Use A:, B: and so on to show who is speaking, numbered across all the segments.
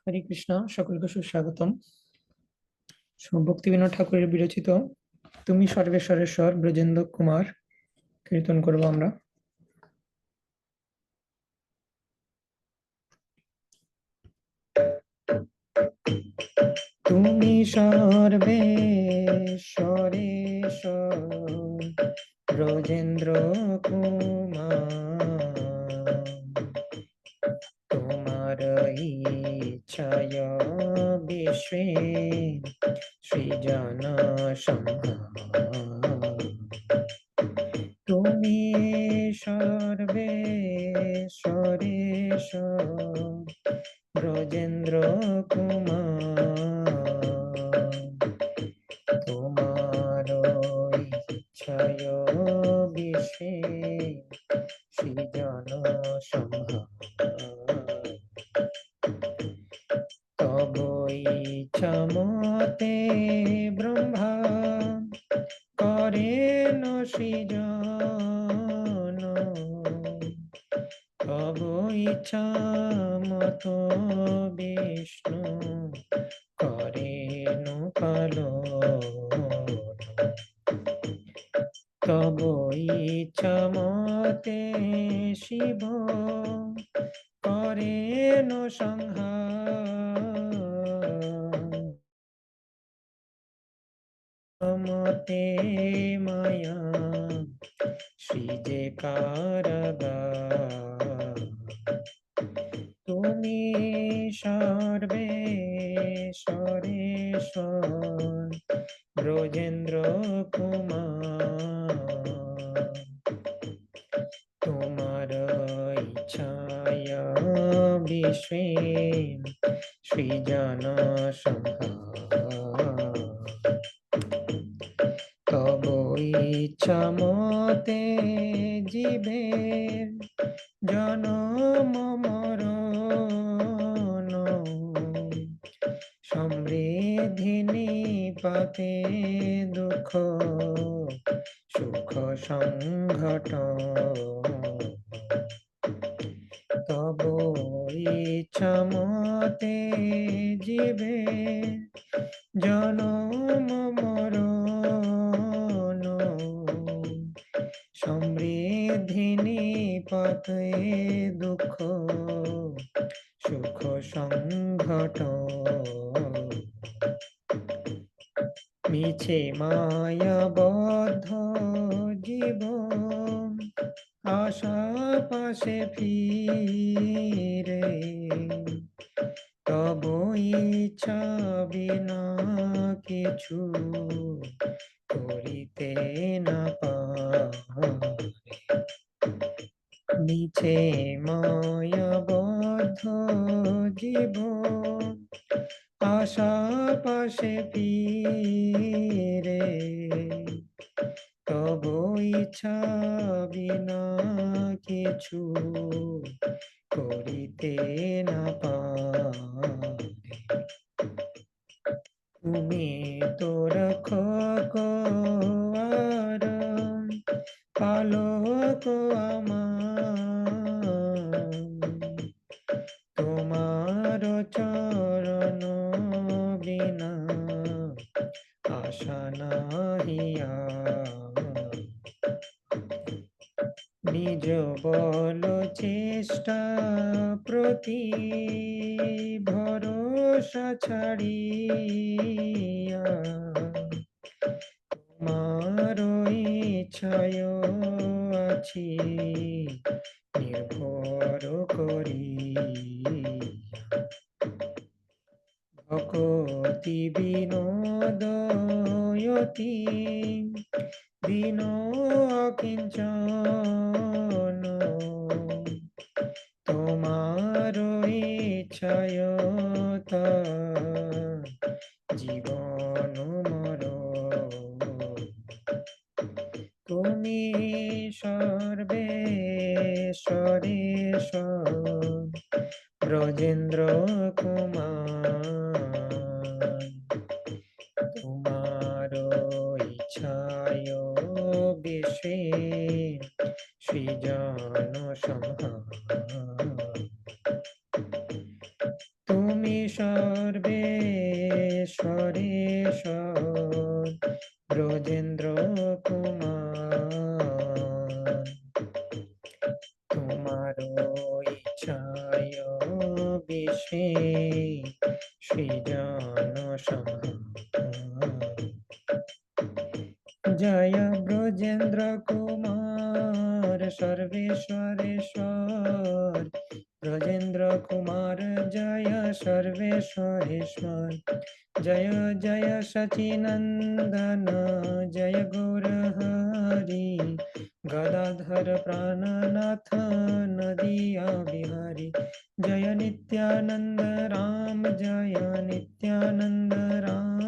A: হরে কৃষ্ণ, সকলকে সুস্বাগতম। ভক্তিবিনোদ ঠাকুরের বিরচিত তুমি সর্বেশ্বরেশ্বর ব্রজেন্দ্র কুমার কীর্তন করব আমরা। তুমি সর্বেশ্বরেশ্বর ব্রজেন্দ্র কুমার, তোমার ইচ্ছায় বিশ্বে সৃজন সংহার। তুমি সর্বেশ্বরেশ্বর ব্রজেন্দ্র কুমার, তোমার ইচ্ছায় বিশ্বে সৃজন সংহার। তব ইচ্ছা মতে ব্রহ্মা করেন সৃজন, তব ইচ্ছা মত বিষ্ণু করেন পালন। তব ইচ্ছা মতে শিব করেন সংহার। মতে মায়া সৃজে কারাগার। তুমি সর্বেশ্বরেশ্বর ব্রজেন্দ্র কুমার, তোমার ইচ্ছায় বিশ্বে সৃজন সংহার। তব ইচ্ছা মতে জীবের জনম মরণ, সমৃদ্ধি নিপাতে দুঃখ সুখ সংঘটন। তব ইচ্ছা মতে জীবে জনম মরণ, সমৃদ্ধি নিপাতে দুঃখ সুখ সংঘটন। মিছে মায়াবদ্ধ জীবন আশা পাশে ফিরে, তব ইচ্ছা বিনা কিছু করিতে না পারে। মিছে মায়াবদ্ধ জীবন আশা পাশে ফিরে, তব ইচ্ছা বিনা কিছু করিতে না পারে। তুমি তোর খোয়ার পালক আমার, তোমার চরণ বিনা আশা নাহিয়া। নিজ বল চেষ্টা প্রতি ভরসা ছাড়িয়া, তোমার ইচ্ছায় আছি নির্ভর করিয়া। ভকতি বিনোদয়তি দীন অকিঞ্চন, তোমার ইচ্ছায় জীবন মরণ। তুমি সর্বেশ্বরেশ্বর ব্রজেন্দ্র কুমার, তোমার ইচ্ছায় বিশ্বে সৃজন সংহার। তুমি सर्वेश्वरेश्वर ब्रजेंद्र कुमार जय सर्वेश्वरेश्वर जय जय सचिनंदन जय गौर हरि गदाधर प्राणनाथ नदिया बिहारी जय नित्यानंद राम जय नित्यानंद राम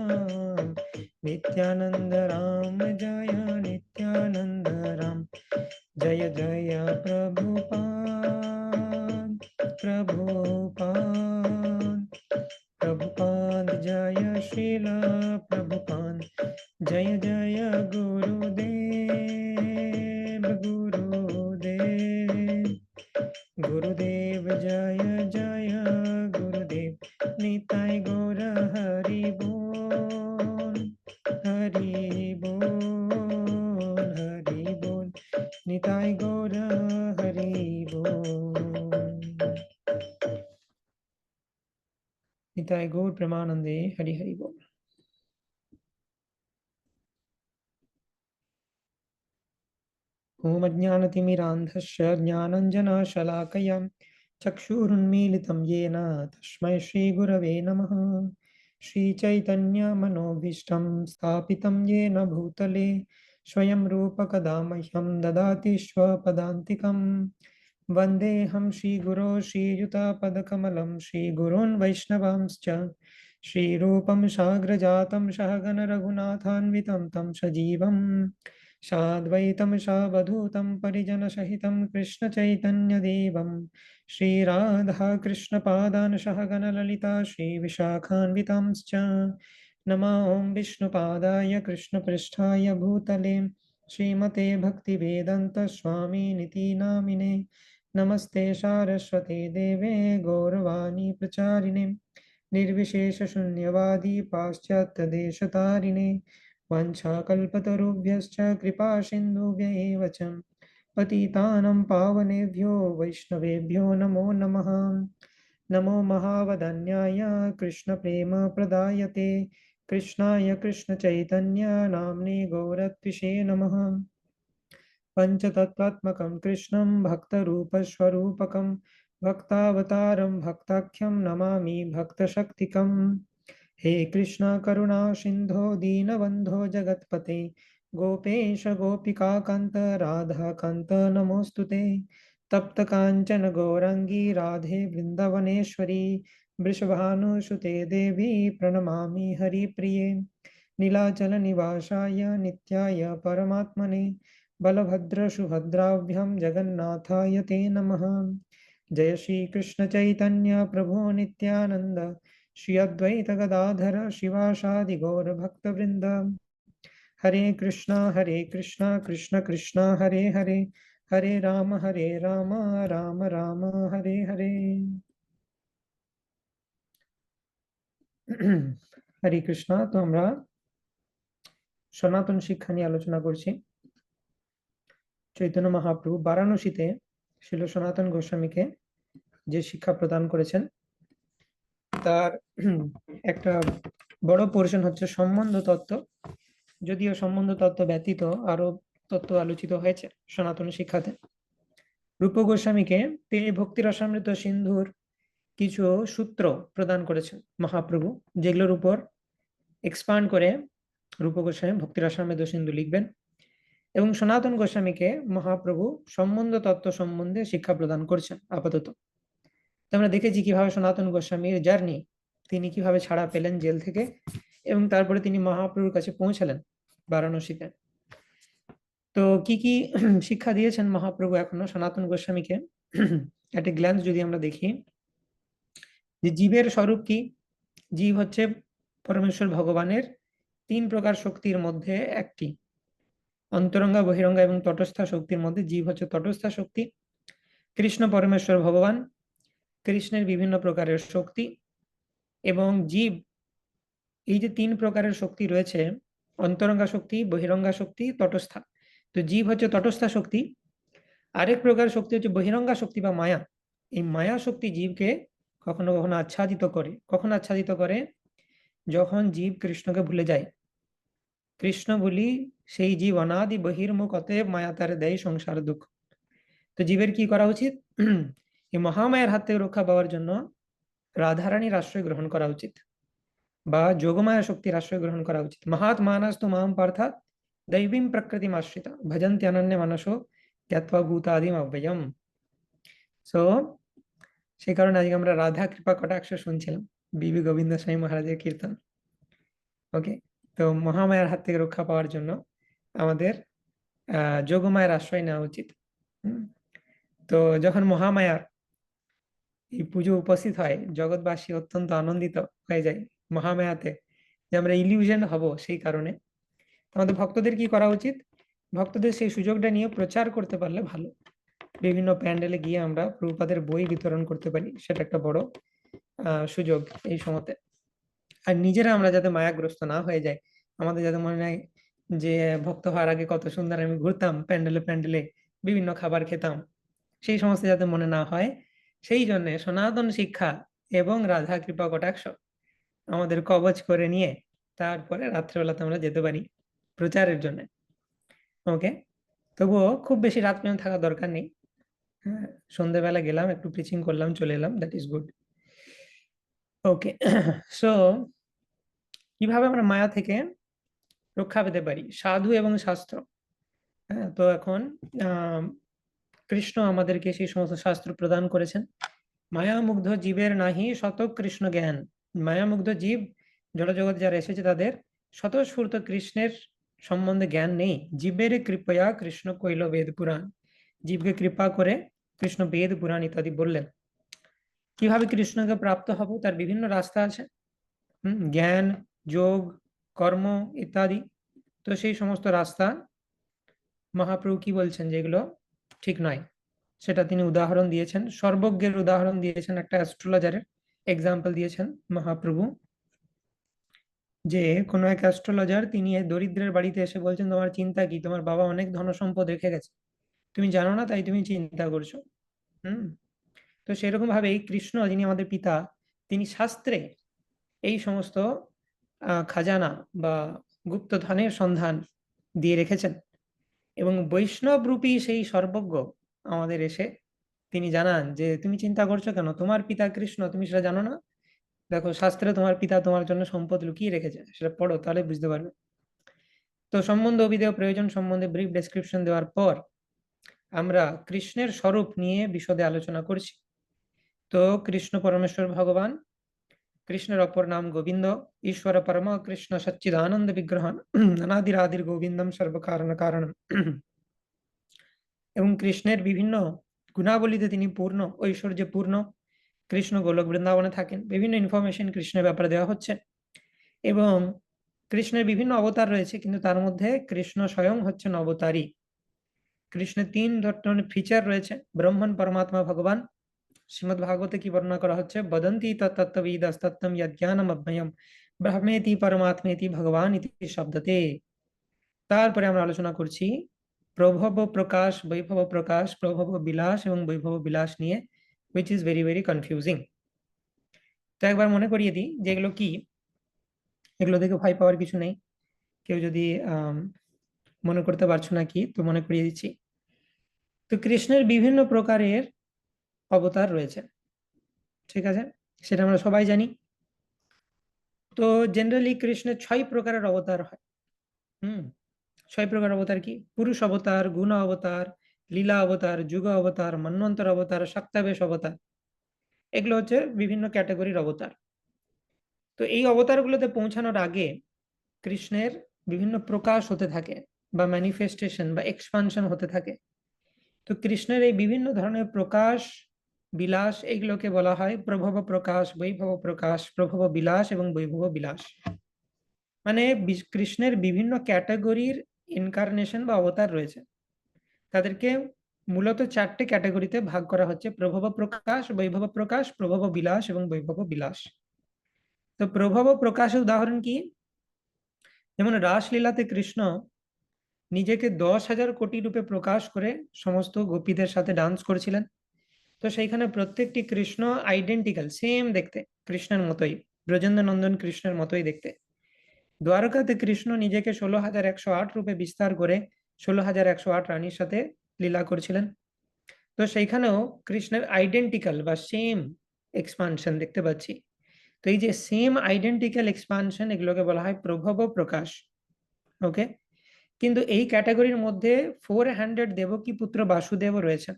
A: नित्यानंद राम जय नित्यानंद राम जय जय प्रभुपाद प्रभुपाद प्रभुपाद जय श्रील प्रभुपाद जय जय गुरुदेव गुरुदेव गुरुदेव जय जय गुरुदेव निताय गौर हरि बोल हरि बोल हरि बोल निताय गौर हरि बोल निताय गौर प्रेमानंदे हरि हरि बोल। ओम अज्ञानतिमिरान्धस्य ज्ञानञ्जनशलाकया चक्षुरुन्मीलितं येन तस्मै श्रीगुरवे नमः। श्रीचैतन्यमनोभीष्टं स्थापितं येन भूतले स्वयं रूपकदा मह्यं ददाति स्वपदान्तिकं। वन्देऽहं श्रीगुरो श्रीयुतापदकमलं श्रीगुरून् वैष्णवांश्च श्रीरूपं साग्रजातं सहगण रघुनाथान्वितं तं सजीवं साद्वैतं सावधूतं परिजनसहितं कृष्णचैतन्यदेवं श्रीराधाकृष्णपादान् सहगण ललिता श्रीविशाखान्वितांश्च नमो विष्णुपादाय कृष्णपृष्ठाय भूतले श्रीमते भक्तिवेदान्तस्वामिनिति नामिने नमस्ते सारस्वते देवे गौरवाणी प्रचारिणे निर्विशेषशून्यवादी पाश्चात्यदेशतारिणे वंशाकल्पतरुभ्यश्च कृपा सिन्धुभ्य एव च पतितानं पावनेभ्यो वैष्णवेभ्यो नमो नमः। नमो महावदन्याय कृष्णप्रेमप्रदायते कृष्णाय कृष्णचैतन्य नाम्ने गौरत्विषे नमः। पञ्चतत्त्वात्मकं कृष्णं भक्तरूपस्वरूपकं भक्तावतारं भक्ताख्यं नमामि भक्तशक्तिकं। हे कृष्ण करुणा सिंधो दीनबंधो जगत्पते गोपेश गोपिकाकांत राधाकांत नमोस्तुते तप्त कांचन गौरांगी राधे वृंदावनेश्वरी वृषभानुसुते देवी प्रणमामि हरिप्रिये नीलाचल निवासाय नित्याय परमात्मने बलभद्र सुभद्राभ्यां जगन्नाथाय ते नमः। जय श्री कृष्ण चैतन्य प्रभु नित्यानंद श्री अद्वैत गदाधर शिवासादि गौर भक्तवृंद हरे कृष्णा कृष्ण कृष्णा हरे हरे हरे राम राम राम हरे हरे। हरे कृष्णा। तो আমরা সনাতন শিক্ষা নিয়ে আলোচনা করছি। চৈতন্য মহাপ্রভু বারাণসীতে শিল সনাতন গোস্বামীকে যে শিক্ষা প্রদান করেছেন তার একটা বড় পোরশন হচ্ছে সম্বন্ধ তত্ত্ব। যদিও সম্বন্ধ তত্ত্ব ব্যতীত আরো তত্ত্ব আলোচিত হয়েছে সনাতন শিক্ষাতে। রূপ গোস্বামীকে তিনি ভক্তি রসামৃত সিন্ধুর কিছু সূত্র প্রদান করেছেন মহাপ্রভু, যেগুলোর উপর এক্সপান্ড করে রূপ গোস্বামী ভক্তি রসামৃত সিন্ধু লিখবেন। এবং সনাতন গোস্বামীকে মহাপ্রভু সম্বন্ধ তত্ত্ব সম্বন্ধে শিক্ষা প্রদান করছেন আপাতত। আমরা দেখেছি কিভাবে সনাতন গোস্বামীর জার্নি, তিনি কিভাবে ছাড়া পেলেন জেল থেকে এবং তারপরে তিনি মহাপ্রভুর কাছে পৌঁছালেন বারাণসীতে। তো কি কি শিক্ষা দিয়েছেন মহাপ্রভু এখনো সনাতন গোস্বামীকে একটা গ্ল্যান্স যদি আমরা দেখি, যে জীবের স্বরূপ কি। জীব হচ্ছে পরমেশ্বর ভগবানের তিন প্রকার শক্তির মধ্যে একটি, অন্তরঙ্গা বহিরঙ্গা এবং তটস্থা শক্তির মধ্যে জীব হচ্ছে তটস্থা শক্তি। কৃষ্ণ পরমেশ্বর ভগবান, কৃষ্ণের বিভিন্ন প্রকারের শক্তি এবং জীব, এই যে তিন প্রকারের শক্তি রয়েছে, অন্তরঙ্গা শক্তি, বহিরঙ্গা শক্তি, তটস্থা। তো জীব হচ্ছে তটস্থা শক্তি। আরেক প্রকার শক্তি হচ্ছে বহিরঙ্গা শক্তি বা মায়া। এই মায়া শক্তি জীবকে কখনো কখনো আচ্ছাদিত করে। কখন আচ্ছাদিত করে? যখন জীব কৃষ্ণকে ভুলে যায়। কৃষ্ণ বলি সেই জীব অনাদি বহির্মুখ, অতএব মায়া তার দেয় সংসার দুঃখ। তো জীবের কি করা উচিত? এই মহামায়ার হাত থেকে রক্ষা পাওয়ার জন্য রাধারানীর আশ্রয় গ্রহণ করা উচিত, বা যোগমায়া শক্তির আশ্রয় গ্রহণ করা উচিত। মহাৎ মানস্তু মাম পার্থা দৈবীম প্রকৃতিম আশ্রিতা ভজন্তি অনন্য মানসো জ্ঞাত্বা ভূতাদিম অব্যয়ম। সো সেই কারণে আজকে আমরা রাধা কৃপা কটাক্ষ শুনছিলাম, বিবি গোবিন্দ স্বামী মহারাজের কীর্তন। ওকে, তো মহামায়ার হাত থেকে রক্ষা পাওয়ার জন্য আমাদের যোগমায়ের আশ্রয় নেওয়া উচিত। তো যখন মহামায়ার এই পুজো উপস্থিত হয়, জগৎবাসী অত্যন্ত আনন্দিত হয়ে যায় মহামায়াতে, যে আমরা ইলিউশন হব। সেই কারণে আমাদের ভক্তদের কি করা উচিত? ভক্তদের সেই সুযোগটা নিয়ে প্রচার করতে পারলে ভালো। বিভিন্ন প্যান্ডেলে গিয়ে আমরা প্রভুপাদের বই বিতরণ করতে পারি, সেটা একটা বড় সুযোগ এই সময়তে। আর নিজেরা আমরা যাতে মায়াগ্রস্ত না হয়ে যায়, আমাদের যাতে মনে হয় যে ভক্ত হওয়ার আগে কত সুন্দর আমি ঘুরতাম প্যান্ডেলে প্যান্ডেলে, বিভিন্ন খাবার খেতাম, সেই সমস্ত যাতে মনে না হয়, সেই জন্য সনাতন শিক্ষা এবং রাধা কৃপা কটাক্ষ আমাদের কবচ করে নিয়ে তারপরে রাত্রেবেলাতে আমরা যেতে পারি প্রচারের জন্য। ওকে, তবুও খুব বেশি রাত পর্যন্ত থাকার দরকার নেই। হ্যাঁ, সন্ধ্যেবেলা গেলাম, একটু প্রিচিং করলাম, চলে এলাম, that is good. Okay, so কিভাবে আমরা মায়া থেকে রক্ষা পেতে পারি? সাধু এবং শাস্ত্র। হ্যাঁ, তো এখন কৃষ্ণ আমাদেরকে সেই সমস্ত শাস্ত্র প্রদান করেছেন। মায়ামুগ্ধ জীবের নাহি শত কৃষ্ণ জ্ঞান। মায়ামুগ্ধ জীব, জড়জগৎ যারা এসেছে তাদের স্বতঃস্ফূর্ত কৃষ্ণের সম্বন্ধে জ্ঞান নেই। জীবের কৃপয়া কৃষ্ণ কৈল বেদ পুরাণ। জীবকে কৃপা করে কৃষ্ণ বেদ পুরাণ ইত্যাদি বললেন। কিভাবে কৃষ্ণকে প্রাপ্ত হব? তার বিভিন্ন রাস্তা আছে, জ্ঞান, যোগ, কর্ম ইত্যাদি। তো সেই সমস্ত রাস্তা মহাপ্রভু কি বলছেন যেগুলো ঠিক নয়, সেটা তিনি উদাহরণ দিয়েছেন। সর্বজ্ঞের উদাহরণ দিয়েছেন, একটা অ্যাস্ট্রোলজারের এক্সাম্পল দিয়েছেন মহাপ্রভু, যে কোনো এক অ্যাস্ট্রোলজার তিনি এই দরিদ্রের বাড়িতে এসে বলছেন, তোমার চিন্তা কি? তোমার বাবা অনেক ধন সম্পদ রেখে গেছে, তুমি জানো না, তাই তুমি চিন্তা করছো। হুম তো সেরকম ভাবে কৃষ্ণ, যিনি আমাদের পিতা, তিনি শাস্ত্রে এই সমস্ত খাজানা বা গুপ্তধনের সন্ধান দিয়ে রেখেছেন। এবং বৈষ্ণব রূপী সেই সর্বজ্ঞ আমাদের এসে তিনি জানান যে তুমি চিন্তা করছো কেন? তোমার পিতা কৃষ্ণ, তুমি সেটা জানো না? দেখো শাস্ত্রে তোমার পিতা তোমার জন্য সম্পদ লুকিয়ে রেখেছে, সেটা পড়ো, তাহলে বুঝতে পারবে। তো সম্বন্ধ অভিধেয় প্রয়োজন সম্বন্ধে ব্রিফ ডেসক্রিপশন দেওয়ার পর আমরা কৃষ্ণের স্বরূপ নিয়ে বিশদে আলোচনা করছি। তো কৃষ্ণ পরমেশ্বর ভগবান, কৃষ্ণের অপর নাম গোবিন্দ, ঈশ্বর পরম কৃষ্ণ সচ্চিদানন্দ বিগ্রহণ অনাদিরাদির গোবিন্দম সর্বকারণ কারণ। এবং কৃষ্ণের বিভিন্ন গুণাবলীতে তিনি পূর্ণ, ঐশ্বর্যে পূর্ণ। কৃষ্ণ গোলক বৃন্দাবনে থাকেন, বিভিন্ন ইনফরমেশন কৃষ্ণের ব্যাপারে দেওয়া হচ্ছে। এবং কৃষ্ণের বিভিন্ন অবতার রয়েছে, কিন্তু তার মধ্যে কৃষ্ণ স্বয়ং হচ্ছেন অবতারী। কৃষ্ণের তিন ধরনের ফিচার রয়েছে। ব্রহ্মণ পরমাত্মা ভগবান, শ্রীমদ ভাগবতে কি বর্ণনা করা হচ্ছে? বদন্তি তত্ত্ববিদস্তত্ত্বম যজ্ঞানম অভ্যয়ম ব্রহ্মেতি পরমাত্মেতি ভগবান ইতি শব্দতে। তারপরে আমরা আলোচনা করছি প্রভব প্রকাশ, বৈভব প্রকাশ, প্রভব বিলাস এবং বৈভব বিলাস নিয়ে, which is very very confusing। তো একবার মনে করিয়ে দিই যে এগুলো কি। এগুলো দেখে ভয় পাওয়ার কিছু নেই। কেউ যদি মনে করতে পারছো না কি, তো মনে করিয়ে দিচ্ছি। তো কৃষ্ণের বিভিন্ন প্রকারের অবতার রয়েছে, ঠিক আছে, সেটা আমরা সবাই জানি। তো জেনারেলি কৃষ্ণের 6 প্রকারের অবতার হয়। 6 প্রকার অবতার কি? পুরুষ অবতার, গুণ অবতার, লীলা অবতার, যুগ অবতার, মন্বন্তর অবতার, শাক্তাবেশ অবতার। এগুলো হচ্ছে বিভিন্ন ক্যাটাগরির অবতার। তো এই অবতারগুলোতে পৌঁছানোর আগে কৃষ্ণের বিভিন্ন প্রকাশ হতে থাকে, বা ম্যানিফেস্টেশন বা এক্সপানশন হতে থাকে। তো কৃষ্ণের এই বিভিন্ন ধরনের প্রকাশ, বিলাস, এগুলোকে বলা হয় প্রভব প্রকাশ, বৈভব প্রকাশ, প্রভব বিলাস এবং বৈভব বিলাস। মানে কৃষ্ণের বিভিন্ন ক্যাটাগরির ইনকারনেশন বা অবতার রয়েছে, তাদেরকে মূলত 4টে ক্যাটাগরিতে ভাগ করা হচ্ছে: প্রভব প্রকাশ, বৈভব প্রকাশ, প্রভব বিলাস এবং বৈভব বিলাস। তো প্রভব প্রকাশের উদাহরণ কি? যেমন রাসলীলাতে কৃষ্ণ নিজেকে 10,000 কোটি রূপে প্রকাশ করে সমস্ত গোপীদের সাথে ডান্স করেছিলেন। তো সেইখানে প্রত্যেকটি কৃষ্ণ আইডেন্টিক্যাল, সেম দেখতে, কৃষ্ণের মতোই, ব্রজেন্দ্র নন্দন কৃষ্ণের মতোই দেখতে। দ্বারকাতে কৃষ্ণ নিজেকে 16,108 রূপে বিস্তার করে 16,108 রানীর সাথে লীলা করছিলেন। তো সেইখানেও কৃষ্ণের আইডেন্টিক্যাল বা সেম এক্সপানশন দেখতে পাচ্ছি। তো এই যে সেম আইডেন্টিক্যাল এক্সপানশন, এগুলোকে বলা হয় প্রভব প্রকাশ। ওকে, কিন্তু এই ক্যাটাগরির মধ্যে 400 দেবকী পুত্র বাসুদেব রয়েছেন।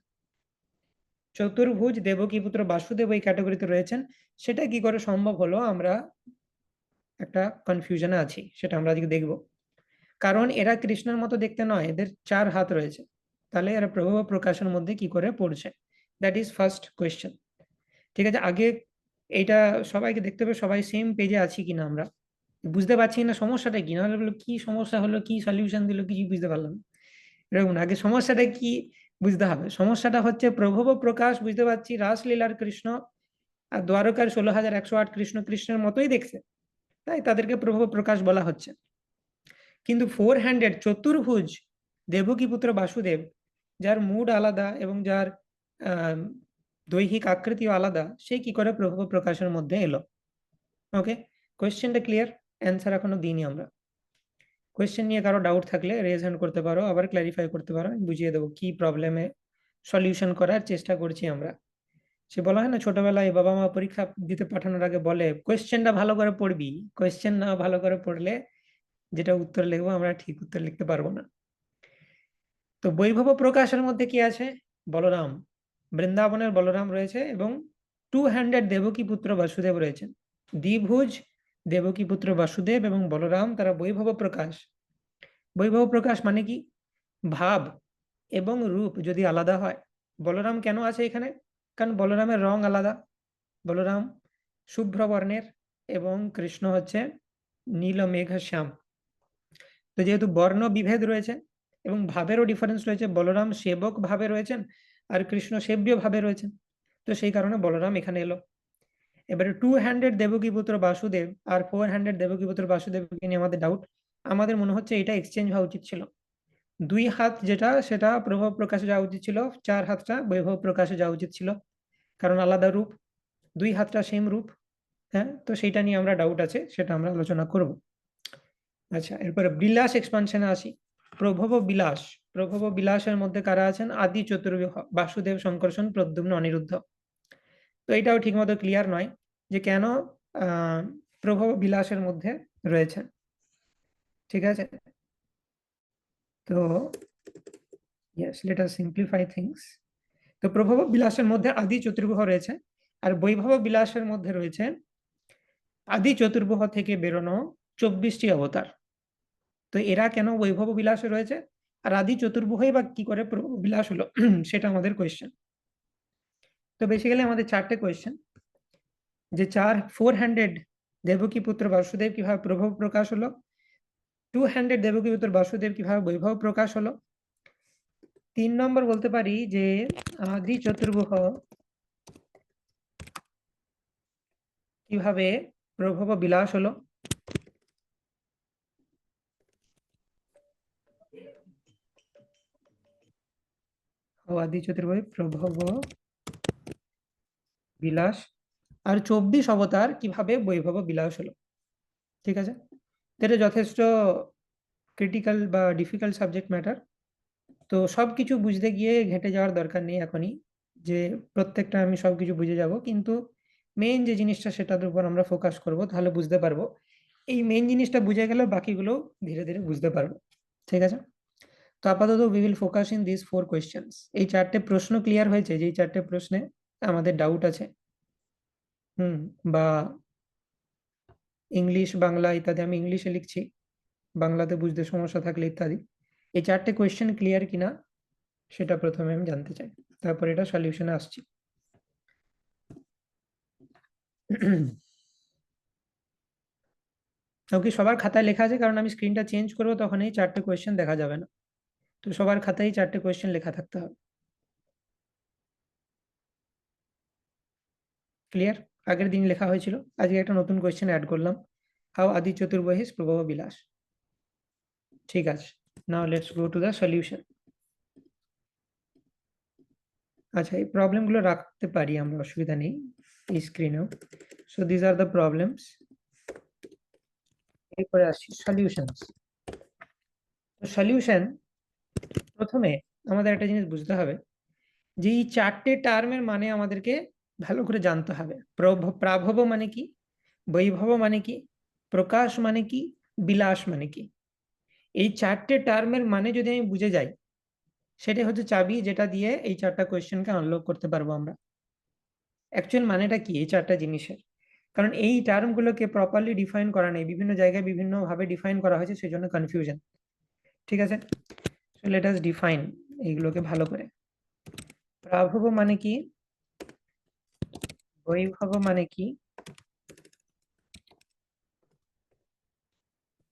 A: চতুর্ভুজ দেবকী পুত্র বাসুদেব এই ক্যাটাগরিতে রয়েছেন। সেটা কি করে সম্ভব হলো, আমরা একটা কনফিউশনে আছি, সেটা আমরা আজকে দেখব। কারণ এরা কৃষ্ণের মতো দেখতে নয়, এদের 4 হাত রয়েছে, তাহলে এরা প্রভব প্রকাশের মধ্যে কি করে পড়ছে? That is first question. ঠিক আছে, আগে এইটা সবাইকে দেখতে হবে, সবাই সেম পেজে আছি কিনা, আমরা বুঝতে পারছি না সমস্যাটা কি, নাহলে বললো কি সমস্যা হলো, কি সলিউশন দিল, কিছু বুঝতে পারলাম না। এরকম না, আগে সমস্যাটা কি বুঝতে হবে। সমস্যাটা হচ্ছে প্রভব প্রকাশ বুঝতে পারছি, রাসলীলার কৃষ্ণ আর দ্বারকার 16,108 কৃষ্ণ কৃষ্ণের মতোই দেখছে, তাই তাদেরকে প্রভব প্রকাশ বলা হচ্ছে। কিন্তু 400 চতুর্ভুজ দেবকী পুত্র বাসুদেব, যার মুড আলাদা এবং যার আহ দৈহিক আকৃতিও আলাদা, সে কি করে প্রভব প্রকাশের মধ্যে এলো? ওকে, কোয়েশ্চেনটা ক্লিয়ার? অ্যান্সার এখনো দিইনি আমরা। কোয়েশ্চেন নিয়ে কারো ডাউট থাকলে রেজ হ্যান্ড করতে পারো, আবার ক্ল্যারিফাই করতে পারো, আমি বুঝিয়ে দেবো কি প্রবলেমে সলিউশন করার চেষ্টা করছি আমরা। সে বলা হয় না, ছোটবেলায় বাবা মা পরীক্ষা দিতে পাঠানোর আগে বলে কোয়েশ্চেনটা ভালো করে পড়বি, কোয়েশ্চেন না ভালো করে পড়লে যেটা উত্তর লিখবো আমরা ঠিক উত্তর লিখতে পারবো না। তো বৈভব প্রকাশের মধ্যে কি আছে? বলরাম, বৃন্দাবনের বলরাম রয়েছে, এবং 200 দেবকী পুত্র বাসুদেব রয়েছেন। দ্বিভুজ দেবকী পুত্র বাসুদেব এবং বলরাম, তারা বৈভব প্রকাশ। বৈভব প্রকাশ মানে কি? ভাব এবং রূপ যদি আলাদা হয়। বলরাম কেন আছে এখানে? কারণ বলরামের রং আলাদা। বলরাম শুভ্র বর্ণের এবং কৃষ্ণ হচ্ছে নীল মেঘ শ্যাম। তো যেহেতু বর্ণ বিভেদ রয়েছে এবং ভাবেরও ডিফারেন্স রয়েছে, বলরাম সেবক ভাবে রয়েছেন আর কৃষ্ণ সেব্য ভাবে রয়েছেন, তো সেই কারণে বলরাম এখানে এলো। এবারে 200 দেবকী পুত্র বাসুদেব আর 400 দেবকী পুত্র বাসুদেবকে নিয়ে আমাদের ডাউট। আমাদের মনে হচ্ছে এটা এক্সচেঞ্জ হওয়া উচিত ছিল। 2 হাত যেটা, সেটা প্রভাব প্রকাশে যাওয়া উচিত ছিল, 4 হাতটা বৈভব প্রকাশে যাওয়া উচিত ছিল, কারণ আলাদা রূপ। 2 হাতটা সেম রূপ। হ্যাঁ, তো সেইটা নিয়ে আমরা ডাউট আছে, সেটা আমরা আলোচনা করব। আচ্ছা, এরপরে বিলাস এক্সপানশনে আসি। প্রভব বিলাস, প্রভব বিলাসের মধ্যে কারা আছেন? আদি চতুর্বিহ, বাসুদেব, শঙ্কর্ষণ, প্রদ্যুম্ন, অনিরুদ্ধ। তো এটাও ঠিকমতো ক্লিয়ার নয় যে কেন প্রভব বিলাসের মধ্যে রয়েছে। ঠিক আছে, তো yes, let us simplify things. তো প্রভব বিলাসের মধ্যে আদি চতুর্ভুহ রয়েছে, আর বৈভব বিলাসের মধ্যে রয়েছে আদি চতুর্ভুহ থেকে বেরোনো 24টি অবতার। তো এরা কেন বৈভব বিলাসে রয়েছে, আর আদি চতুর্ভুজই বা কি করে প্রভব বিলাস হলো? সেটা আমাদের কোয়েশ্চেন। তো বেসিক্যালি আমাদের 4টে কোয়েশ্চেন, যে 400 দেবকী পুত্র বাসুদেব কিভাবে প্রভব প্রকাশ হলো, 200 দেবকী পুত্র বাসুদেব কিভাবে বৈভব প্রকাশ হলো, 3 নম্বর বলতে পারি যে আদি চতুর্ভুজ কিভাবে প্রভব বিলাস হলো, ও আদি চতুর্ভুজ প্রভব বিলাস, আর 24 অবতার কিভাবে বৈভব বিলাস হলো। ঠিক আছে, এটা যথেষ্ট ক্রিটিক্যাল বা ডিফিকাল্ট সাবজেক্ট ম্যাটার। তো সবকিছু বুঝতে গিয়ে ঘেঁটে যাওয়ার দরকার নেই এখনই, যে প্রত্যেকটা আমি সবকিছু বুঝে যাব, কিন্তু মেইন যে জিনিসটা সেটার উপর আমরা ফোকাস করব, তাহলে বুঝতে পারবো। এই মেইন জিনিসটা বুঝে গেলে বাকিগুলো ধীরে ধীরে বুঝতে পারবো। ঠিক আছে, তো আপাতত we will focus in this 4 questions. এই 4টে প্রশ্ন ক্লিয়ার হয়েছে, যে এই 4টে প্রশ্নে আমাদের ডাউট আছে, বা ইংলিশ বাংলা ইত্যাদি, আমি ইংলিশে লিখছি, বাংলাতে বুঝতে সমস্যা থাকলে ইত্যাদি। এই 4টে কোয়েশ্চেন ক্লিয়ার কিনা সেটা প্রথমে আমি জানতে চাই, তারপর এটা সলিউশনে আসছি। ওকে, সবার খাতায় লেখা আছে, কারণ আমি স্ক্রিনটা চেঞ্জ করবো, তখন এই 4টে কোয়েশ্চেন দেখা যাবে না। তো সবার খাতায় 4টে কোয়েশ্চেন লেখা থাকতে হবে। ক্লিয়ার? আগের দিন লেখা হয়েছিল, আজকে একটা নতুন কোয়েশ্চেন অ্যাড করলাম, হাউ আদি চতুর্বহিষ প্রভব বিলাস। ঠিক আছে, now let's go to the solution. আচ্ছা, এই প্রবলেমগুলো রাখতে পারি আমরা, অসুবিধা নেই এই স্ক্রিনেও। So these are the problems. এরপরে আসছি সলিউশনস। তো সলিউশন, প্রথমে আমাদের একটা জিনিস বুঝতে হবে, যে এই চারটে টার্মের মানে আমাদেরকে ভালো করে জানতে হবে। প্রাভব মানে কি, বৈভব মানে কি, প্রকাশ মানে কি, বিলাস মানে কি। এই চারটে টার্মের মানে যদি আমি বুঝে যাই, সেটাই হচ্ছে চাবি, যেটা দিয়ে এই চারটা কোয়েশ্চেনকে আনলক করতে পারবো আমরা। অ্যাকচুয়াল মানেটা কি এই চারটা জিনিসের? কারণ এই টার্মগুলোকে প্রপারলি ডিফাইন করা নেই, বিভিন্ন জায়গায় বিভিন্ন ভাবে ডিফাইন করা হয়েছে, সেই জন্য কনফিউশন। ঠিক আছে, সো লেট আস ডিফাইন এইগুলোকে ভালো করে। প্রাভব মানে কি, বৈভব মানে কি,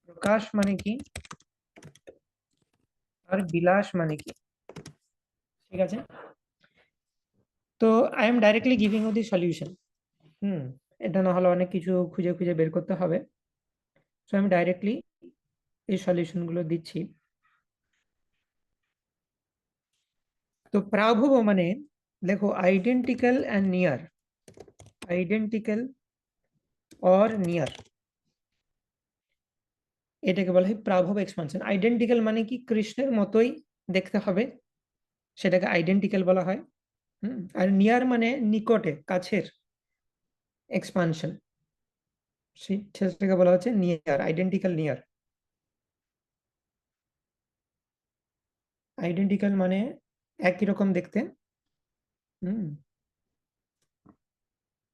A: প্রকাশ মানে কি, আর বিলাস মানে কি। ঠিক আছে, তো I am directly giving you the solution. এটা না হলে অনেক কিছু খুঁজে খুঁজে বের করতে হবে। সো আমি ডাইরেক্টলি এই সলিউশন গুলো দিচ্ছি। তো প্রাভব মানে দেখো identical and near, identical or near, এটাকে বলা হয় প্রাভব এক্সপানশন। আইডেন্টিক্যাল মানে কি কৃষ্ণের মতোই দেখতে হবে, সেটাকে আইডেন্টিক্যাল বলা হয়। আর নিয়ার মানে নিকটে, কাছের এক্সপানশন, সেটাকে বলা হচ্ছে নিয়ার, আইডেন্টিক্যাল নিয়ার। আইডেন্টিক্যাল মানে একই রকম দেখতে। হুম,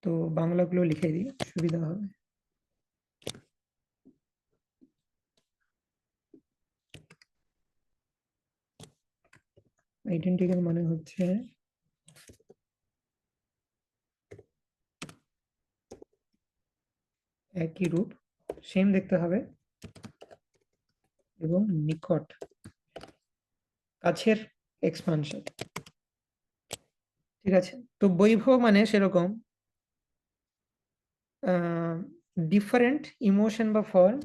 A: তো বাংলাগুলো লিখে দিই, সুবিধা হবে। আইডেন্টিক্যাল মানে হচ্ছে একই রূপ, সেম দেখতে হবে, এবং নিকট, কাছের এক্সপানশন। ঠিক আছে, তো বৈভব মানে সেরকম ডিফারেন্ট ইমোশন বা ফর্ম,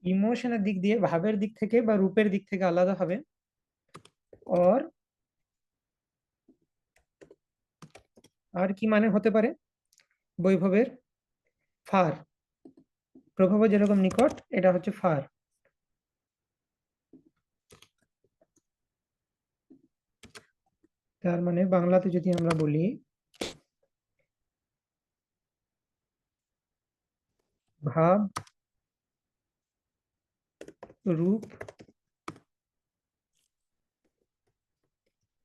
A: ইমোশনের দিক দিয়ে, ভাবের দিক থেকে বা রূপের দিক থেকে আলাদা হবে। আর আর কি মানে হতে পারে বৈভবের? ফার, প্রভাব যেরকম নিকট, এটা হচ্ছে ফার। তার মানে বাংলাতে যদি আমরা বলি, ভাব রূপ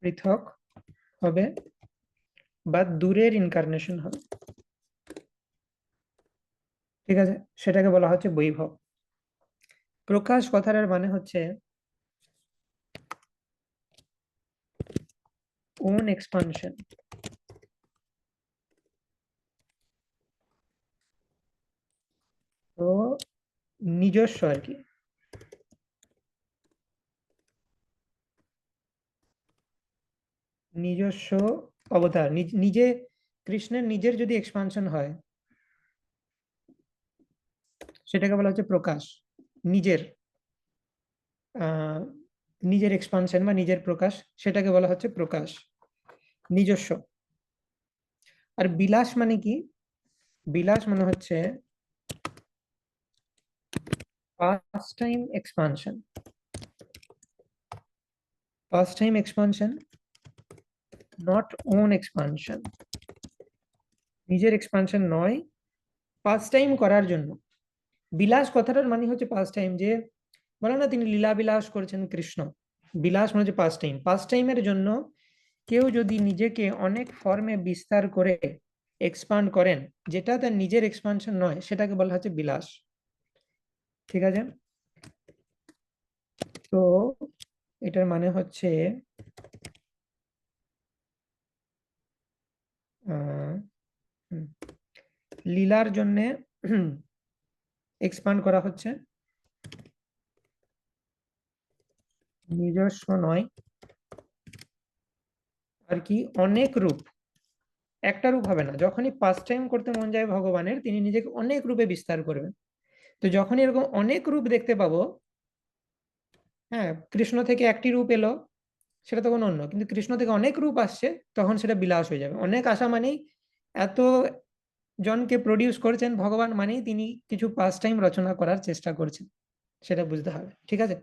A: পৃথক হবে বা দূরের ইনকারনেশন হবে। ঠিক আছে, সেটাকে বলা হচ্ছে বৈভব। প্রকাশ কথাটার মানে হচ্ছে ওন এক্সপানশন, তো নিজস্ব আর কি, নিজস্ব অবতার, নিজে কৃষ্ণের নিজের যদি এক্সপানশন হয়, সেটাকে বলা হচ্ছে প্রকাশ। নিজের আহ নিজের এক্সপানশন বা নিজের প্রকাশ, সেটাকে বলা হচ্ছে প্রকাশ, নিজস্ব। আর বিলাস মানে কি? বিলাস মানে হচ্ছে past time expansion, past time expansion, not own expansion, নিজের এক্সপানশন নয়, পাস্ট টাইম করার জন্য। বিলাস কথাটার মানে হচ্ছে পাস্ট টাইম, যে বলে না তিনি লীলা বিলাস করেছেন কৃষ্ণ, বিলাস মানে হচ্ছে পাস্ট টাইম। পাস্ট টাইমের জন্য কেউ যদি নিজেকে অনেক ফর্মে বিস্তার করে এক্সপান্ড করেন, যেটা তার নিজের এক্সপানশন নয়, সেটাকে বলা হচ্ছে বিলাস। ঠিক আছে, তো এটার মানে হচ্ছে লীলার জন্য এক্সপান্ড করা হচ্ছে, নিজস্ব নয়। আর কি, অনেক রূপ, একটা রূপ হবে না। যখনই পাস্ট টাইম করতে মন যায় ভগবানের, তিনি নিজেকে অনেক রূপে বিস্তার করবেন। তো যখন এরকম অনেক রূপ দেখতে পাবো, হ্যাঁ, কৃষ্ণ থেকে একটি রূপ এলো, সেটা তখন অন্য, কিন্তু কৃষ্ণ থেকে অনেক রূপ আসছে, তখন সেটা বিলাস হয়ে যাবে। অনেক আসা মানেই এত জনকে প্রডিউস করছেন ভগবান, মানেই তিনি কিছু পাস্ট টাইম রচনা করার চেষ্টা করছেন, সেটা বুঝতে হবে। ঠিক আছে,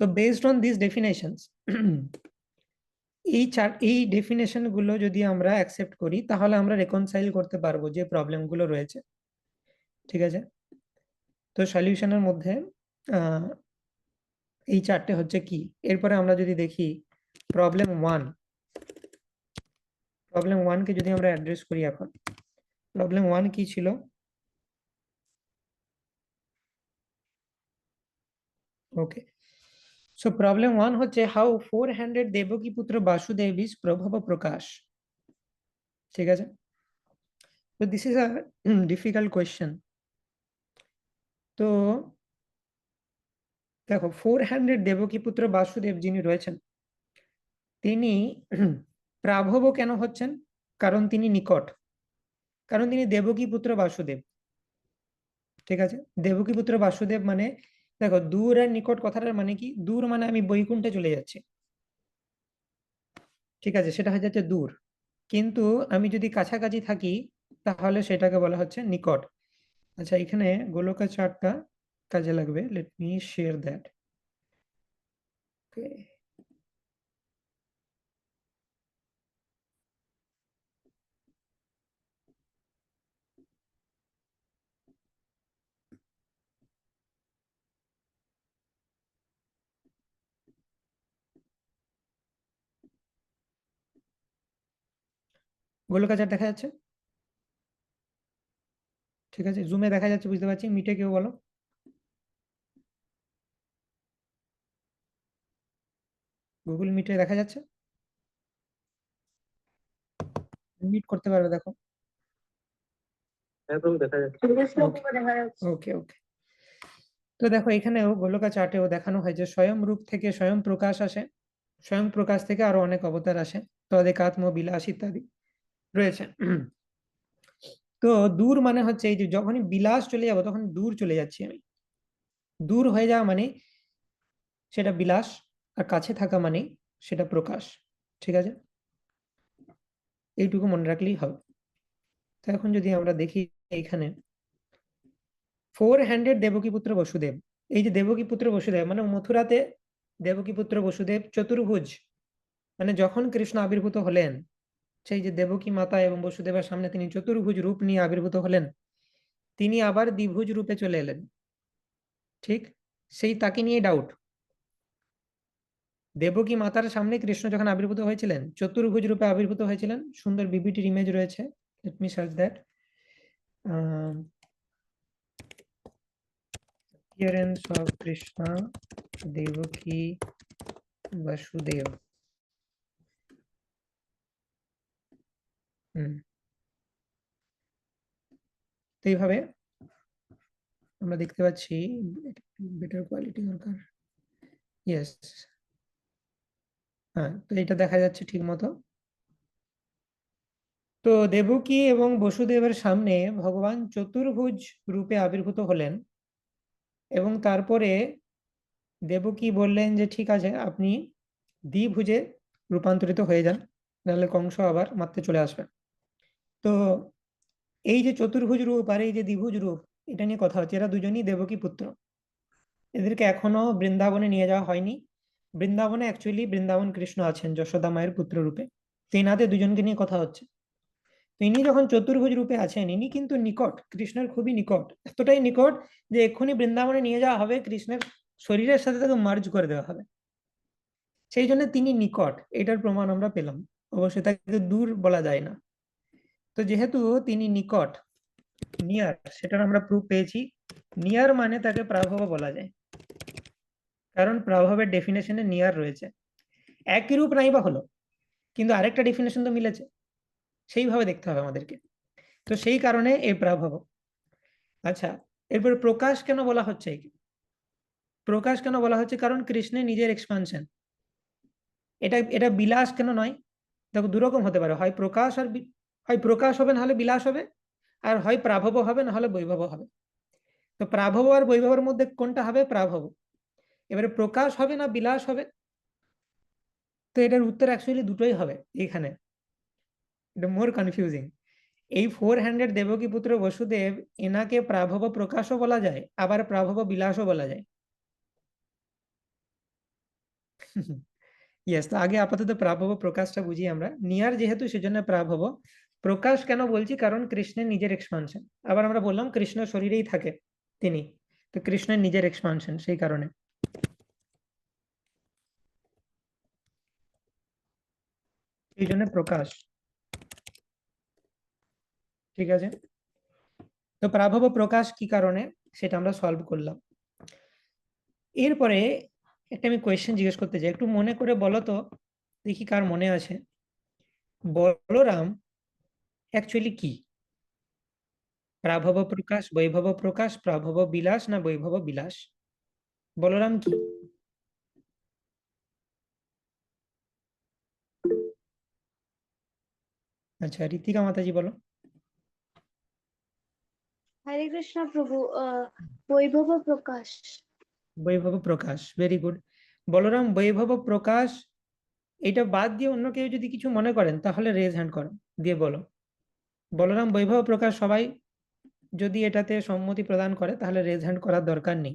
A: তো বেসড অন দিস ডেফিনেশনস এই ডেফিনেশন গুলো যদি আমরা অ্যাকসেপ্ট করি তাহলে আমরা রেকনসাইল করতে পারবো যে প্রবলেম গুলো রয়েছে। ঠিক আছে, তো সলিউশনের মধ্যে এই চারটে হচ্ছে কি। এরপরে আমরা যদি দেখি প্রবলেম 1 কে যদি আমরা অ্যাড্রেস করি, এখন প্রবলেম 1 কি ছিল? ওকে, সো প্রবলেম 1 হচ্ছে হাউ 400 দেবকী পুত্র বাসুদেব ইজ প্রভব প্রকাশ। ঠিক আছে, তো this is a difficult question. তো দেখো, 400 দেবকী পুত্র বাসুদেব যিনি রয়েছেন, তিনি প্রাভব কেন হচ্ছেন? কারণ তিনি নিকট, কারণ তিনি দেবকী পুত্র বাসুদেব। ঠিক আছে, দেবকী পুত্র বাসুদেব মানে, দেখো দূর আর নিকট কথাটার মানে কি? দূর মানে আমি বৈকুণ্ঠে চলে যাচ্ছি, ঠিক আছে, সেটা হয়ে যাচ্ছে দূর। কিন্তু আমি যদি কাছাকাছি থাকি তাহলে সেটাকে বলা হচ্ছে নিকট। আচ্ছা, এখানে গোলকা চার্টটা কাজে লাগবে। Let me share that. Okay, Goloka chart দেখা যাচ্ছে? ঠিক আছে, জুমে দেখা যাচ্ছে বুঝতে পারছি, মিটে কেউ বলো। গুগল মিটে দেখা যাচ্ছে? মিট করতে পারবে দেখো।
B: একদম দেখা যাচ্ছে।
A: ওকে ওকে, তো দেখো এখানেও গোলকা চার্টেও দেখানো হয় যে স্বয়ং রূপ থেকে স্বয়ং প্রকাশ আসে, স্বয়ং প্রকাশ থেকে আরো অনেক অবতার আসে, তদেকাত্ম বিলাস ইত্যাদি রয়েছে। তো দূর মানে হচ্ছে এই যে যখনই বিলাস চলে যাবো তখন দূর চলে যাচ্ছি আমি। দূর হয়ে যাওয়া মানে সেটা বিলাস, আর কাছে থাকা মানে সেটা প্রকাশ। ঠিক আছে, এইটুকু মনে রাখলেই হবে। তো এখন যদি আমরা দেখি এখানে 400 দেবকীপুত্র বসুদেব, এই যে দেবকীপুত্র বসুদেব মানে মথুরাতে দেবকীপুত্র বসুদেব চতুর্ভুজ, মানে যখন কৃষ্ণ আবির্ভূত হলেন, সেই যে দেবকী মাতা এবং বসুদেবের সামনে তিনি চতুর্ভুজ রূপ নিয়ে আবির্ভূত হলেন, তিনি আবার দ্বিভুজ রূপে চলে এলেন। ঠিক, সেই তাকে নিয়ে ডাউট। দেবকী মাতার সামনে কৃষ্ণ যখন আবির্ভূত হয়েছিলেন চতুর্ভুজ রূপে আবির্ভূত হয়েছিলেন, সুন্দর বিবিটির ইমেজ রয়েছে। Let me search that. appearance of Krishna Devaki Vasudev। তো এইভাবে আমরা দেখতে পাচ্ছি, বেটার কোয়ালিটি দরকার। ইয়েস, হ্যাঁ, তো এটা দেখা যাচ্ছে ঠিক মতো। তো দেবকী এবং বসুদেবের সামনে ভগবান চতুর্ভুজ রূপে আবির্ভূত হলেন, এবং তারপরে দেবকী বললেন যে ঠিক আছে, আপনি দ্বিভুজে রূপান্তরিত হয়ে যান, নাহলে কংস আবার মারতে চলে আসবে। তো এই যে চতুর্ভুজ রূপ আর এই যে দ্বিভুজ রূপ, এটা নিয়ে কথা হচ্ছে। এরা দুজনই দেবকী পুত্র, এদেরকে এখনো বৃন্দাবনে নিয়ে যাওয়া হয়নি। বৃন্দাবনে অ্যাকচুয়ালি বৃন্দাবন কৃষ্ণ আছেন যশোদা মায়ের পুত্র রূপে। তো এনাদের দুজনকে নিয়ে কথা হচ্ছে। তো ইনি যখন চতুর্ভুজ রূপে আছেন, ইনি কিন্তু নিকট, কৃষ্ণের খুবই নিকট, এতটাই নিকট যে এক্ষুনি বৃন্দাবনে নিয়ে যাওয়া হবে, কৃষ্ণের শরীরের সাথে তাকে মার্জ করে দেওয়া হবে। সেই জন্য তিনি নিকট, এটার প্রমাণ আমরা পেলাম। অবশ্যই তাকে দূর বলা যায় না। তো যেহেতু তিনি নিকট, নিয়ার, সেটার আমরা প্রুফ পেয়েছি। নিয়ার মানে তাকে প্রাভব বলা যায়, কারণ প্রাভবের ডেফিনেশনে নিয়ার রয়েছে। একই রূপ নাই বা হলো, কিন্তু আরেকটা ডেফিনেশন তো মিলেছে, সেইভাবে দেখতে হবে আমাদেরকে। তো সেই কারণে এই প্রাভব। আচ্ছা, এরপর প্রকাশ কেন বলা হচ্ছে? প্রকাশ কেন বলা হচ্ছে? কারণ কৃষ্ণের নিজের এক্সপানশন। এটা এটা বিলাস কেন নয়? দেখো, দুরকম হতে পারে, হয় প্রকাশ আর হয় প্রকাশ হবে না হলে বিলাস হবে, আর হয় প্রাভব হবে না হলে বৈভব হবে। তো প্রাভব আর বৈভবের মধ্যে কোনটা হবে? প্রাভব। এবারে প্রকাশ হবে না বিলাস হবে? তো এটার উত্তর অ্যাকচুয়ালি দুটোই হবে এখানে। এটা মোর কনফিউজিং। এই 400 দেবকী পুত্র বসুদেব, এনাকে প্রাভব প্রকাশও বলা যায়, আবার প্রাভব বিলাসও বলা যায়। ইয়েস, তো আগে আপাতত প্রাভব প্রকাশটা বুঝি আমরা। নিয়ার যেহেতু সেজন্য প্রাভব। প্রকাশ কেন বলছি, কারণ কৃষ্ণের নিজের এক্সপানশন। আবার আমরা বললাম কৃষ্ণ শরীরেই থাকে তিনি, তো কৃষ্ণের নিজের এক্সপানশন, সেই কারণে এই জন্য প্রকাশ। ঠিক আছে, তো প্রাভব প্রকাশ কি কারণে সেটা আমরা সলভ করলাম। এরপরে একটা আমি কোয়েশ্চেন জিজ্ঞেস করতে চাই, একটু মনে করে বলো তো, দেখি কার মনে আছে। বলরাম অ্যাকচুয়ালি কি? প্রাভব প্রকাশ, বৈভব প্রকাশ, প্রাভব বিলাস না বৈভব বিলাস? বলরাম কি? আচ্ছা, ঋতিকা মাতাজি বলো।
B: হরে কৃষ্ণ প্রভু, বৈভব প্রকাশ।
A: বৈভব প্রকাশ, ভেরি গুড। বলরাম বৈভব প্রকাশ, এটা বাদ দিয়ে অন্য কেউ যদি কিছু মনে করেন তাহলে রেজ হ্যান্ড করো, দিয়ে বলো। বলরাম বৈভব প্রকাশ সবাই যদি এটাতে সম্মতি প্রদান করে তাহলে রেজ হ্যান্ড করার দরকার নেই।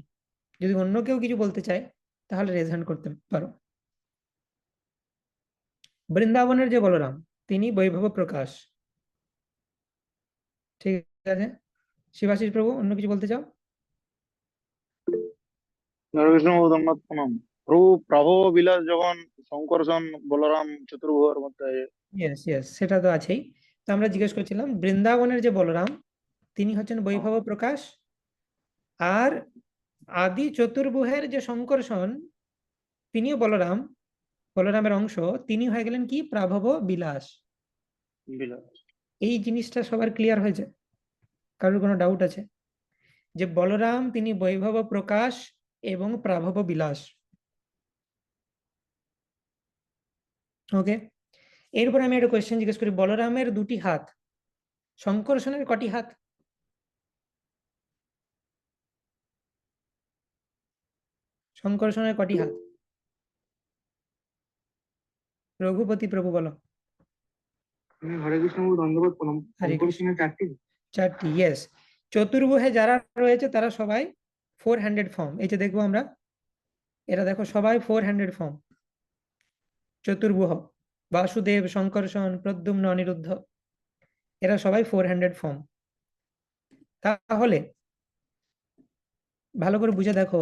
A: যদি অন্য কেউ কিছু বলতে চায় তাহলে রেজ হ্যান্ড করতে পারো। বৃন্দাবনের যে বলরাম তিনি বৈভব প্রকাশ। ঠিক আছে, শিবাশিস প্রভু অন্য কিছু বলতে চাও?
C: নরকৃষ্ণ ধন্যবাদ প্রণাম। প্রভু প্রভব বিলাস যখন শঙ্কর্ষণ বলরাম চতুর্ভুজের মধ্যে।
A: ইয়েস ইয়েস, সেটা তো আছেই। তো আমরা জিজ্ঞেস করছিলাম বৃন্দাবনের যে বলরাম তিনি হচ্ছেন বৈভব প্রকাশ, আর আদি চতুর্ভুজের যে শঙ্কর্ষণ তিনিও বলরাম, বলরামের অংশ, তিনি হয়ে গেলেন কি প্রাভব বিলাস।
C: বিলাস।
A: এই জিনিসটা সবার ক্লিয়ার হয়েছে? কারোর কোনো ডাউট আছে যে বলরাম তিনি বৈভব প্রকাশ এবং প্রাভব বিলাস? ওকে, এরপর আমি একটা কোয়েশ্চেন জিজ্ঞেস করি, বলরামের দুটি হাত, শঙ্কর্ষণের কটি হাত? শঙ্কর্ষণের কটি হাত? রঘুপতি প্রভু বলো।
C: হরে কৃষ্ণ প্রভু ধন্যবাদ প্রণাম।
A: হরে কৃষ্ণ।
C: শঙ্কর্ষণের চারটি।
A: চারটি, ইয়েস। চতুর্ভুজে যারা রয়েছে তারা সবাই 400 ফর্ম। এই যে দেখবো আমরা, এরা দেখো সবাই 400 ফর্ম। চতুর্ভুজ, বাসুদেব, শঙ্কর্ষণ, প্রদ্যুম্ন, অনিরুদ্ধ, এরা সবাই 400 ফর্ম। তাহলে ভালো করে বুঝে দেখো,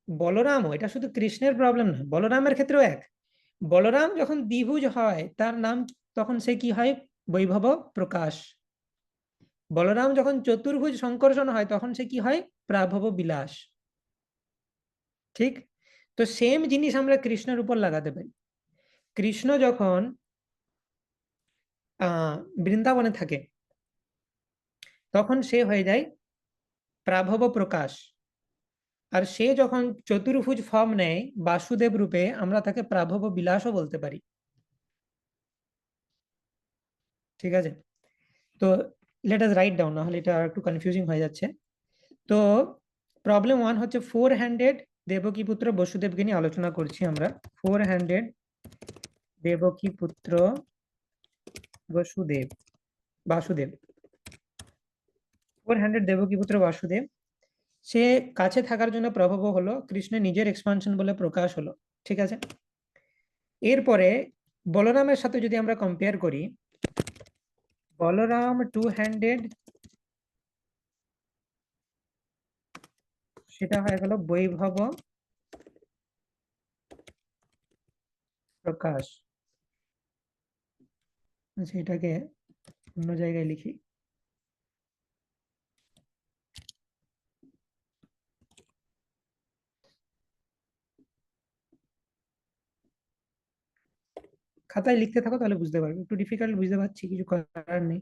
A: বলরামও, এটা শুধু কৃষ্ণের প্রবলেম না, বলরামের ক্ষেত্রেও এক। বলরাম যখন দ্বিভুজ হয় তার নাম, তখন সে কি হয়? বৈভব প্রকাশ। বলরাম যখন চতুর্ভুজ শঙ্কর্ষণ হয় তখন সে কি হয়? প্রাভব বিলাস। ঠিক, তো সেম জিনিস আমরা কৃষ্ণের উপর লাগাতে পারি। কৃষ্ণ যখন বৃন্দাবনে থাকে তখন সে হয়ে যায় প্রাভব প্রকাশ, আর সে যখন চতুর্ভুজ ফর্ম নেয় বাসুদেব রূপে আমরা তাকে প্রাভব বিলাসও বলতে পারি। ঠিক আছে, তো লেট আস রাইট ডাউন, নাহলে এটা একটু কনফিউজিং হয়ে যাচ্ছে। তো প্রবলেম 1 হচ্ছে 400 দেবকী পুত্র বসুদেবকে নিয়ে আলোচনা করছি আমরা। 400 দেবকী পুত্র বসুদেব, বাসুদেব, 400 দেবকী পুত্র বাসুদেব। সে কাছে থাকার জন্য প্রভাব হলো, কৃষ্ণের নিজের এক্সপানশন বলে প্রকাশ হলো। ঠিক আছে, এরপরে বলরামের সাথে যদি আমরা কম্পেয়ার করি, বলরাম 200, সেটা হয়ে গেল বৈভব প্রকাশ। আচ্ছা, এটাকে অন্য জায়গায় লিখি। খাতায় লিখতে থাকো তাহলে বুঝতে পারবে, একটু ডিফিকাল্ট বুঝতে পারছি, কিছু করার নেই।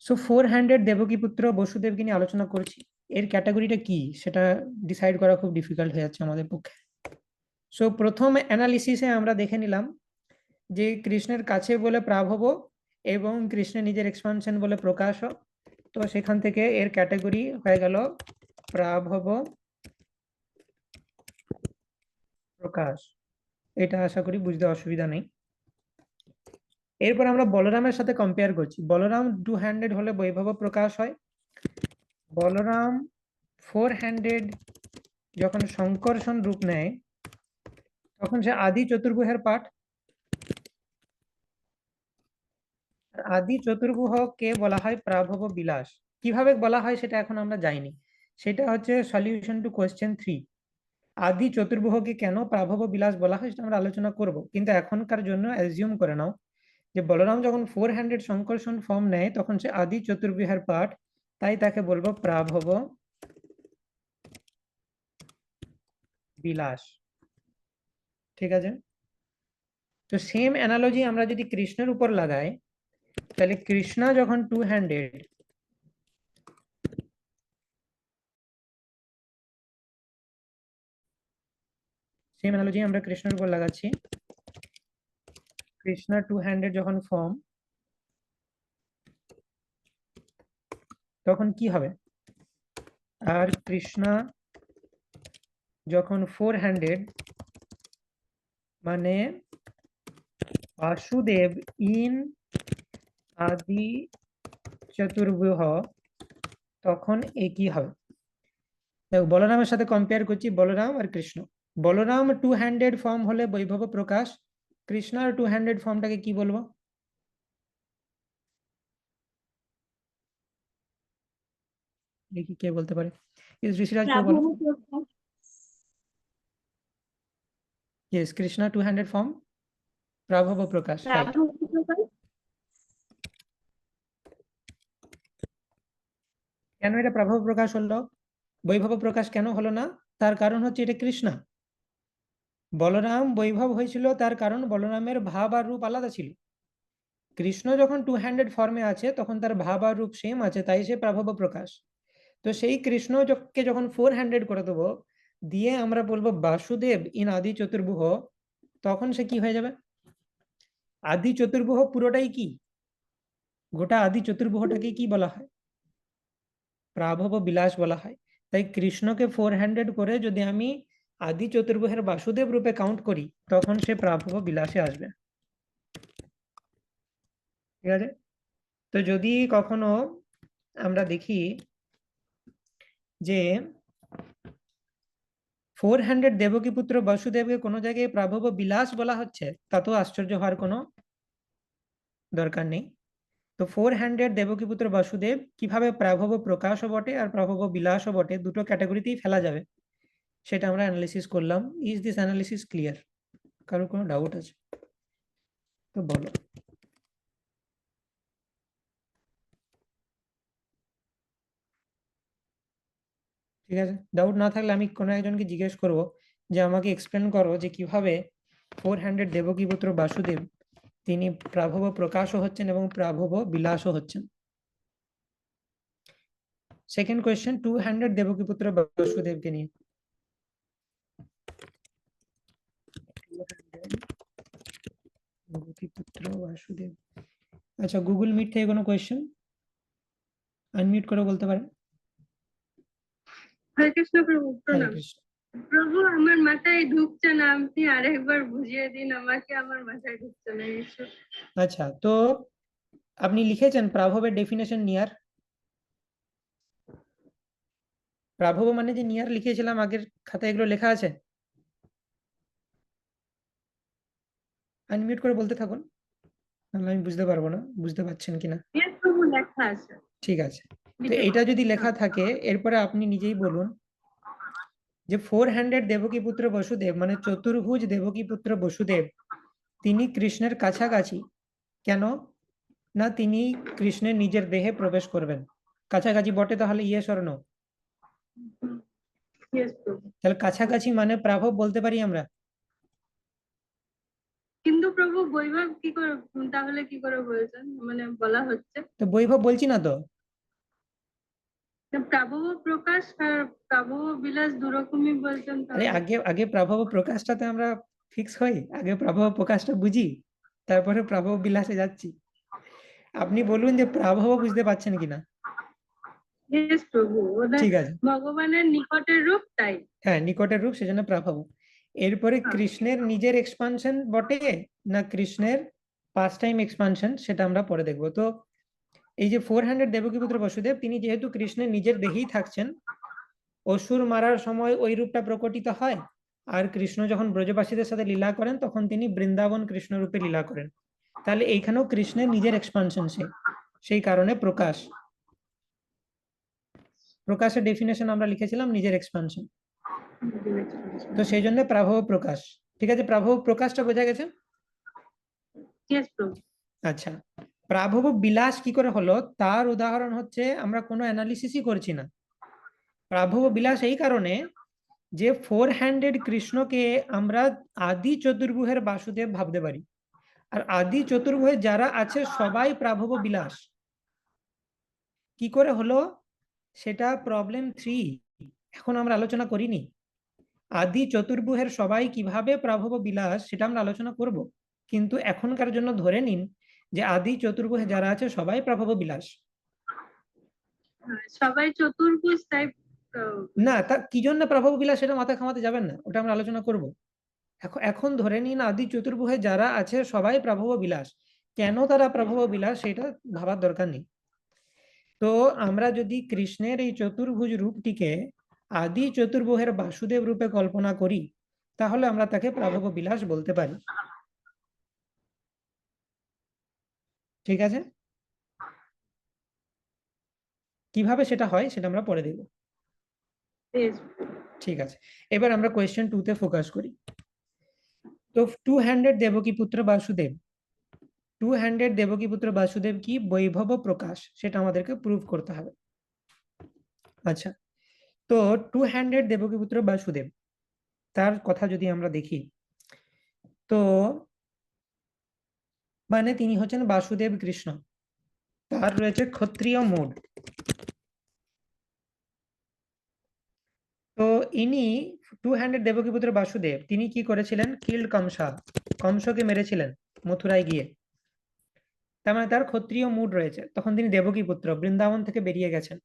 A: সো 400 দেবকী পুত্র বসুদেবকে নিয়ে আলোচনা করছি, এর ক্যাটাগরিটা কি সেটা ডিসাইড করা খুব ডিফিকাল্ট হয়ে যাচ্ছে আমাদের পক্ষে। সো প্রথম অ্যানালিসিসে আমরা দেখে নিলাম যে কৃষ্ণের কাছে বলে প্রাভব এবং কৃষ্ণের নিজের এক্সপানশন বলে প্রকাশ। তো সেখান থেকে এর ক্যাটাগরি হয়ে গেল প্রাভব প্রকাশ। এটা আশা করি বুঝতে অসুবিধা নেই। এরপর আমরা বলরামের সাথে কম্পেয়ার করছি। বলরাম 200 হলে বৈভব প্রকাশ হয়, বলরাম ফোর হ্যান্ডেড যখন সংকর্ষণ রূপ নেয় তখন সে আদি চতুর্ভুজের পাঠ। আদি চতুর্ভুজকে বলা হয় প্রাভব বিলাস। কিভাবে বলা হয় সেটা এখন আমরা জানি, সেটা হচ্ছে সলিউশন টু কোয়েশ্চেন 3। আদি চতুর্ভুজকে কেন প্রাভব বিলাস বলা হয় সেটা আমরা আলোচনা করব, কিন্তু এখনকার জন্য অ্যাজিউম করে নাও যে বলরাম যখন ফোর হ্যান্ডেড সংকর্ষণ ফর্ম নেয় তখন সে আদি চতুর্ভুজের পাঠ, তাই তাকে বলবো প্রাভব বিলাস। ঠিক আছে, তো সেম অ্যানালজি আমরা যদি কৃষ্ণের উপর লাগাই, তাহলে কৃষ্ণ যখন টু হ্যান্ডেড, সেম অ্যানালজি আমরা কৃষ্ণের উপর লাগাচ্ছি। কৃষ্ণ টু হ্যান্ডেড যখন ফর্ম, তখন কি হবে? আর কৃষ্ণ যখন ফোর হ্যান্ডেড, মানে বাসুদেব ইন আদি চতুর্ভুজ, তখন এ কি হবে? দেখো বলরামের সাথে কম্পেয়ার করছি, বলরাম আর Krishna. Balaram two handed form হলে বৈভব প্রকাশ, কৃষ্ণ আর টু হ্যান্ডেড ফর্মটাকে কি বলবো? দেখি কে বলতে পারে। ঋষিরাজ কেউ বলো।
B: Prabhav Prakash.
A: Yes, Krishna two handed form Prabhav Prakash, right.
B: Prabhav Prakash.
A: কেন এটা প্রাভব প্রকাশ হলো, বৈভব প্রকাশ কেন হলো না? তার কারণ হচ্ছে এটা কৃষ্ণ। বলরাম বৈভব হয়েছিল তার কারণ বলরামের ভাব আর রূপ আলাদা ছিল। কৃষ্ণ যখন টু হ্যান্ডেড ফর্মে আছে তখন তার ভাব আর রূপ সেম আছে, তাই সে প্রাভব প্রকাশ। তো সেই কৃষ্ণকে যখন ফোর হ্যান্ডেড করে দেবো, দিয়ে আমরা বলবো বাসুদেব ইন আদি চতুর্ভুজ, তখন সে কি হয়ে যাবে? আদি চতুর্ভুজ পুরোটাই কি, গোটা আদি চতুর্ভুজটাকে কি বলা হয়? প্রাভব বিলাস বলা হয়। তাই কৃষ্ণকে ফোর হ্যান্ডেড করে যদি আমি আদি চতুর্ভুজের বাসুদেব রূপে কাউন্ট করি, তখন সে প্রাভব বিলাসে আসবে। ঠিক আছে, তো যদি কখনো আমরা দেখি যে ফোর হ্যান্ডেড দেবকী পুত্র বাসুদেবকে কোনো জায়গায় প্রাভব বিলাস বলা হচ্ছে, তাতেও আশ্চর্য হওয়ার কোনো দরকার নেই। তো ফোর হ্যান্ডেড দেবকী পুত্র বাসুদেব কিভাবে প্রাভব প্রকাশও বটে আর প্রাভব বিলাসও বটে, দুটো ক্যাটাগরিতেই ফেলা যাবে, সেটা আমরা অ্যানালিসিস করলাম। Is this analysis clear? কারোর কোনো ডাউট আছে তো বলো। ঠিক আছে, ডাউট না থাকলে আমি কোনো একজনকে জিজ্ঞেস করব যে আমাকে এক্সপ্লেন করো যে কিভাবে ফোর হ্যান্ডেড দেবকী পুত্র বাসুদেব তিনি প্রাভব প্রকাশও হচ্ছেন এবং প্রাভব বিলাসও হচ্ছেন। Second question, two handed Devaki পুত্র বাসুদেবকে নিয়ে। দেবকী পুত্র বাসুদেব। আচ্ছা, গুগল মিট থেকে কোনো কোয়েশ্চেন আনমিউট করে বলতে পারেন।
D: হরে কৃষ্ণ প্রভু,
A: হরে
D: প্রণাম।
A: কৃষ্ণ।
D: প্রভু, আমার মাথায় ঢুকছে না, আপনি আরেকবার বুঝিয়ে দিন আমাকে, আমার মাথায় ঢুকছে না কিছু।
A: আচ্ছা, তো আপনি লিখেছেন প্রাভবের ডেফিনেশন নিয়ার? প্রাভব মানে যে নিয়ার লিখেছিলাম আগের খাতায়, এগুলো লেখা আছে? আনমিউট করে বলতে থাকুন, নাহলে আমি বুঝতে পারবো না বুঝতে পারছেন কিনা।
D: Yes, প্রভু, লেখা আছে।
A: ঠিক আছে, তো
D: লিখে
A: এটা
D: দিন।
A: যদি লেখা থাকে এরপরে আপনি নিজেই বলুন যে ফোর হ্যান্ডেড দেবকী পুত্র বসুদেব মানে চতুর্ভুজ দেবকী পুত্র বসুদেব তিনি কৃষ্ণের কাছাকাছি কেন? না তিনি কৃষ্ণের নিজের দেহে প্রবেশ করবেন। কাছাকাছি বটে, তাহলে ইয়েস অর নো?
D: Yes, প্রভু।
A: তাহলে কাছাকাছি মানে প্রাভব বলতে পারি আমরা।
D: কিন্তু প্রভু, বৈভব কি করে, তাহলে কি করে বলছেন, মানে বলা হচ্ছে
A: তো বৈভব বলছি না তো।
D: প্রাভব প্রকাশ আর প্রাভব বিলাস দুরকমই বলছেন
A: আরে
D: তাহলে।
A: আগে আগে প্রাভব প্রকাশটাতে আমরা ফিক্স হই, আগে প্রাভব প্রকাশটা বুঝি, তারপরে প্রাভব বিলাসে যাচ্ছি। আপনি বলুন যে প্রাভব বুঝতে পারছেন কিনা।
D: Yes, প্রভু, ওটা
A: ঠিক আছে,
D: ভগবানের নিকটের রূপ, তাই।
A: হ্যাঁ নিকটের রূপ, সেজন্য প্রাভব। এরপরে
D: হ্যাঁ।
A: কৃষ্ণের নিজের এক্সপানশন বটে না কৃষ্ণের পাস্ট টাইম এক্সপানশন, সেটা আমরা পরে দেখবো। তো এই যে ফোর হ্যান্ডেড দেবকী পুত্র বসুদেব তিনি যেহেতু কৃষ্ণের নিজের দেহেই থাকছেন, অসুর মারার সময় ওই রূপটা প্রকটিত হয়, আর কৃষ্ণ যখন ব্রজবাসীদের সাথে লীলা করেন তখন তিনি বৃন্দাবন কৃষ্ণ রূপে লীলা করেন। তাহলে এইখানেও কৃষ্ণের নিজের এক্সপানশন, সেই কারণে প্রকাশ। প্রকাশের ডেফিনেশন আমরা লিখেছিলাম নিজের এক্সপানশন, তো সেই জন্য প্রাভব প্রকাশ। ঠিক আছে, প্রাভব প্রকাশটা বোঝা গেছে?
D: Yes, প্রভু।
A: আচ্ছা, প্রাভব বিলাস কি করে হলো তার উদাহরণ হচ্ছে, আমরা কোনো অ্যানালিসিসই করছি না। প্রাভব বিলাস এই কারণে যে 4 হ্যান্ডেড কৃষ্ণকে আমরা আদি চতুর্ভুজের বাসুদেব ভাবতে পারি, আর আদি চতুর্ভুজে যারা আছে সবাই প্রাভব বিলাস। কি করে হলো সেটা প্রবলেম 3, এখন আমরা আলোচনা করিনি। আদি চতুর্ভুজের সবাই কিভাবে প্রাভব বিলাস সেটা আমরা আলোচনা করব, কিন্তু এখনকার জন্য ধরে নিন যে আদি চতুর্ভুজে যারা আছে সবাই প্রাভব বিলাস।
D: সবাই চতুর্ভুজ তাই
A: না, তা কি জন্য প্রাভব বিলাস সেটা মাথা ঘামাতে যাবেন না, ওটা আমরা আলোচনা করব। এখন ধরে নিন আদি চতুর্ভুজে যারা আছে সবাই প্রাভব বিলাস, কেন তারা প্রাভব বিলাস সেটা ভাবার দরকার নেই। তো আমরা যদি কৃষ্ণের এই চতুর্ভুজ রূপটিকে আদি চতুর্ভুজের বাসুদেব রূপে কল্পনা করি, তাহলে আমরা তাকে প্রাভব বিলাস বলতে পারি। ঠিক আছে, কিভাবে সেটা হয় সেটা আমরা পরে দেখব।
D: Yes,
A: ঠিক আছে, এবার আমরা কোয়েশ্চেন 2 তে ফোকাস করি। তো 2 হ্যান্ডেড দেবকী পুত্র বাসুদেব, 2 হ্যান্ডেড দেবকী পুত্র বাসুদেব কি বৈভব প্রকাশ, সেটা আমাদেরকে প্রুভ করতে হবে। আচ্ছা, তো 2 হ্যান্ডেড দেবকী পুত্র বাসুদেব তার কথা যদি আমরা দেখি, তো মানে তিনি হচ্ছেন বাসুদেব কৃষ্ণ, তার রয়েছে ক্ষত্রিয় মোড। তো ইনি 2 হ্যান্ডেড দেবকী পুত্র বাসুদেব তিনি কি করেছিলেন, কিল্ড কমসা, কংসকে মেরেছিলেন মথুরায় গিয়ে। তার মানে তার ক্ষত্রিয় মুড রয়েছে। তখন তিনি দেবকী পুত্র, বৃন্দাবন থেকে বেরিয়ে গেছেন।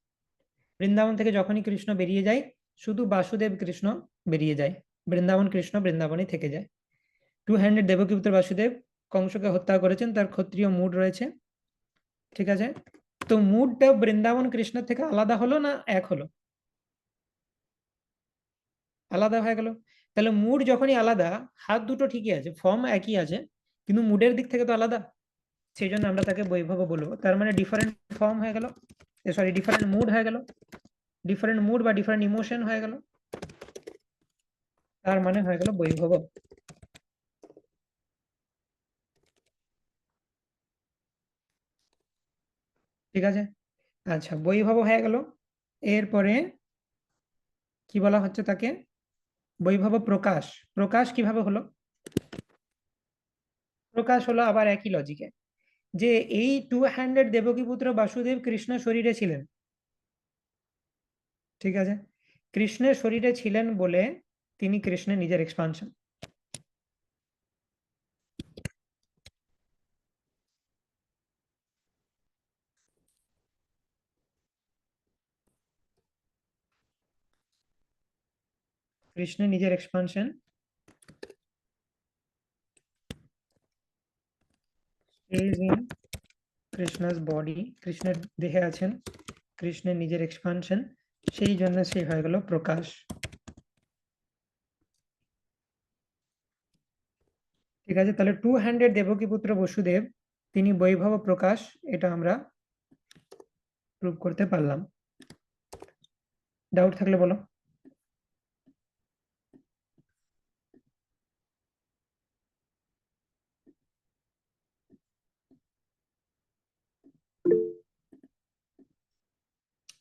A: বৃন্দাবন থেকে যখনই কৃষ্ণ বেরিয়ে যায় শুধু বাসুদেব কৃষ্ণ বেরিয়ে যায়, বৃন্দাবন কৃষ্ণ বৃন্দাবনই থেকে যায়। 2 হ্যান্ডেড দেবকী পুত্র বাসুদেব কংসকে হত্যা করেছেন, তার ক্ষত্রিয় মুড রয়েছে। ঠিক আছে, তো মুডটা বৃন্দাবন কৃষ্ণ থেকে আলাদা হলো না এক হলো? আলাদা হয়ে গেল। তাহলে মুড যখনই আলাদা, হাত দুটো ঠিকই আছে, ফর্ম একই আছে, কিন্তু মুডের দিক থেকে তো আলাদা, সেই জন্য আমরা তাকে বৈভব বলবো। তার মানে ডিফারেন্ট ফর্ম হয়ে গেল, সরি ডিফারেন্ট মুড হয়ে গেল, ডিফারেন্ট মুড বা ডিফারেন্ট ইমোশন হয়ে গেল, তার মানে হয়ে গেল বৈভব। ঠিক আছে, আচ্ছা বৈভব হয়ে গেল। এরপরে কি বলা হচ্ছে তাকে, বৈভব প্রকাশ। প্রকাশ কিভাবে হলো? প্রকাশ হলো আবার একই লজিকে, যে এই 2 হ্যান্ডেড দেবকী পুত্র বাসুদেব কৃষ্ণ শরীরে ছিলেন। ঠিক আছে, কৃষ্ণের শরীরে ছিলেন বলে তিনি কৃষ্ণের নিজের এক্সপানশন। কৃষ্ণের নিজের expansion is in Krishna's body, কৃষ্ণের দেহে আছেন, কৃষ্ণের নিজের এক্সপানশন, সেই জন্য সে হয়ে গেল প্রকাশ। ঠিক আছে, তাহলে 2 হ্যান্ডেড দেবকী পুত্র বসুদেব তিনি বৈভব প্রকাশ, এটা আমরা প্রুভ করতে পারলাম। ডাউট থাকলে বলো।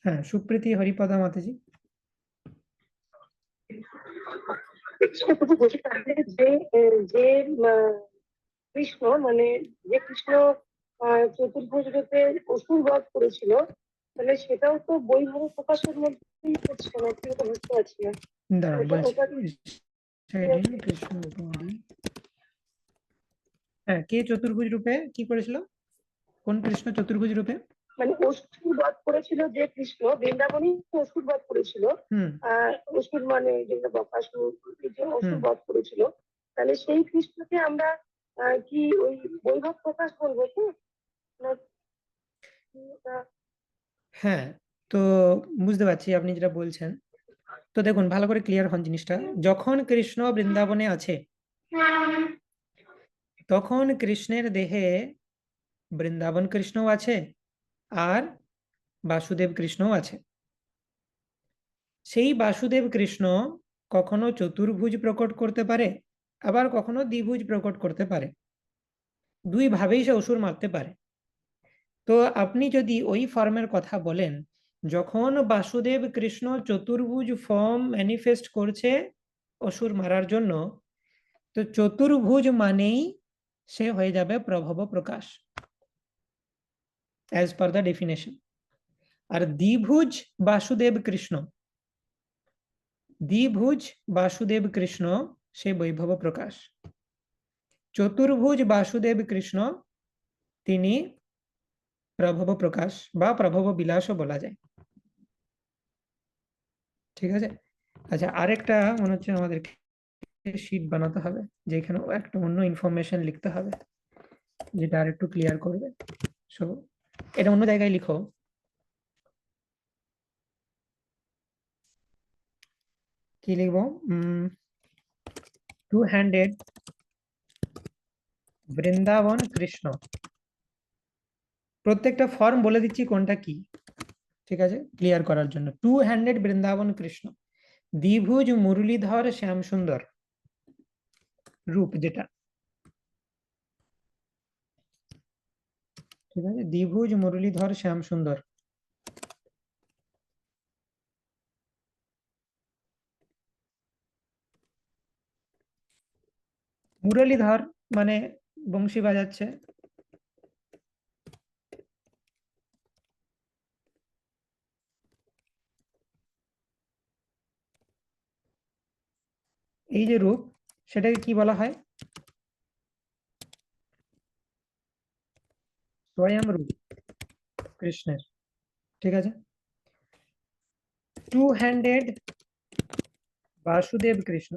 A: হ্যাঁ, সুপ্রীতি হরিপদা মাতাজি।
E: শুধু বলতে পারবে যে যে কৃষ্ণ মানে যে কৃষ্ণ চতুর্ভুজ রূপে অসুর বধ করেছিল, তাহলে সেটাও তো বৈভব প্রকাশের মধ্যেই পড়ছে না, কি তো বুঝতে পারছি না।
A: দাঁড়াও
E: ওটা-
A: বলছি।
E: ওটা-
A: কৃষ্ণ body। হ্যাঁ, কে চতুর্ভুজ রূপে কি করেছিল? কোন কৃষ্ণ চতুর্ভুজ রূপে?
E: মানে অসুর বধ করেছিল যে কৃষ্ণ, বৃন্দাবনই অসুর বধ করেছিল।
A: হুম
E: অসুর মানে যেগুলো বকাসুর, যে অসুর
A: হুম।
E: বধ করেছিল, তাহলে সেই কৃষ্ণকে আমরা কি ওই বৈভব প্রকাশ বলবো কি?
A: হ্যাঁ, তো বুঝতে পারছি আপনি যেটা বলছেন। তো দেখুন ভালো করে ক্লিয়ার হন জিনিসটা, যখন কৃষ্ণ বৃন্দাবনে আছে তখন কৃষ্ণের দেহে বৃন্দাবন কৃষ্ণও আছে আর বাসুদেব কৃষ্ণও আছে। সেই বাসুদেব কৃষ্ণ কখনো চতুর্ভুজ প্রকট করতে পারে, আবার কখনো দ্বিভুজ প্রকট করতে পারে, দুই ভাবেই সে অসুর মারতে পারে। তো আপনি যদি ওই ফর্মের কথা বলেন, যখন বাসুদেব কৃষ্ণ চতুর্ভুজ ফর্ম ম্যানিফেস্ট করছে অসুর মারার জন্য, তো চতুর্ভুজ মানেই সে হয়ে যাবে প্রভব প্রকাশ অ্যাজ পার দ্য ডেফিনেশন। আর দ্বিভুজ বাসুদেব কৃষ্ণ, দ্বিভুজ বাসুদেব কৃষ্ণ সে বৈভব প্রকাশ। চতুর্ভুজ বাসুদেব কৃষ্ণ তিনি প্রভব প্রকাশ বা প্রভব বিলাসও বলা যায়। ঠিক আছে, আচ্ছা আরেকটা মনে হচ্ছে আমাদেরকে শীট বানাতে হবে, যেখানে একটা অন্য ইনফরমেশন লিখতে হবে যেটা আর একটু ক্লিয়ার করবে। সো এটা অন্য জায়গায় লিখো। কি লিখবো? Two handed Vrindavan Krishna. প্রত্যেকটা ফর্ম বলে দিচ্ছি কোনটা কি, ঠিক আছে, ক্লিয়ার করার জন্য। টু হ্যান্ডেড বৃন্দাবন কৃষ্ণ, দ্বিভুজ মুরলীধর শ্যাম সুন্দর রূপ যেটা, ঠিক আছে, দ্বিভুজ মুরলীধর শ্যাম সুন্দর। মুরলীধর মানে বংশী বাজাচ্ছে, এই যে রূপ সেটাকে কি বলা হয়? স্বয়ং রূপ কৃষ্ণের। ঠিক আছে, টু হ্যান্ডেড বাসুদেব কৃষ্ণ,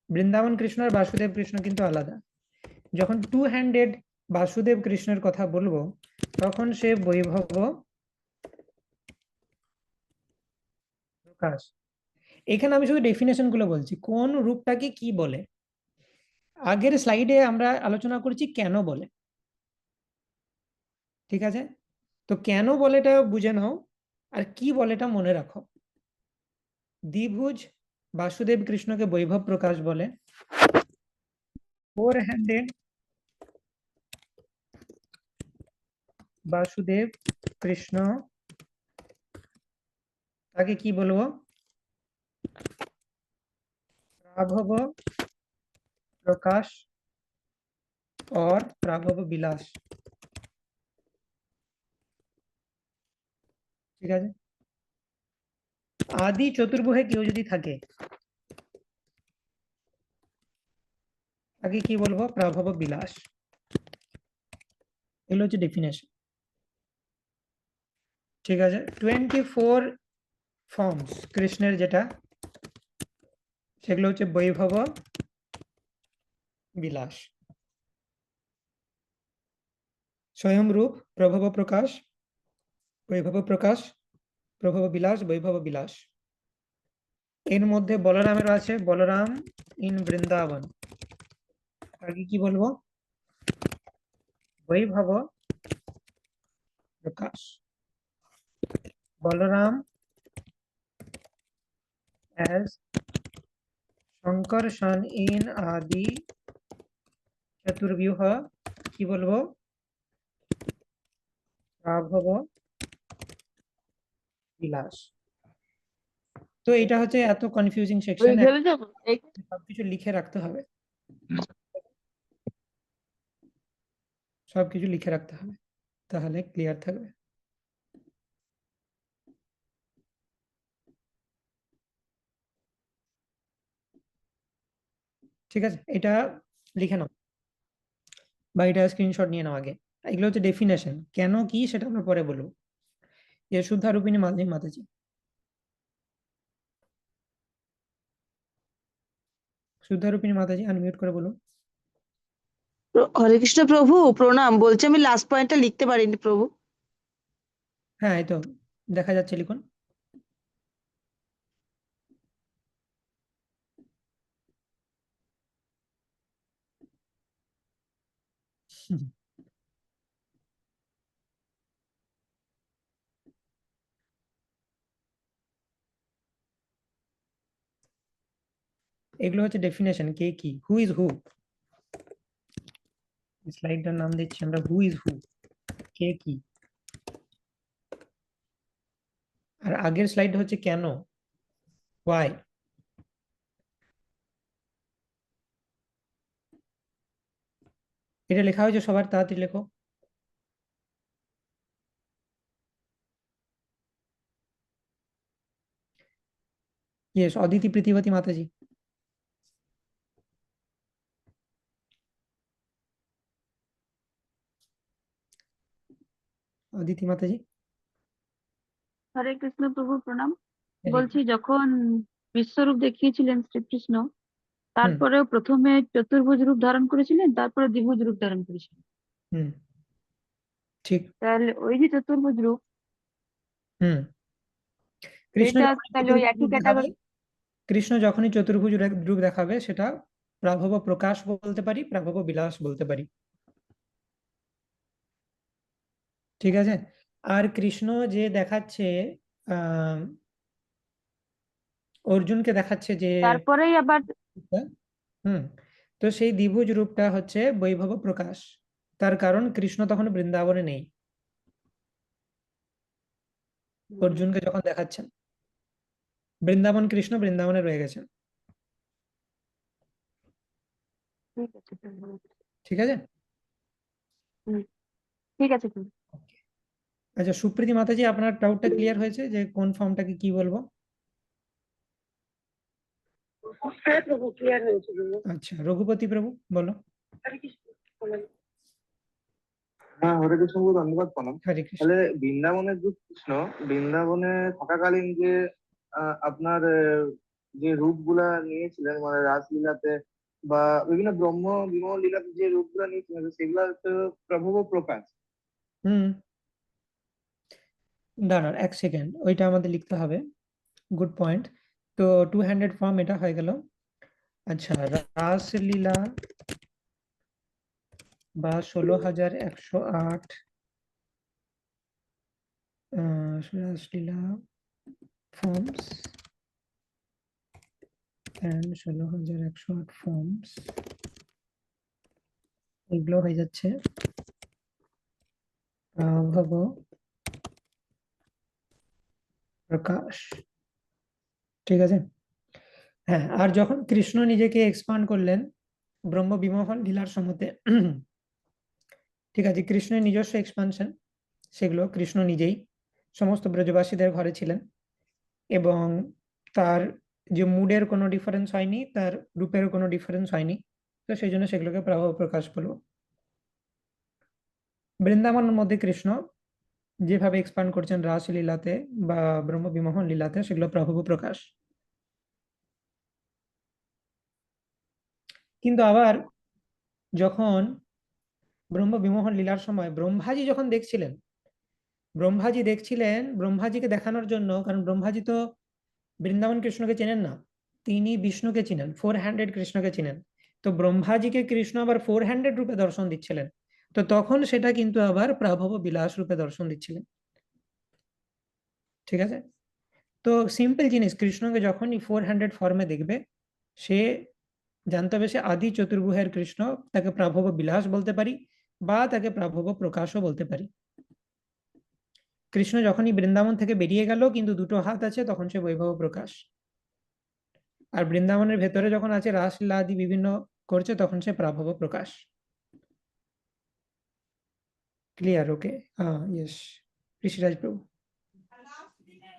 A: বৃন্দাবন কৃষ্ণ আর বাসুদেব কৃষ্ণ কিন্তু আলাদা। যখন টু হ্যান্ডেড বাসুদেব কৃষ্ণের কথা বলবো তখন সে বৈভব প্রকাশ। এখানে আমি শুধু ডেফিনেশন গুলো বলছি, কোন রূপটাকে কি বলে। আগের স্লাইডে আমরা আলোচনা করেছি কেন বলে, ঠিক আছে, তো কেন বলেটা বুঝে নাও আর কি বলেটা মনে রাখো। দ্বিভুজ বাসুদেব কৃষ্ণকে বৈভব প্রকাশ বলে, ফোর হ্যান্ডেড বাসুদেব কৃষ্ণ তাকে কি বলবো? প্রাভব প্রকাশ और প্রাভব বিলাস। ঠিক আছে, আদি চতুর্ভুজে কেউ যদি থাকে তাকে কি বলবো? প্রাভব বিলাস। এগুলো হচ্ছে ডেফিনেশন। ঠিক আছে, 24 ফর্মস কৃষ্ণের যেটা, সেগুলো হচ্ছে বৈভব বিলাস। স্বয়ং রূপ, প্রভব প্রকাশ, বৈভব প্রকাশ, প্রভব বিলাস, বৈভব বিলাস। এর মধ্যে বলরামের আছে বলরাম ইন বৃন্দাবন, আগে কি বলবো? বৈভব প্রকাশ। বলরাম as শঙ্কর্ষণ ইন আদি চতুর্ব্যূহ কি বলবো? প্রাভব বিলাস। তো এটা হচ্ছে এত কনফিউজিং সেকশন, সবকিছু লিখে রাখতে হবে, সবকিছু লিখে রাখতে হবে, তাহলে ক্লিয়ার থাকবে। ঠিক আছে, এটা লিখে নাও বা এটা স্ক্রিনশট নিয়ে নাও আগে। এগুলো হচ্ছে ডেফিনেশন, কেন কি সেটা আমরা পরে বলবো। এ শুদ্ধারূপিণী মাতাজি, শুদ্ধারূপিণী মাতাজি আনমিউট করে বলুন।
F: হরে কৃষ্ণ প্রভু, প্রণাম। বলছি আমি লাস্ট পয়েন্টটা লিখতে পারিনি প্রভু।
A: হ্যাঁ এই তো দেখা যাচ্ছে, লিখুন। এগুলো হচ্ছে ডেফিনেশন, কে কি, হু ইজ হু। স্লাইডটার নাম দিচ্ছি আমরা হু ইজ হু, কে কি। আর আগের স্লাইড হচ্ছে কেন, ওয়াই। এটা লেখা হয়েছে সবার, তাড়াতাড়ি লেখো। ইয়েস, অদিতি প্রীতিবতী মাতাজি। অদিতি মাতাজি।
G: হরে কৃষ্ণ প্রভু প্রণাম।
A: হরে
G: বলছি যখন বিশ্বরূপ দেখিয়েছিলেন শ্রীকৃষ্ণ,
A: হুম,
G: তারপরেও প্রথমে চতুর্ভুজ রূপ ধারণ করেছিলেন, তারপরে দ্বিভুজ রূপ ধারণ করেছিলেন।
A: হুম, ঠিক।
G: তাহলে ওই যে চতুর্ভুজ রূপ,
A: হুম, কৃষ্ণ
G: এটা
A: যখনই
G: তাহলে ওই
A: চতুর্ভুজ
G: একই
A: রূপ দেখাবে,
G: ক্যাটাগরি।
A: কৃষ্ণ যখনই চতুর্ভুজ রূপ দেখাবে সেটা প্রাভব প্রকাশ বলতে পারি, প্রাভব বিলাস বলতে পারি। ঠিক আছে। আর কৃষ্ণ যে দেখাচ্ছে আহ অর্জুনকে দেখাচ্ছে যে
G: তারপরেই আবার
A: হুম, তো সেই দ্বিভুজ রূপটা হচ্ছে বৈভব প্রকাশ। তার কারণ কৃষ্ণ তখন বৃন্দাবনে নেই, অর্জুনকে যখন দেখাচ্ছেন। বৃন্দাবন, কৃষ্ণ বৃন্দাবনে রয়ে গেছেন।
G: ঠিক আছে প্রভু।
A: ঠিক আছে।
G: ঠিক আছে প্রভু।
A: আচ্ছা, সুপ্রীতি মাতাজি, আপনার ডাউটটা ক্লিয়ার হয়েছে যে কোন ফর্মটাকে কি বলবো?
E: হ্যাঁ প্রভু, ক্লিয়ার হয়েছে প্রভু।
A: আচ্ছা, রঘুপতি প্রভু বলো।
E: হরে কৃষ্ণ বলেন।
H: হ্যাঁ, হরে কৃষ্ণ প্রভু, ধন্যবাদ প্রণাম।
A: হরে কৃষ্ণ।
H: তাহলে বৃন্দাবনের যে কৃষ্ণ, বৃন্দাবনে থাকাকালীন যে আপনার যে রূপগুলা নিয়েছিলেন, মানে রাসলীলাতে বা বিভিন্ন ব্রহ্ম বিমল লীলাতে যে রূপগুলা নিয়েছিলেন, সেগুলা তো প্রভব প্রকাশ।
A: হুম, দাঁড়ান এক সেকেন্ড, ওইটা আমাদের লিখতে হবে। Good point. তো 200 ফর্ম এটা হয়ে গেল। আচ্ছা, রাসলীলা বা 16,108 রাসলীলা ফর্মস এন্ড 16,108 ফর্মস, এগুলো হয়ে যাচ্ছে প্রাভব প্রকাশ। ঠিক আছে। হ্যাঁ, আর যখন কৃষ্ণ নিজেকে এক্সপান্ড করলেন ব্রহ্ম বিমোহন লীলার সময়তে, ঠিক আছে, কৃষ্ণের নিজস্ব এক্সপানশন, সেগুলো কৃষ্ণ নিজেই সমস্ত ব্রজবাসীদের ঘরে ছিলেন, এবং তার যে মুডের কোনো ডিফারেন্স হয়নি, তার রূপেরও কোনো ডিফারেন্স হয়নি। তো সেই জন্য সেগুলোকে প্রাভব প্রকাশ বলবো। বৃন্দাবনের মধ্যে কৃষ্ণ যেভাবে এক্সপান্ড করছেন রাসলীলাতে বা ব্রহ্ম বিমোহন লীলাতে, সেগুলো প্রাভব প্রকাশ। কিন্তু আবার যখন ব্রহ্ম বিমোহন লীলার সময় ব্রহ্মাজি যখন দেখছিলেন, ব্রহ্মাজিকে দেখানোর জন্য, কারণ ব্রহ্মাজি তো বৃন্দাবন কৃষ্ণকে চেনেন না, তিনি বিষ্ণুকে চিনেন, 400 কৃষ্ণকে চিনেন। তো ব্রহ্মাজিকে কৃষ্ণ আবার 400 রূপে দর্শন দিচ্ছিলেন। তো তখন সেটা কিন্তু আবার প্রাভব বিলাস রূপে দর্শন দিচ্ছিলেন। ঠিক আছে। তো সিম্পল জিনিস, কৃষ্ণকে যখনই 400 ফর্মে দেখবে, সে জানতে হবে সে আদি চতুর্ভুজের কৃষ্ণ, তাকে প্রাভব বিলাস বলতে পারি বা তাকে প্রাভব প্রকাশও বলতে পারি। কৃষ্ণ যখনই বৃন্দাবন থেকে বেরিয়ে গেল কিন্তু দুটো হাত আছে, তখন সে বৈভব প্রকাশ। আর বৃন্দাবনের ভেতরে যখন আছে রাসলীলা আদি বিভিন্ন করছে, তখন সে প্রাভব প্রকাশ। ক্লিয়ার? ওকে। ইয়েস, ঋষিরাজ প্রভু।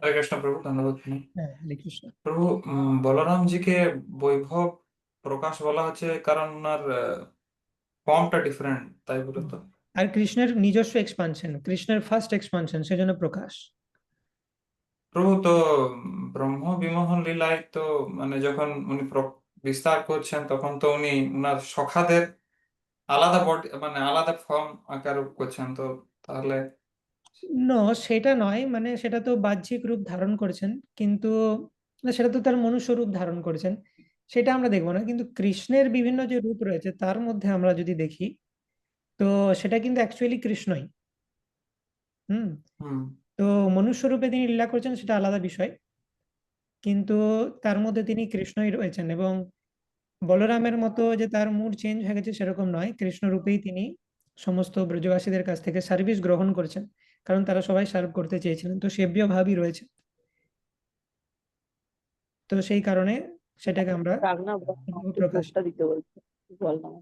I: হরে কৃষ্ণ প্রভু, ধন্যবাদ প্রণাম।
A: হ্যাঁ, হরে কৃষ্ণ।
I: প্রভু, বলরামজিকে বৈভব প্রকাশ বলা হচ্ছে কারণ ওনার ফর্মটা ডিফারেন্ট, তাই বলে তো?
A: আর কৃষ্ণের নিজস্ব এক্সপানশন, কৃষ্ণের ফার্স্ট এক্সপানশন, সেজন্য প্রকাশ।
I: প্রভু তো ব্রহ্ম বিমোহন লীলায় তো মানে যখন উনি বিস্তার করছেন, তখন তো উনি উনার সখাদের আলাদা বডি মানে আলাদা ফর্ম আকার করছেন, তো তাহলে
A: নো, সেটা নয়, মানে সেটা তো বাহ্যিক রূপ ধারণ করেছেন, কিন্তু না, সেটা তো তার মনুষ্য রূপ ধারণ করেছেন, সেটা আমরা দেখবো না। কিন্তু কৃষ্ণের বিভিন্ন যে রূপ রয়েছে তার মধ্যে আমরা যদি দেখি, তো সেটা কিন্তু অ্যাকচুয়ালি কৃষ্ণই। হুম
I: হুম
A: তো মনুষ্য রূপে তিনি লীলা করছেন সেটা আলাদা বিষয়, কিন্তু তার মধ্যে তিনি কৃষ্ণই রয়েছেন। এবং বলরামের মতো যে তার মুড চেঞ্জ হয়ে গেছে সেরকম নয়, কৃষ্ণ রূপেই তিনি সমস্ত ব্রজবাসীদের কাছ থেকে সার্ভিস গ্রহণ করেছেন, কারণ তারা সবাই সার্ভ করতে চেয়েছিলেন। তো সেব্য ভাবই রয়েছে, তো সেই কারণে সেটাকে আমরা
F: রাগনা
A: প্রকাশ।
F: ভোগটা দিতে বলছে বললাম।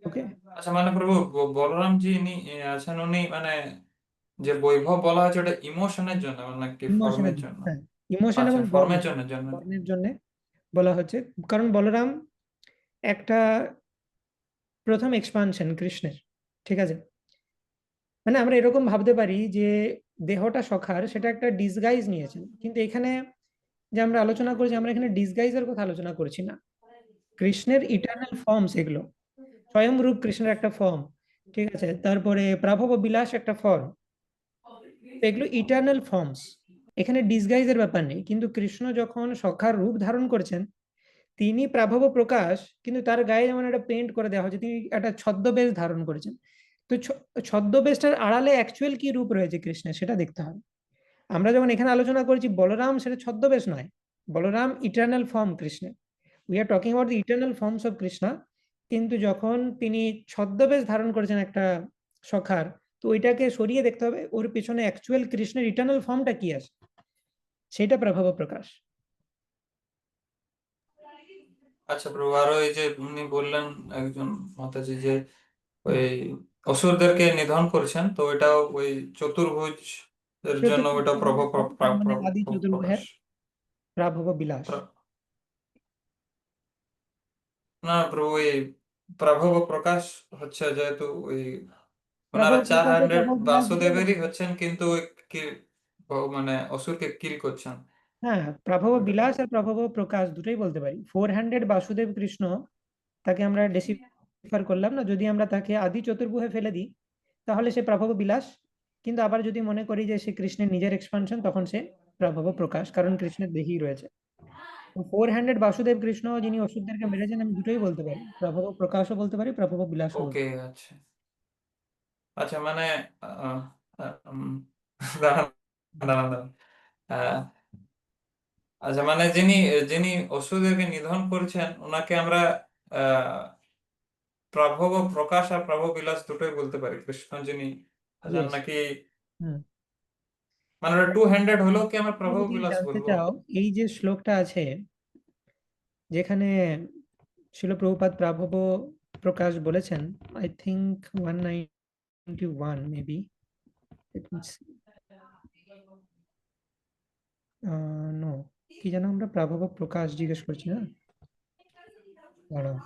A: ওকে,
I: আচ্ছা মানে প্রভু বলরাম জি ইনি আছেন, উনি মানে যে বৈভব বলা হয়েছে ওটা ইমোশনের জন্য নাকি
A: ইমোশনের
I: ফর্মের জন্য?
A: হ্যাঁ, ইমোশন
I: আচ্ছা
A: এবং
I: ফর্মের জন্য
A: বর্ণের জন্য বলা হচ্ছে, কারণ বলরাম একটা প্রথম এক্সপানশন কৃষ্ণের, ঠিক আছে। মানে আমরা এরকম ভাবতে পারি যে দেহটা সখার, সেটা একটা ডিসগাইজ নিয়েছেন, কিন্তু এখানে যে আমরা আলোচনা করছি, আমরা এখানে ডিসগাইজের কথা আলোচনা করছি না। কৃষ্ণের ইটার্নাল ফর্মস এগুলো, স্বয়ংরূপ কৃষ্ণের একটা ফর্ম, ঠিক আছে। তারপরে প্রাভব বিলাস একটা ফর্ম, এগুলো ইটার্নাল ফর্মস, এখানে ডিসগাইজের ব্যাপার নেই। কিন্তু কৃষ্ণ যখন সখার রূপ ধারণ করেছেন, তিনি প্রাভব প্রকাশ, কিন্তু তার গায়ে যেমন একটা পেইন্ট করে দেওয়া হয়েছে, তিনি একটা ছদ্মবেশ ধারণ করেছেন। তো ছদ্মবেশটার আড়ালে অ্যাকচুয়াল কি রূপ রয়েছে কৃষ্ণের সেটা দেখতে হবে। আমরা যখন এখানে আলোচনা করছি বলরাম, সেটা ছদ্মবেশ নয়, বলরাম ইটার্নাল ফর্ম কৃষ্ণের। We are talking about the eternal forms of Krishna. কিন্তু যখন তিনি ছদ্মবেশ ধারণ করেছেন একটা সখার, তো ওইটাকে সরিয়ে দেখতে হবে ওর পিছনে অ্যাকচুয়াল কৃষ্ণের ইটার্নাল ফর্মটা কি আছে, সেটা প্রভাব প্রকাশ।
I: আচ্ছা প্রভু, আরো এই যে উনি বললেন একজন মাতাজি যে ওই অসুরদেরকে নিধন করছেন, তো ওইটাও ওই চতুর্ভুজ এর জন্য ওইটা প্রভাব
A: তার মানে আদি চতুর্ভুজের
I: প্রকাশ।
A: প্রাভব বিলাস।
I: না প্রভু, ওই প্রভাব প্রকাশ হচ্ছে যেহেতু ওই ওনারা
A: প্রাভব প্রকাশ ও
I: 400
A: প্রাভব বিলাস দুটোই
I: বাসুদেবেরই
A: বলতে পারি।
I: হচ্ছেন, কিন্তু ওই মানে অসুরকে কিল করছেন।
A: হ্যাঁ, প্রাভব
I: ওটা
A: বিলাস আর প্রাভব প্রকাশ দুটোই বলতে পারি। 400 বাসুদেব কৃষ্ণ, তাকে আমরা ডেসিফার করলাম না, যদি আমরা তাকে আদি চতুর্ভুজে ফেলে দিই তাহলে সে প্রাভব বিলাস, কিন্তু আবার যদি মনে করি যে সে কৃষ্ণের নিজের এক্সপানশন, তখন সে প্রাভব প্রকাশ, কারণ কৃষ্ণের দেহেই রয়েছে। 400 বাসুদেব কৃষ্ণ যিনি অসুরদেরকে মেরেছেন, আমি দুটোই বলতে পারি, প্রাভব প্রকাশও বলতে পারি, প্রাভব বিলাসও বলতে
I: ওকে। আচ্ছা আচ্ছা মানে আহ, আহ, উম, দাঁড়ান দাঁড়ান দাঁড়ান। আহ, আচ্ছা মানে যিনি যিনি অসুরদেরকে নিধন করেছেন ওনাকে আমরা আহ প্রভব প্রকাশ আর প্রভব বিলাস দুটোই বলতে পারি, কৃষ্ণ যিনি
A: পারি।
I: যান
A: Yes.
I: নাকি,
A: হুম।
I: মানে ওটা টু হ্যান্ডেড হলেও কি আমরা
A: তুমি
I: প্রভব
A: যদি
I: বিলাস
A: জানতে
I: বলবো?
A: চাও, এই যে শ্লোকটা আছে যেখানে শিল প্রভুপাদ প্রাভব প্রকাশ বলেছেন, আই থিঙ্ক 191 মেবি, নো, কি যেন আমরা প্রাভব প্রকাশ জিজ্ঞেস করছি না, দাঁড়াও।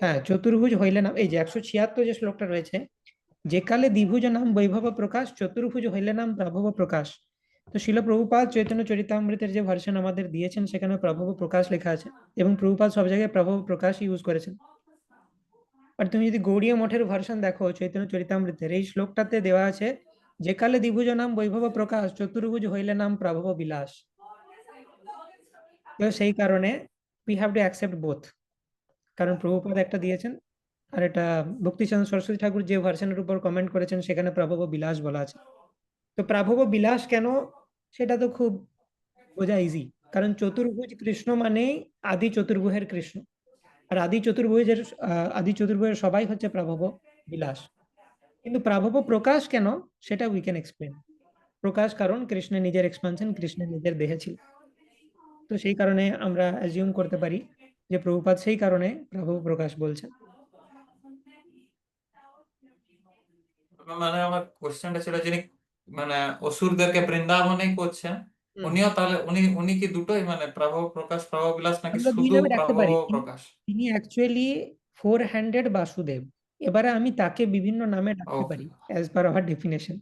A: হ্যাঁ, চতুর্ভুজ হইলে নাম, এই যে 176 যে শ্লোকটা রয়েছে, যে কালে দ্বিভুজ নাম বৈভব প্রকাশ, চতুর্ভুজ হইলে নাম প্রাভব প্রকাশ। তো শিল প্রভুপাদ চৈতন্য চরিতামৃতের যে ভার্সন আমাদের দিয়েছেন, সেখানে প্রাভব প্রকাশ লেখা আছে, এবং প্রভুপাদ সব জায়গায় প্রাভব প্রকাশ ইউজ করেছেন। আর তুমি যদি গৌড়ীয় মঠের ভার্সন দেখো চৈতন্য চরিতামৃতের, এই শ্লোকটাতে দেওয়া আছে যে কালে দ্বিভুজ নাম বৈভব প্রকাশ, চতুর্ভুজ হইলে নাম প্রাভব বিলাস। তো সেই কারণে we have to accept both, কারণ প্রভুপাদ একটা দিয়েছেন, আর এটা ভক্তিচন্দ্র সরস্বতী ঠাকুর যে ভার্সনের উপর কমেন্ট করেছেন সেখানে প্রাভব বিলাস বলা আছে। তো প্রাভব বিলাস কেন, সেটা তো খুব বোঝা ইজি, কারণ চতুর্ভুজ কৃষ্ণ মানেই আদি চতুর্ভুজের কৃষ্ণ, আর আদি চতুর্ভুজের সবাই হচ্ছে প্রাভব বিলাস। কিন্তু প্রাভব প্রকাশ কেন, সেটা উই ক্যান এক্সপ্লেন। প্রকাশ কারণ কৃষ্ণের নিজের এক্সপানশন, কৃষ্ণের নিজের দেহে ছিল। তো সেই কারণে আমরা অ্যাজিউম করতে পারি যে প্রভুপাদ সেই কারণে প্রাভব প্রকাশ বলছেন।
I: মানে আমার কোশ্চেনটা ছিল, যিনি মানে অসুরদেরকে বৃন্দাবনেই করছেন,
A: হুম।
I: উনিও তাহলে উনি উনি কি দুটোই মানে প্রভব প্রকাশ প্রভব বিলাস, নাকি
A: আমরা দুই
I: শুধু
A: নামে রাখতে
I: প্রভব
A: পারি,
I: প্রকাশ?
A: তিনি অ্যাকচুয়ালি 400 বাসুদেব। এবারে আমি তাকে বিভিন্ন নামে ডাকতে
I: ওকে।
A: পারি অ্যাজ পার আওয়ার ডেফিনেশন।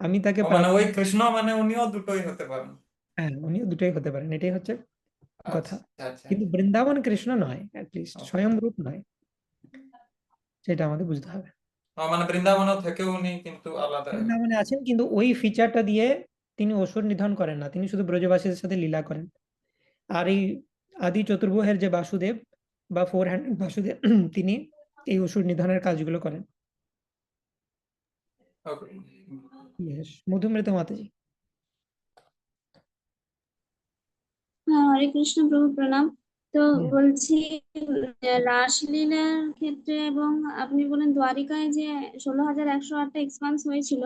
A: আমি তাকে
I: মানে ওই কৃষ্ণ মানে উনিও দুটোই হতে পারেন।
A: হ্যাঁ, উনিও দুটোই হতে পারেন, এটাই হচ্ছে কথা।
I: আচ্ছা আচ্ছা।
A: কিন্তু বৃন্দাবন কৃষ্ণ নয়, অ্যাটলিস্ট
I: Okay.
A: স্বয়ংরূপ নয়, সেটা আমাদের বুঝতে হবে।
I: মানে বৃন্দাবনও থেকেও উনি কিন্তু আলাদা।
A: বৃন্দাবনে আছেন, কিন্তু ওই ফিচারটা দিয়ে তিনি অসুর নিধন করেন না, তিনি শুধু ব্রজবাসীদের সাথে লীলা করেন। আর এই আদি চতুর্ভুজের যে বাসুদেব বা 4 হ্যান্ডেড বাসুদেব তিনি এই অসুর নিধনের কাজগুলো করেন।
I: Okay.
A: Yes, মধুমৃত মাতাজি।
B: হরে কৃষ্ণ প্রভু প্রণাম। তো
A: হুম।
B: বলছি রাসলীলার ক্ষেত্রে এবং আপনি বলেন দ্বারিকায় যে 16,108টা এক্সপান্স হয়েছিল,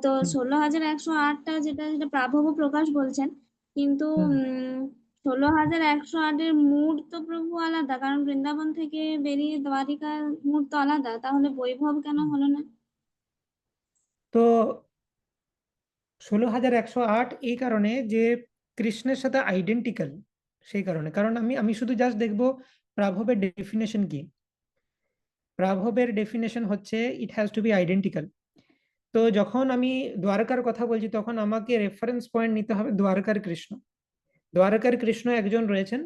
B: তো
A: হুম।
B: 16,108টা যেটা যেটা প্রাভব প্রকাশ বলছেন, কিন্তু
A: হুম।
B: 16,108-এর মুড তো প্রভু আলাদা, কারণ বৃন্দাবন থেকে বেরিয়ে দ্বারিকার মুড তো আলাদা, তাহলে বৈভব কেন হলো না?
A: তো 16,108 এই কারণে যে কৃষ্ণের সাথে আইডেন্টিক্যাল, সেই কারণে। কারণ আমি শুধু জাস্ট দেখবো প্রাভবের ডেফিনেশন কি। প্রাভবের ডেফিনেশন হচ্ছে it has to be identical. তো যখন আমি দ্বারকার কথা বলছি তখন আমাকে রেফারেন্স পয়েন্ট নিতে হবে দ্বারকার কৃষ্ণ। দ্বারকার কৃষ্ণ একজন রয়েছেন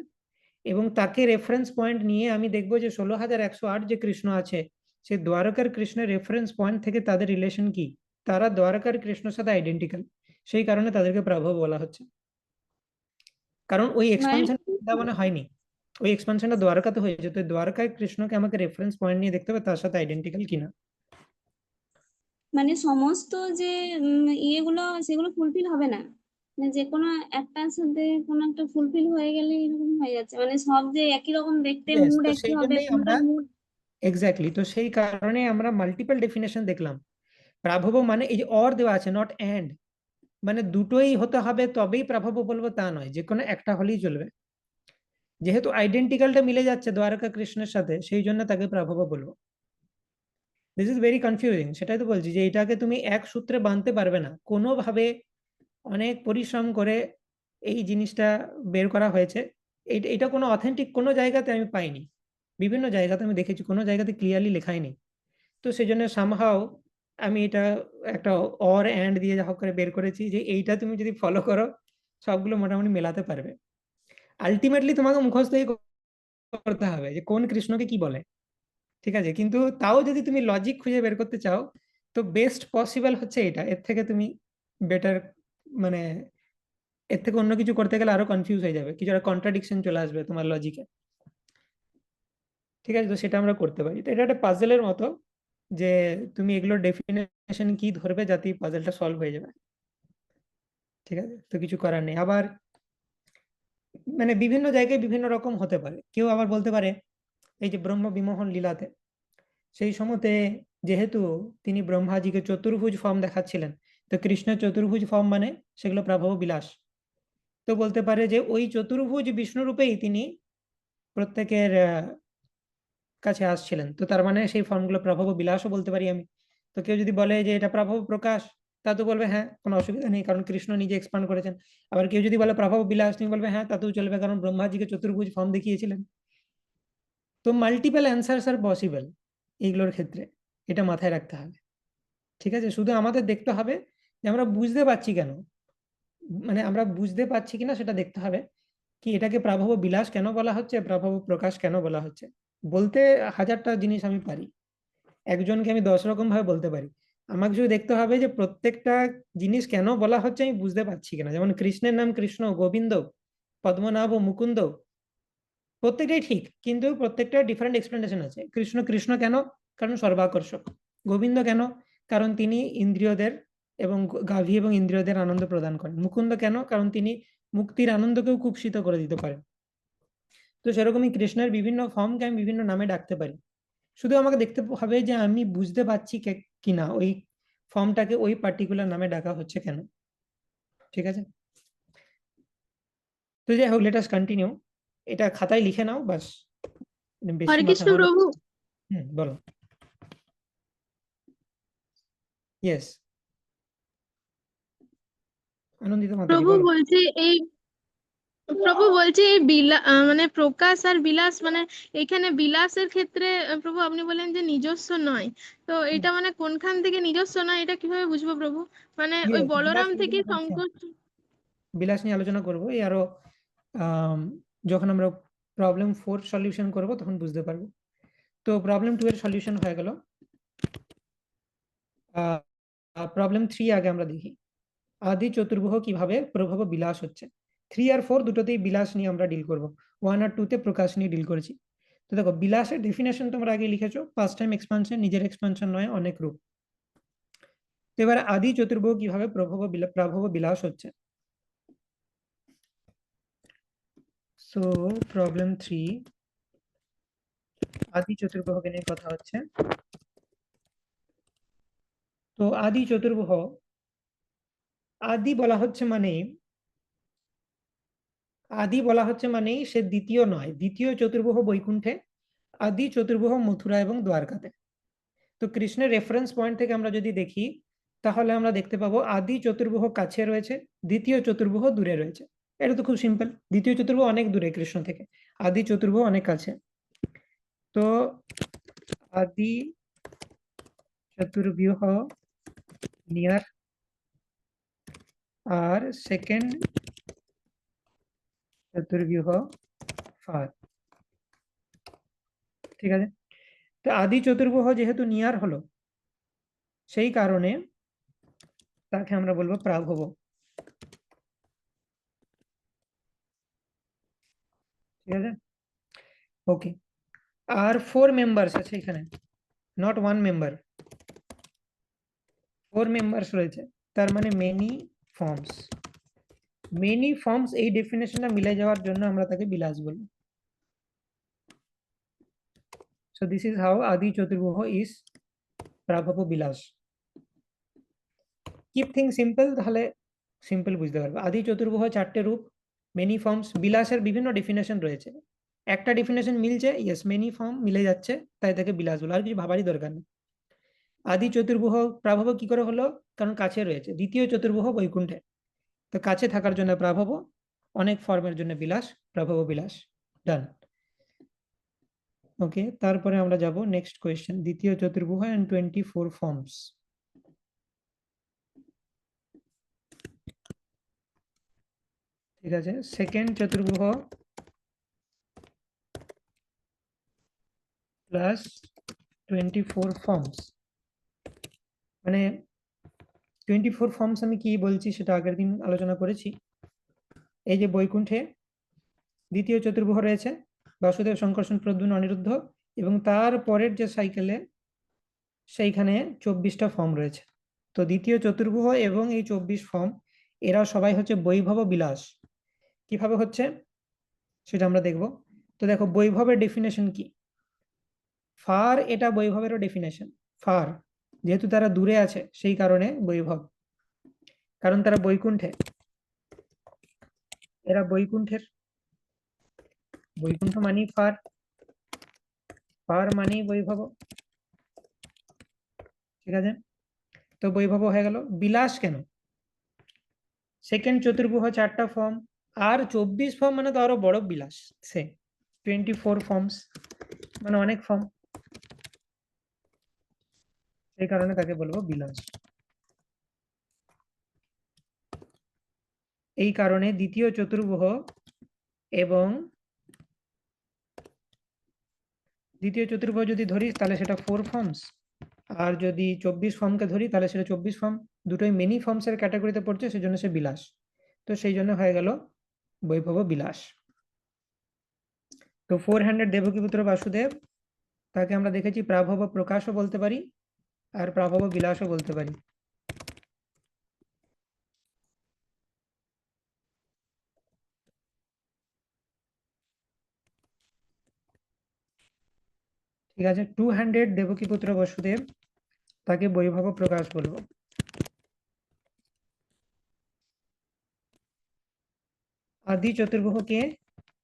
A: এবং তাকে রেফারেন্স পয়েন্ট নিয়ে আমি দেখবো যে 16,108 যে কৃষ্ণ আছে সে দ্বারকার কৃষ্ণের রেফারেন্স পয়েন্ট থেকে তাদের রিলেশন কি, তারা দ্বারকার কৃষ্ণের সাথে আইডেন্টিক্যাল, সেই কারণে তাদেরকে প্রভু বলা হচ্ছে। কারণ ওই এক্সপানশন বৃন্দাবনে হয়নি, ওই এক্সপানশনটা দ্বারকাতে হয়েছে। তো দ্বারকায় কৃষ্ণকে আমাকে রেফারেন্স পয়েন্ট নিয়ে দেখতে হবে তার সাথে আইডেন্টিক্যাল কিনা।
B: মানে সমস্ত যে ইয়েগুলো সেগুলো ফুলফিল হবে না, মানে যে কোনো একটার সাথে কোনো একটা ফুলফিল হয়ে গেলে এরকম হয়ে যাচ্ছে, মানে সব যে একই রকম দেখতে,
A: Yes,
B: মুড
A: তো
B: একই
A: সেই
B: হবে,
A: জন্যই আমরা
B: কোনটার মুড।
A: এক্স্যাক্টলি, তো সেই কারণে আমরা মাল্টিপল ডেফিনেশন দেখলাম। প্রাভব মানে এই যে অর দেওয়া আছে, নট এন্ড, মানে দুটোই হতে হবে তবেই প্রাভব বলবো তা নয়, যে কোনো একটা হলেই চলবে। যেহেতু আইডেন্টিক্যালটা মিলে যাচ্ছে দ্বারকা কৃষ্ণের সাথে, সেই জন্য তাকে প্রাভব বলবো। দিস ইজ ভেরি কনফিউজিং, সেটাই তো বলছি যে এটাকে তুমি এক সূত্রে বাঁধতে পারবে না কোনোভাবে। অনেক পরিশ্রম করে এই জিনিসটা বের করা হয়েছে। এটা কোনো অথেন্টিক কোনো জায়গাতে আমি পাইনি, বিভিন্ন জায়গাতে আমি দেখেছি, কোনো জায়গাতে ক্লিয়ারলি লেখাই নেই। তো সেই জন্য সামহাও আমি এটা একটা অর অ্যান্ড দিয়ে যা হোক করে বের করেছি যে এইটা তুমি যদি ফলো করো সবগুলো মোটামুটি মেলাতে পারবে। আলটিমেটলি তোমাকে মুখস্থই করতে হবে যে কোন কৃষ্ণকে কি বলে, ঠিক আছে? কিন্তু তাও যদি তুমি লজিক খুঁজে বের করতে চাও তো বেস্ট পসিবল হচ্ছে এটা। এর থেকে তুমি বেটার, মানে এর থেকে অন্য কিছু করতে গেলে আরো কনফিউজ হয়ে যাবে, কিছু একটা কন্ট্রাডিকশন চলে আসবে তোমার লজিকে, ঠিক আছে? তো সেটা আমরা করতে পারি। তো এটা একটা পাজেলের মতো যে তুমি এগুলোর ডেফিনেশন কি ধরবে যাতে পাজলটা সলভ হয়ে যাবে, ঠিক আছে? তো কিছু করার নেই। আবার মানে বিভিন্ন জায়গায় বিভিন্ন রকম হতে পারে। কেউ আবার বলতে পারে এই যে ব্রহ্ম বিমোহন লীলাতে সেই সময়তে যেহেতু তিনি ব্রহ্মাজিকে চতুর্ভুজ ফর্ম দেখাচ্ছিলেন, তো কৃষ্ণের চতুর্ভুজ ফর্ম মানে সেগুলো প্রাভব বিলাস। তো বলতে পারে যে ওই চতুর্ভুজ বিষ্ণু রূপেই তিনি প্রত্যেকের কাছে আসছিলেন, তো তার মানে সেই ফর্মগুলো প্রাভব বিলাসও বলতে পারি আমি। তো কেউ যদি বলে যে এটা প্রাভব প্রকাশ, তা তো বলবে হ্যাঁ কোনো অসুবিধা নেই কারণ কৃষ্ণ নিজে এক্সপান্ড করেছেন। আবার কেউ যদি বলে প্রাভব বিলাস, তুমি বলবে হ্যাঁ তাতেও চলবে কারণ ব্রহ্মাজিকে চতুর্ভুজ ফর্ম দেখিয়েছিলেন। তো মাল্টিপল অ্যান্সার্স আর পসিবল এইগুলোর ক্ষেত্রে, এটা মাথায় রাখতে হবে, ঠিক আছে? শুধু আমাদের দেখতে হবে যে আমরা বুঝতে পারছি কেন, মানে আমরা বুঝতে পারছি কিনা সেটা দেখতে হবে। কি এটাকে প্রাভব বিলাস কেন বলা হচ্ছে, প্রাভব প্রকাশ কেন বলা হচ্ছে? বলতে হাজারটা জিনিস আমি পারি, একজনকে আমি 10 রকম ভাবে বলতে পারি। আমাকে শুধু দেখতে হবে যে প্রত্যেকটা জিনিস কেন বলা হচ্ছে আমি বুঝতে পারছি কিনা। যেমন কৃষ্ণের নাম কৃষ্ণ, গোবিন্দ, পদ্মনাভ, মুকুন্দ, প্রত্যেকটাই ঠিক, কিন্তু প্রত্যেকটা ডিফারেন্ট এক্সপ্লেনেশন আছে। কৃষ্ণ কৃষ্ণ কেন? কারণ সর্বাকর্ষক। গোবিন্দ কেন? কারণ তিনি ইন্দ্রিয়দের এবং গাভী এবং ইন্দ্রিয়দের আনন্দ প্রদান করেন। মুকুন্দ কেন? কারণ তিনি মুক্তির আনন্দকেও কুৎসিত করে দিতে পারেন। তো সেরকমই কৃষ্ণের বিভিন্ন ফর্মকে আমি বিভিন্ন নামে ডাকতে পারি। শুধু আমাকে দেখতে হবে যে আমি বুঝতে পারছি কিনা ওই ফর্মটাকে ওই পার্টিকুলার নামে ডাকা হচ্ছে কেন, ঠিক আছে? তো যাই হোক, লেট আস কন্টিনিউ। এটা খাতায় লিখে নাও বাস, বেশি
D: হরে
A: মাথা
D: কৃষ্ণ
A: ঘামানো।
D: প্রভু।
A: বলো। ইয়েস, আনন্দিত মাতাজি
D: প্রভু
A: বলো।
D: বলছি এই মানে প্রকাশ আর বিলাস, মানে এখানে বিলাসের ক্ষেত্রে প্রভু আপনি বলেন যে নিজস্ব নয়, তো এটা মানে কোনখান থেকে নিজস্ব নয় এটা কিভাবে বুঝবো প্রভু? মানে ওই
A: Yes, বিলাস
D: বলরাম
A: নিয়ে
D: থেকে
A: আলোচনা করছি
D: শঙ্কর।
A: বিলাস নিয়ে আলোচনা করবো এই আরো যখন আমরা প্রবলেম 4 সলিউশন করব তখন বুঝতে পারবো। তো প্রবলেম 2 এর সলিউশন হয়ে গেল। প্রবলেম 3 আগে আমরা দেখি। আদি চতুর্ভুজ কিভাবে প্রভব বিলাস হচ্ছে। 3 আর 4 দুটোতেই বিলাস নিয়ে আমরা ডিল করব। 1 আর 2 তে প্রকাশ নিয়ে ডিল করেছি। তো দেখো বিলাসের ডেফিনেশন তোমরা আগে লিখেছো, ফার্স্ট টাইম এক্সপানশন, নিজের এক্সপানশন নয়, অনেক রূপ। তো এবার আদি চতুর্ভুজ কিভাবে প্রাভব বিলাস হচ্ছে। সো প্রবলেম 3, আদি চতুর্ভুজকে নিয়ে কথা হচ্ছে। তো আদি চতুর্ভুজ, আদি বলা হচ্ছে মানেই সে দ্বিতীয় নয়। দ্বিতীয় চতুর্ভুজ বৈকুণ্ঠে, আদি চতুর্ভুজ মথুরা এবং দ্বারকাতে। তো কৃষ্ণের রেফারেন্স পয়েন্ট থেকে আমরা যদি দেখি তাহলে আমরা দেখতে পাবো আদি চতুর্ভুজ কাছে রয়েছে, দ্বিতীয় চতুর্ভুজ দূরে রয়েছে। এটা তো খুব সিম্পল, দ্বিতীয় চতুর্ভুজ অনেক দূরে কৃষ্ণ থেকে, আদি চতুর্ভুজ অনেক কাছে। তো আদি চতুর্ভুজ নিয়ার আর সেকেন্ড চতুর্ভুজ ফার। ঠিক আছে, তো আদি চতুর্ভুজ যেহেতু নিয়ার হলো, সেই কারণে তাকে আমরা বলবো প্রাভব। ঠিক আছে, ওকে। আর 4 মেম্বার্স আছে এখানে, নট 1 মেম্বার, 4 মেম্বার্স রয়েছে, তার মানে মেনি ফর্মস। মেনি ফর্মস এই ডেফিনেশনটা মিলে যাওয়ার জন্য আমরা তাকে বিলাস বলি। সো দিস ইজ হাউ আদি চতুর্ভুজ is প্রাভব Vilas. Keep thing simple, তাহলে সিম্পল বুঝতে পারবে। আদি চতুর্ভুজ 4টে রূপ, মেনি ফর্মস, বিলাসের বিভিন্ন ডেফিনেশন রয়েছে। একটা ডেফিনেশন মিলছে, ইয়েস, মেনি ফর্ম মিলে যাচ্ছে, তাই তাকে বিলাস বলে, আর কিছু ভাবারই দরকার নেই। আদি চতুর্ভুজ প্রাভব কি করে হলো, কারণ কাছে রয়েছে। দ্বিতীয় চতুর্ভুজ বৈকুণ্ঠে, তো কাছে থাকার জন্য প্রাভব, অনেক ফর্মের জন্য বিলাস, প্রাভব বিলাস। ডান। ওকে, তারপরে আমরা যাব নেক্সট কোয়েশ্চেন, দ্বিতীয় চতুর্ভুজ এন্ড 24 ফর্মস। ঠিক আছে, সেকেন্ড চতুর্ভুজ প্লাস 24 ফর্মস। মানে 24 ফর্মস আমি কি বলছি সেটা আগের দিন আলোচনা করেছি। এই যে বৈকুণ্ঠে দ্বিতীয় চতুর্ভুজ রয়েছে, বাসুদেব, সংকর্ষণ, প্রদ্যুম্ন, অনিরুদ্ধ, এবং তার পরের যে সাইকেলে সেইখানে 24টা ফর্ম রয়েছে। তো দ্বিতীয় চতুর্ভুজ এবং এই 24 ফর্ম, এরা সবাই হচ্ছে বৈভব বিলাস। কিভাবে হচ্ছে সেটা আমরা দেখব। তো দেখো বৈভবের ডেফিনেশন কি, ফার, এটা বৈভবেরও ডেফিনেশন। ফার যেহেতু তারা দূরে আছে সেই কারণে বৈভব, কারণ তারা বৈকুণ্ঠে, এরা বৈকুণ্ঠের, বৈকুণ্ঠ মানেই ফার, ফার মানেই বৈভব। ঠিক আছে, তো বৈভব হয়ে গেল। বিলাস কেন, সেকেন্ড চতুর্ভুজ 4টা ফর্ম আর 24 ফর্ম মানে তো আরো বড় বিলাস। সে 24 ফর্মস মানে অনেক ফর্ম, সেই কারণে তাকে বলবো বিলাস। এই কারণে দ্বিতীয় চতুর্ভুজ এবং দ্বিতীয় চতুর্ভুজ যদি ধরি তাহলে সেটা 4 ফর্মস, আর যদি 24 ফর্মকে ধরি তাহলে সেটা 24 ফর্ম, দুটোই মেনি ফর্মস এর ক্যাটাগরিতে পড়ছে, সেজন্য সে বিলাস। তো সেই জন্য হয়ে গেল বৈভব বিলাস। তো 4 হ্যান্ডেড দেবকীপুত্র বাসুদেব, তাকে আমরা দেখেছি প্রাভব প্রকাশও বলতে পারি আর প্রাভব বিলাসও বলতে পারি। ঠিক আছে, 2 হ্যান্ডেড দেবকীপুত্র বাসুদেব, তাকে বৈভব প্রকাশ বলবো। আদি চতুর্ভুজকে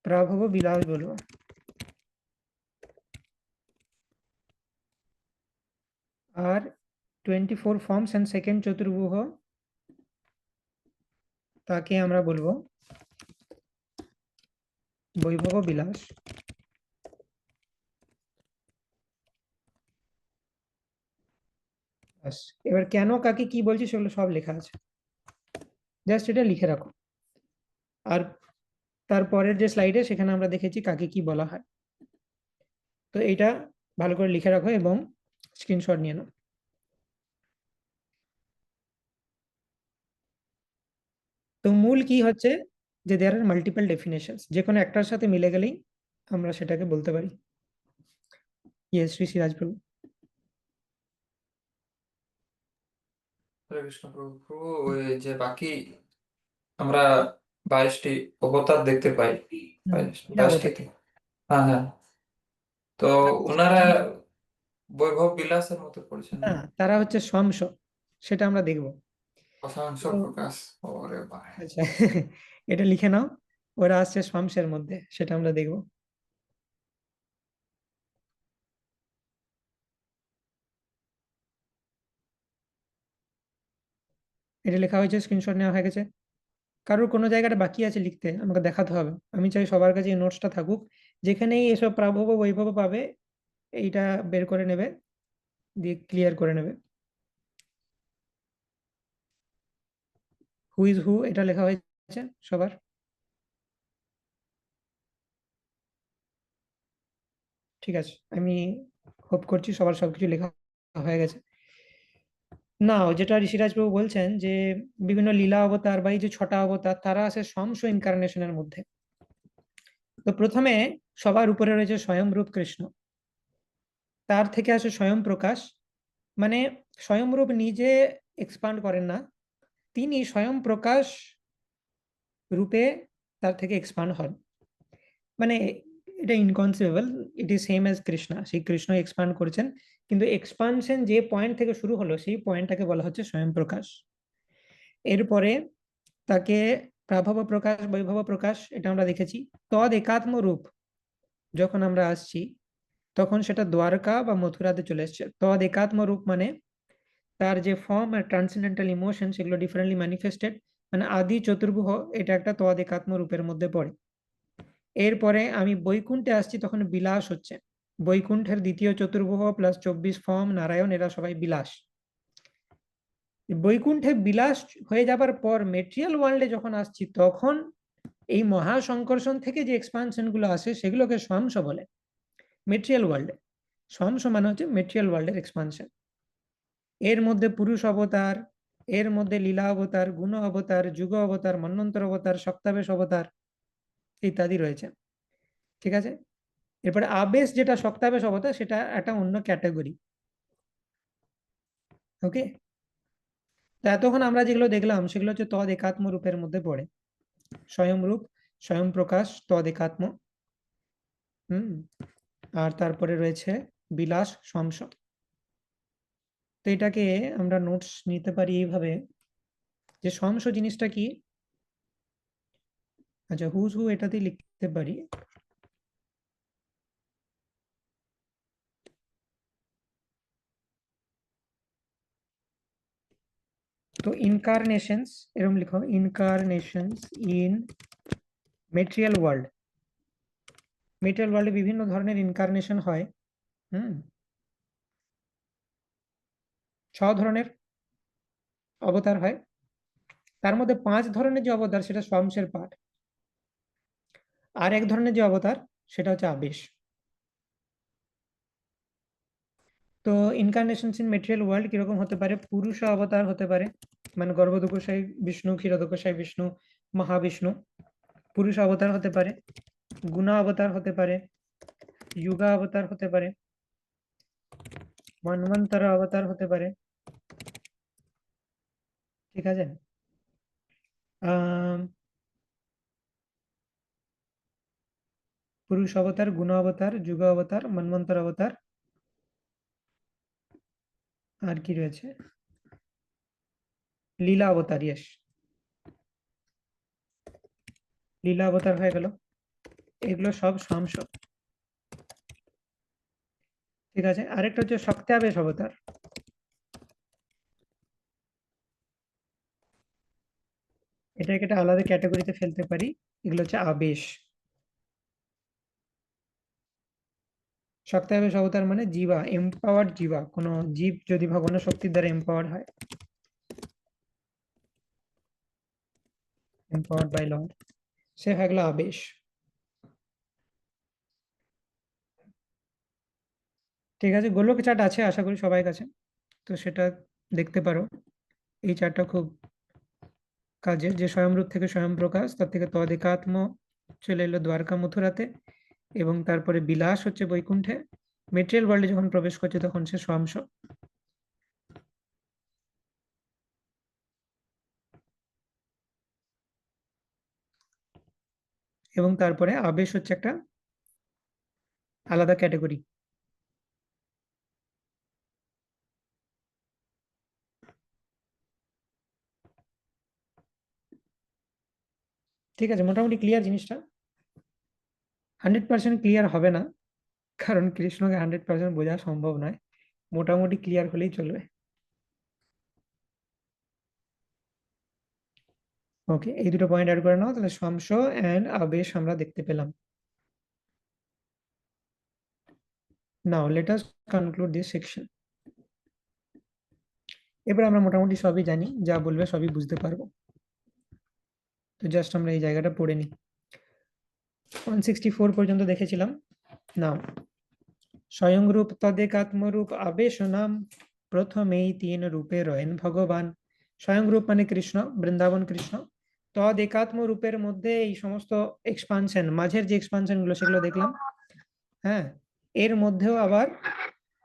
A: প্রাভব বিলাস বলবো। আর 24 ফর্মস এন্ড সেকেন্ড চতুর্ভুজ, তাকে আমরা বলবো বৈভব বিলাস। এবার কেন কাকে কি বলছি সেগুলো সব লেখা আছে, জাস্ট এটা লিখে রাখো। আর তারপরের যে স্লাইডে সেখানে আমরা দেখেছি কাকে কি বলা হয়। তো এটা ভালো করে লিখে রাখো এবং স্ক্রিনশট নিয়ে নাও। তো মূল কি হচ্ছে, যে দেয়ার আর মাল্টিপল ডেফিনেশনস, যে কোনো একটার সাথে মিলে গেলেই আমরা সেটাকে বলতে পারি। ইয়েস, শ্রী সিরাজ প্রভু।
I: হরে কৃষ্ণ প্রভু। প্রভু ওই যে বাকি আমরা 22টি অবতার দেখতে পাই, 22টি, হ্যাঁ হ্যাঁ, তো ওনারা বৈভব বিলাসের মতো পড়ছেন না?
A: তারা হচ্ছে স্বংস, সেটা আমরা দেখব।
I: অসাংশ প্রকাশ, ওরে ভাই।
A: আচ্ছা এটা লিখে নাও, ওরা আসছে স্বংসের মধ্যে, সেটা আমরা দেখব। এটা লেখা হয়েছে, স্ক্রিনশট নেওয়া হয়ে গেছে। কারোর কোনো জায়গাটা বাকি আছে লিখতে, আমাকে দেখাতে হবে। আমি চাই সবার কাছে এই নোটসটা থাকুক, যেখানেই এসব প্রাভব বৈভব পাবে এইটা বের করে নেবে, দিয়ে ক্লিয়ার করে নেবে। হু ইজ হু এটা লেখা হয়েছে সবার? ঠিক আছে, আমি হোপ করছি সবার সবকিছু লেখা হয়ে গেছে। না, যেটা ঋষিরাজ প্রভু বলছেন যে বিভিন্ন লীলা অবতার বা এই যে 6টা অবতার, তারা আছে স্বংস ইনকারনেশনের মধ্যে। তো প্রথমে সবার উপরে রয়েছে স্বয়ংরূপ কৃষ্ণ, তার থেকে আসে স্বয়ং প্রকাশ, মানে স্বয়ংরূপ নিজে এক্সপান্ড করেন না, তিনি স্বয়ং প্রকাশ রূপে তার থেকে এক্সপান্ড হন। মানে এটা inconceivable, it is same as Krishna, সেই কৃষ্ণ এক্সপান্ড করেছেন, কিন্তু এক্সপানশন যে পয়েন্ট থেকে শুরু হলো সেই পয়েন্টটাকে বলা হচ্ছে স্বয়ং প্রকাশ। এরপরে তাকে প্রাভব প্রকাশ, বৈভব প্রকাশ, এটা আমরা দেখেছি। তদ একাত্ম রূপ যখন আমরা আসছি তখন সেটা দ্বারকা বা মথুরাতে চলে এসছে। তদ একাত্ম রূপ মানে তার যে ফর্ম আর ট্রান্সেন্ডেন্টাল ইমোশন সেগুলো ডিফারেন্টলি ম্যানিফেস্টেড, মানে আদি চতুর্ভুহ এটা একটা তদ একাত্ম রূপের মধ্যে পড়ে। এরপরে আমি বৈকুণ্ঠে আসছি, তখন বিলাস হচ্ছে। বৈকুণ্ঠের দ্বিতীয় চতুর্ভুহ প্লাস 24 ফর্ম নারায়ণ, এরা সবাই বিলাস। বৈকুণ্ঠে বিলাস হয়ে যাবার পর মেটেরিয়াল ওয়ার্ল্ডে যখন আসছি তখন এই মহাসংকর্ষণ থেকে যে এক্সপানশন গুলো আসে সেগুলোকে স্বংস বলে মেটেরিয়াল ওয়ার্ল্ডে। স্বংস মানে হচ্ছে মেটেরিয়াল ওয়ার্ল্ডের এক্সপানশন। এর মধ্যে পুরুষ অবতার, এর মধ্যে লীলা অবতার, গুণ অবতার, যুগ অবতার, মন্বন্তর অবতার, সপ্তাবেশ অবতার ইত্যাদি রয়েছে। ঠিক আছে, এরপরে আবেশ যেটা সপ্তাবেশ অবতার সেটা একটা অন্য ক্যাটাগরি। ওকে, তো এতক্ষণ আমরা যেগুলো দেখলাম সেগুলো হচ্ছে তদ একাত্ম রূপের মধ্যে পড়ে। স্বয়ংরূপ, স্বয়ং প্রকাশ, তদ একাত্ম, আর তারপরে রয়েছে বিলাস, স্বংস। তো এটাকে আমরা নোটস নিতে পারি এইভাবে যে স্বংস জিনিসটা কি। আচ্ছা, হুজ হু এটাতেই লিখতে পারি। তো ইনকারনেশনস এরকম লিখো, ইনকারনেশনস ইন মেটেরিয়াল ওয়ার্ল্ড। মেটেরিয়াল ওয়ার্ল্ডে বিভিন্ন ধরনের ইনকারনেশন হয়। 6 ধরনের অবতার হয়, তার মধ্যে 5 ধরনের যে অবতার সেটা স্বংসের পার্ট, আর এক ধরনের যে অবতার সেটা হচ্ছে আবেশ। তো ইনকারনেশনস ইন মেটেরিয়াল ওয়ার্ল্ড কিরকম হতে পারে? পুরুষ অবতার হতে পারে, মানে গর্ভদোকসাই বিষ্ণু, ক্ষীরদোকসাই বিষ্ণু, মহাবিষ্ণু পুরুষ অবতার হতে পারে। গুণা অবতার হতে পারে, যুগা অবতার হতে পারে, মন্বন্তর অবতার হতে পারে। ঠিক আছে, পুরুষ অবতার, গুণ অবতার, যুগ অবতার, মন্বন্তর অবতার, আর কি রয়েছে? লীলা অবতার। ইয়েস, লীলা অবতার হয়ে গেল। এগুলো সব স্বংস। ঠিক আছে, আরেকটা হচ্ছে শক্তাবেশ অবতার। এটাকে একটা আলাদা ক্যাটাগরিতে ফেলতে পারি, এগুলো হচ্ছে আবেশ। শক্তাবেশ অবতার মানে জীবা, এম্পাওয়ার্ড জীবা, কোনো জীব যদি ভগবানের শক্তির দ্বারা এম্পাওয়ার্ড হয়, এম্পাওয়ার্ড বাই লর্ড, সে হয়ে গেল আবেশ। ঠিক আছে, গোলক চার্ট আছে আশা করি সবাই কাছে, তো সেটা দেখতে পারো। এই চার্টটা খুব কাজের যে স্বয়ংরূপ থেকে স্বয়ং প্রকাশ, তার থেকে তদেকাত্ম চলে এলো দ্বারকা মথুরাতে, এবং তারপরে বিলাস হচ্ছে বৈকুণ্ঠে। মেটেরিয়াল ওয়ার্ল্ডে যখন প্রবেশ করছে তখন সে স্বাংশ। এবং তারপরে আবেশ হচ্ছে একটা আলাদা ক্যাটাগরি। ঠিক আছে, মোটামুটি ক্লিয়ার জিনিসটা। 100% ক্লিয়ার হবে না, কারণ কৃষ্ণকে 100% বোঝা সম্ভব নয়, মোটামুটি ক্লিয়ার হলেই চলবে। ওকে, এই দুটো পয়েন্ট অ্যাড করে নাও, তাহলে স্বাংশ এন্ড আবেশ আমরা দেখতে পেলাম। Now let us conclude this section. এবার আমরা মোটামুটি সবই জানি, যা বলবে সবই বুঝতে পারবো। তো জাস্ট আমরা এই জায়গাটা পড়ে নিই। 164 পর্যন্ত দেখেছিলাম। নাও স্বয়ং রূপ তদেকাত্ম রূপ আবেশ নাম প্রথমেই 3 রূপে রয়েন ভগবান। স্বয়ং রূপ মানে কৃষ্ণ, বৃন্দাবন কৃষ্ণ। তদেকাত্ম রূপের মধ্যে এই সমস্ত এক্সপানশন, মাঝের যে এক্সপানশন গুলো সেগুলো দেখলাম। হ্যাঁ, এর মধ্যেও আবার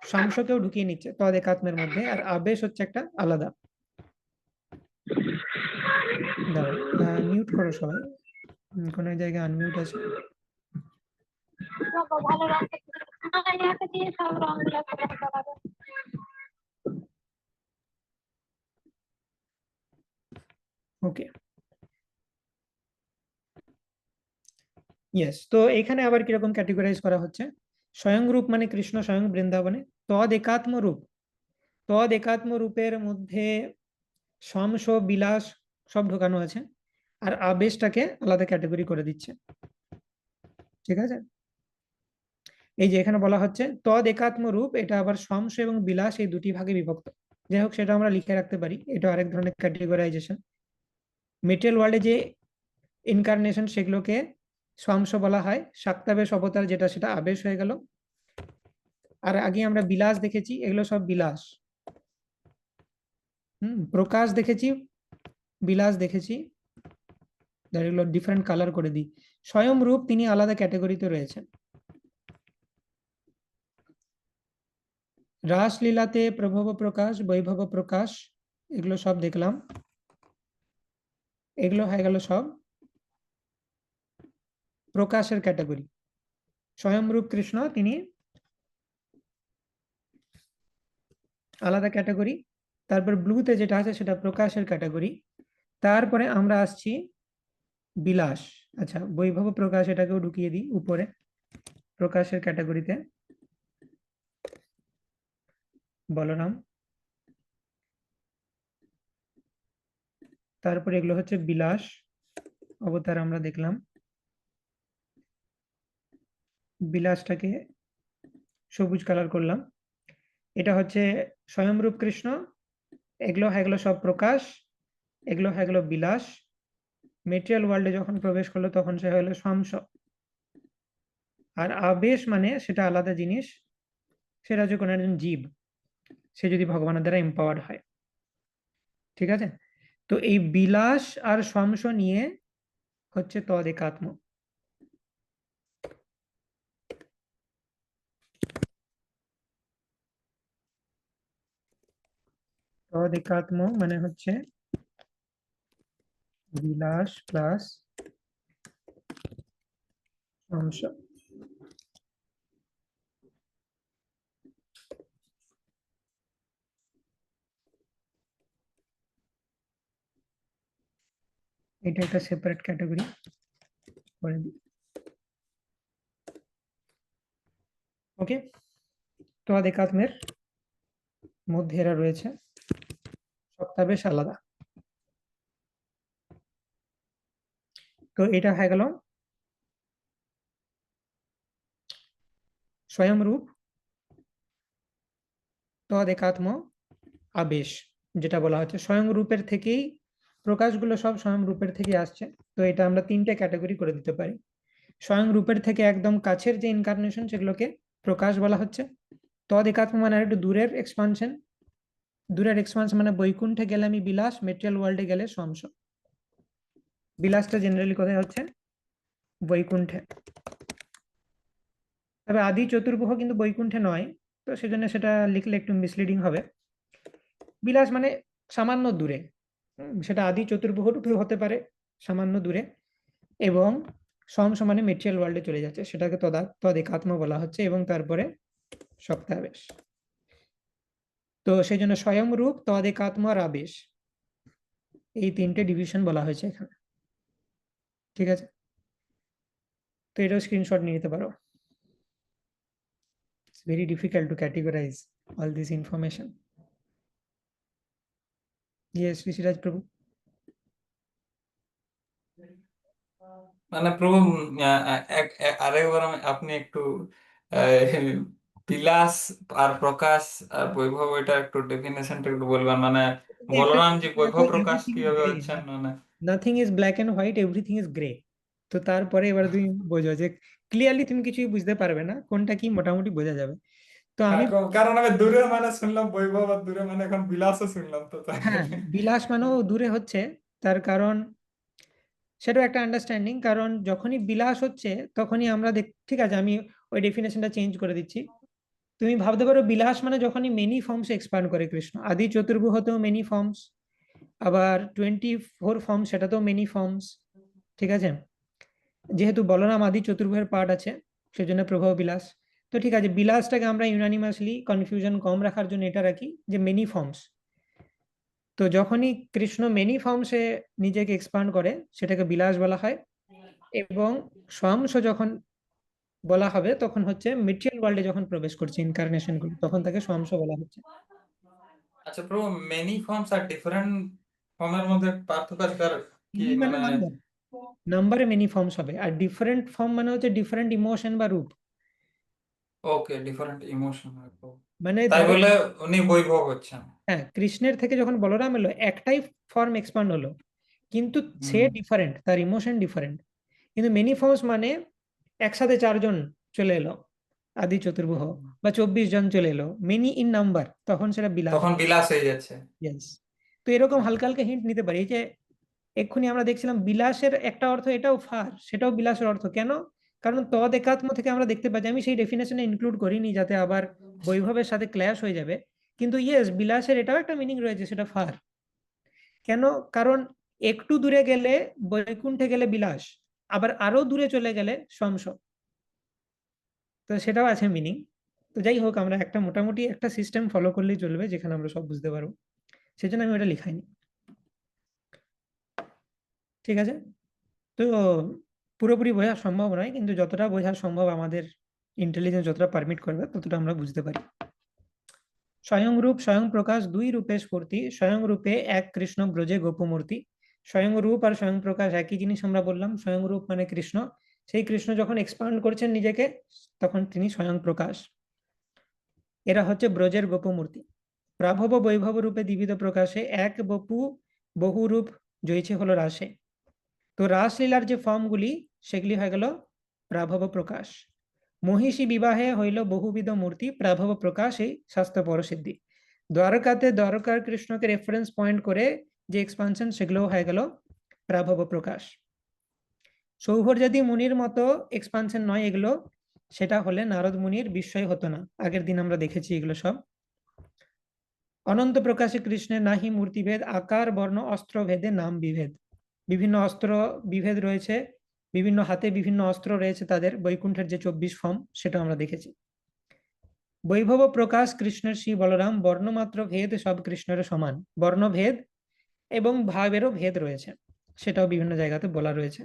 A: স্বাংশকেও ঢুকিয়ে নিচ্ছে তদেকাত্মের মধ্যে, আর আবেশ হচ্ছে একটা আলাদা। দাঁড়াও, মিউট করো সবাই, কোন জায়গায় আনমিউট আছে। ওকে, ইয়েস। তো এখানে আবার কিরকম ক্যাটেগরাইজ করা হচ্ছে? স্বয়ং রূপ মানে কৃষ্ণ স্বয়ং বৃন্দাবনে, তদ একাত্ম রূপ, তদ একাত্ম রূপের মধ্যে স্বাংশ বিলাস সব ঢোকানো আছে, আর আবেশটাকে আলাদা ক্যাটাগরি করে দিচ্ছে। ঠিক আছে, এই যে এখানে বলা হচ্ছে তদ একাত্ম রূপ, এটা আবার স্বাংশ এবং বিলাস এই দুটি ভাগে বিভক্ত। যাই হোক, সেটা আমরা লিখে রাখতে পারি, এটা আরেক ধরনের ক্যাটেগরাইজেশন। মেটেরিয়াল ওয়ার্ল্ডে যে ইনকারনেশন সেগুলোকে স্বাংশ বলা হয়, শাক্তাবেশ অবতার যেটা সেটা আবেশ হয়ে গেল। আর আগে আমরা বিলাস দেখেছি, এগুলো সব বিলাস। প্রকাশ দেখেছি, বিলাস দেখেছি, এগুলো ডিফারেন্ট কালার করে দিই। স্বয়ং রূপ তিনি আলাদা ক্যাটাগরিতে রয়েছেন। রাসলীলাতে প্রভব প্রকাশ, বৈভব প্রকাশ, এগুলো সব দেখলাম। এগুলো হয়ে গেল সব প্রকাশের ক্যাটাগরি। স্বয়ংরূপ কৃষ্ণ তিনি আলাদা ক্যাটাগরি। তারপর ব্লুতে যেটা আছে সেটা প্রকাশের ক্যাটাগরি। তারপরে আমরা আসছি বিলাস। আচ্ছা, বৈভব প্রকাশ এটাকেও ঢুকিয়ে দিই উপরে প্রকাশের ক্যাটাগরিতে। বলরাম, তারপরে এগুলো হচ্ছে বিলাস অবতার আমরা দেখলাম। বিলাসটাকে সবুজ কালার করলাম। এটা হচ্ছে স্বয়ংরূপ কৃষ্ণ, এগুলো হয়ে গেল সব প্রকাশ, এগুলো হয়ে গেল বিলাস। মেটেরিয়াল ওয়ার্ল্ডে যখন প্রবেশ করলো তখন সে হলো স্বাংশ। আর আবেশ মানে সেটা আলাদা জিনিস, সেটা হচ্ছে কোনো একজন জীব, সে যদি ভগবানের দ্বারা এম্পাওয়ার্ড হয়। ঠিক আছে, তো এই বিলাস আর স্বাংশ নিয়ে হচ্ছে তদেকাত্ম। তদেকাত্ম মানে হচ্ছে বিলাস প্লাস স্বাংশ। এটা একটা সেপারেট ক্যাটাগরি করে দিই। ওকে, তদেকাত্মের মধ্যে এরা রয়েছে, সবটা বেশ আলাদা। তো এটা হয়ে গেল স্বয়ংরূপ, তদেকাত্ম, আবেশ, যেটা বলা হচ্ছে স্বয়ং রূপের থেকেই প্রকাশগুলো সব স্বয়ং রূপের থেকে আসছে। তো এটা আমরা 3টে ক্যাটাগরি করে দিতে পারি। স্বয়ং রূপের থেকে একদম কাছের যে ইনকারনেশন সেগুলোকে প্রকাশ বলা হচ্ছে। তদেকাত্ম মানে একটু দূরের এক্সপানশন, দূরের এক্সপানশন মানে বৈকুণ্ঠে গেলে আমি বিলাস, মেটেরিয়াল ওয়ার্ল্ডে গেলে স্বাংশ। বিলাসটা জেনারেলি কোথায় হচ্ছে? বৈকুণ্ঠে। তবে আদি চতুর্ভুজ কিন্তু বৈকুণ্ঠে নয়, তো সেজন্য সেটা লিখলে একটু মিসলিডিং হবে। বিলাস মানে সামান্য দূরে, সেটা আদি চতুর্ভুজ রূপেও হতে পারে, সামান্য দূরে, এবং সমানে মেটেরিয়াল ওয়ার্ল্ডে চলে যাচ্ছে, সেটাকে তদেকাত্ম বলা হচ্ছে, এবং তারপরে সপ্তাবেশ। তো সেই জন্য স্বয়ং রূপ, তদেকাত্ম আর আবেশ, এই তিনটে ডিভিশন বলা হয়েছে এখানে। ঠিক আছে, তো এটাও স্ক্রিনশট নিয়ে নিতে পারো। It's very difficult to categorize all this information. Yes, Rishiraj Prabhu.
I: মানে প্রভু আরেকবার আপনি একটু বিলাস আর প্রকাশ আর বৈভব, এটা একটু ডেফিনেশনটা একটু বলবেন, মানে বলরাম যে বৈভব প্রকাশ কিভাবে হচ্ছেন, মানে
A: nothing is black and white, everything is grey. তো তারপরে এবার তুমি বোঝো যে ক্লিয়ারলি তুমি কিছুই বুঝতে পারবে না, কোনটা কি মোটামুটি বোঝা যাবে। তো আমি
I: কারণ আমি দূরে মানে শুনলাম বৈভব, আর দূরে মানে এখন বিলাসও শুনলাম, তো তাই
A: হ্যাঁ, বিলাস মানেও দূরে হচ্ছে, তার কারণ সেটাও একটা আন্ডারস্ট্যান্ডিং। কারণ যখনই বিলাস হচ্ছে তখনই আমরা ঠিক আছে, আমি ওই ডেফিনেশনটা চেঞ্জ করে দিচ্ছি। তুমি ভাবতে পারো বিলাস মানে যখনই মেনি ফর্মস এক্সপ্যান্ড করে কৃষ্ণ, আদি চতুর্ভুজতেও মেনি ফর্মস, আবার 24 ফর্ম সেটাতেও মেনি ফর্মস। ঠিক আছে, যেহেতু বলরাম আদি চতুর্ভুজের পার্ট আছে সেজন্য প্রভাব বিলাস। তো ঠিক আছে, বিলাসটাকে আমরা ইউনানিমাসলি কনফিউশন কম রাখার জন্য এটা রাখি যে মেনি ফর্মস। তো যখনই কৃষ্ণ মেনি ফর্মসে নিজেকে এক্সপ্যান্ড করে সেটাকে বিলাস বলা হয়, এবং স্বয়ংস যখন বলা হবে তখন হচ্ছে মেটেরিয়াল ওয়ার্ল্ডে যখন প্রবেশ করছে ইনকারনেশন গুলো, তখন তাকে স্বয়ংস বলা হচ্ছে।
I: আচ্ছা প্রভু, মেনি ফর্মস আর ডিফারেন্ট ফর্মের মধ্যে পার্থক্য আছে কি,
A: Many মানে
I: মানে
A: নাম্বারে মেনি ফর্মস হবে, আর ডিফারেন্ট ফর্ম মানে হচ্ছে ডিফারেন্ট ইমোশন বা রূপ।
I: ওকে, ডিফারেন্ট ইমোশন,
A: মানে
I: তাই
A: ধরো,
I: বলে উনি বৈভব হচ্ছেন।
A: হ্যাঁ, কৃষ্ণের থেকে যখন বলরাম এলো একটাই ফর্ম এক্সপ্যান্ড হলো, কিন্তু সে ডিফারেন্ট, তার ইমোশন ডিফারেন্ট। কিন্তু মেনি ফর্মস মানে একসাথে 4 জন চলে এলো আদি চতুর্ভুজ, বা 24 জন চলে এলো, মেনি ইন নাম্বার, তখন সেটা বিলাস।
I: তখন বিলাস হয়ে যাচ্ছে।
A: ইয়েস। তো এরকম হালকা হালকা হিন্ট নিতে পারি। এই যে এক্ষুনি আমরা দেখছিলাম বিলাসের একটা অর্থ এটাও ফার, সেটাও বিলাসের অর্থ। কেন? কারণ তদ একাত্ম থেকে আমরা দেখতে পাচ্ছি, আমি সেই ডেফিনেশনে ইনক্লুড করিনি যাতে আবার বৈভবের সাথে ক্ল্যাশ হয়ে যাবে, কিন্তু ইয়েস, বিলাসের এটাও একটা মিনিং রয়েছে, সেটা ফার। কেন? কারণ একটু দূরে গেলে বৈকুণ্ঠে গেলে বিলাস, আবার আরো দূরে চলে গেলে শমস, তো সেটাও আছে মিনিং। তো যাই হোক, আমরা একটা মোটামুটি একটা সিস্টেম ফলো করলেই চলবে যেখানে আমরা সব বুঝতে পারবো, সেজন্য আমি ওটা লিখাইনি। ঠিক আছে, তো পুরোপুরি বোঝা সম্ভব নয়, কিন্তু যতটা বোঝা সম্ভব আমাদের ইন্টেলিজেন্স যতটা পারমিট করবে ততটা আমরা বুঝতে পারি। স্বয়ং রূপ স্বয়ং প্রকাশ দুই রূপে স্ফূর্তি, স্বয়ং রূপে এক কৃষ্ণ ব্রজে গোপমূর্তি। স্বয়ং রূপ আর স্বয়ং প্রকাশ একই জিনিস আমরা বললাম। স্বয়ং রূপ মানে কৃষ্ণ, সেই কৃষ্ণ যখন এক্সপান্ড করছেন নিজেকে তখন তিনি স্বয়ং প্রকাশ। এরা হচ্ছে ব্রজের গোপমূর্তি। প্রাভব বৈভব রূপে দ্বিবিধ প্রকাশে এক বপু বহু রূপ জয়ছে হলো রাসে। তো রাসলীলার যে ফর্মগুলি সেগুলি হয়ে গেল প্রাভব প্রকাশ। মহিষী বিবাহে হইল বহুবিধ মূর্তি, প্রাভব প্রকাশ এই শাস্ত্র পরসিদ্ধি। দ্বারকাতে দ্বারকার কৃষ্ণকে রেফারেন্স পয়েন্ট করে যে এক্সপানশন সেগুলো হয়ে গেল প্রাভব প্রকাশ। সৌভর্যাদি মুনির মতো এক্সপানশন নয় এগুলো, সেটা হলে নারদ মুনির বিস্ময় হতো না। আগের দিন আমরা দেখেছি এগুলো সব। অনন্ত প্রকাশে কৃষ্ণের নাহি মূর্তিভেদ, আকার বর্ণ অস্ত্র ভেদে নাম বিভেদ। বিভিন্ন অস্ত্র বিভেদ রয়েছে, বিভিন্ন হাতে বিভিন্ন অস্ত্র রয়েছে তাদের। বৈকুণ্ঠের যে 24 ফর্ম সেটা আমরা দেখেছি। বৈভব প্রকাশ কৃষ্ণের শ্রী বলরাম, বর্ণমাত্র ভেদ সব কৃষ্ণের সমান। বর্ণভেদ এবং ভাবেরও ভেদ রয়েছে, সেটাও বিভিন্ন জায়গাতে বলা রয়েছে।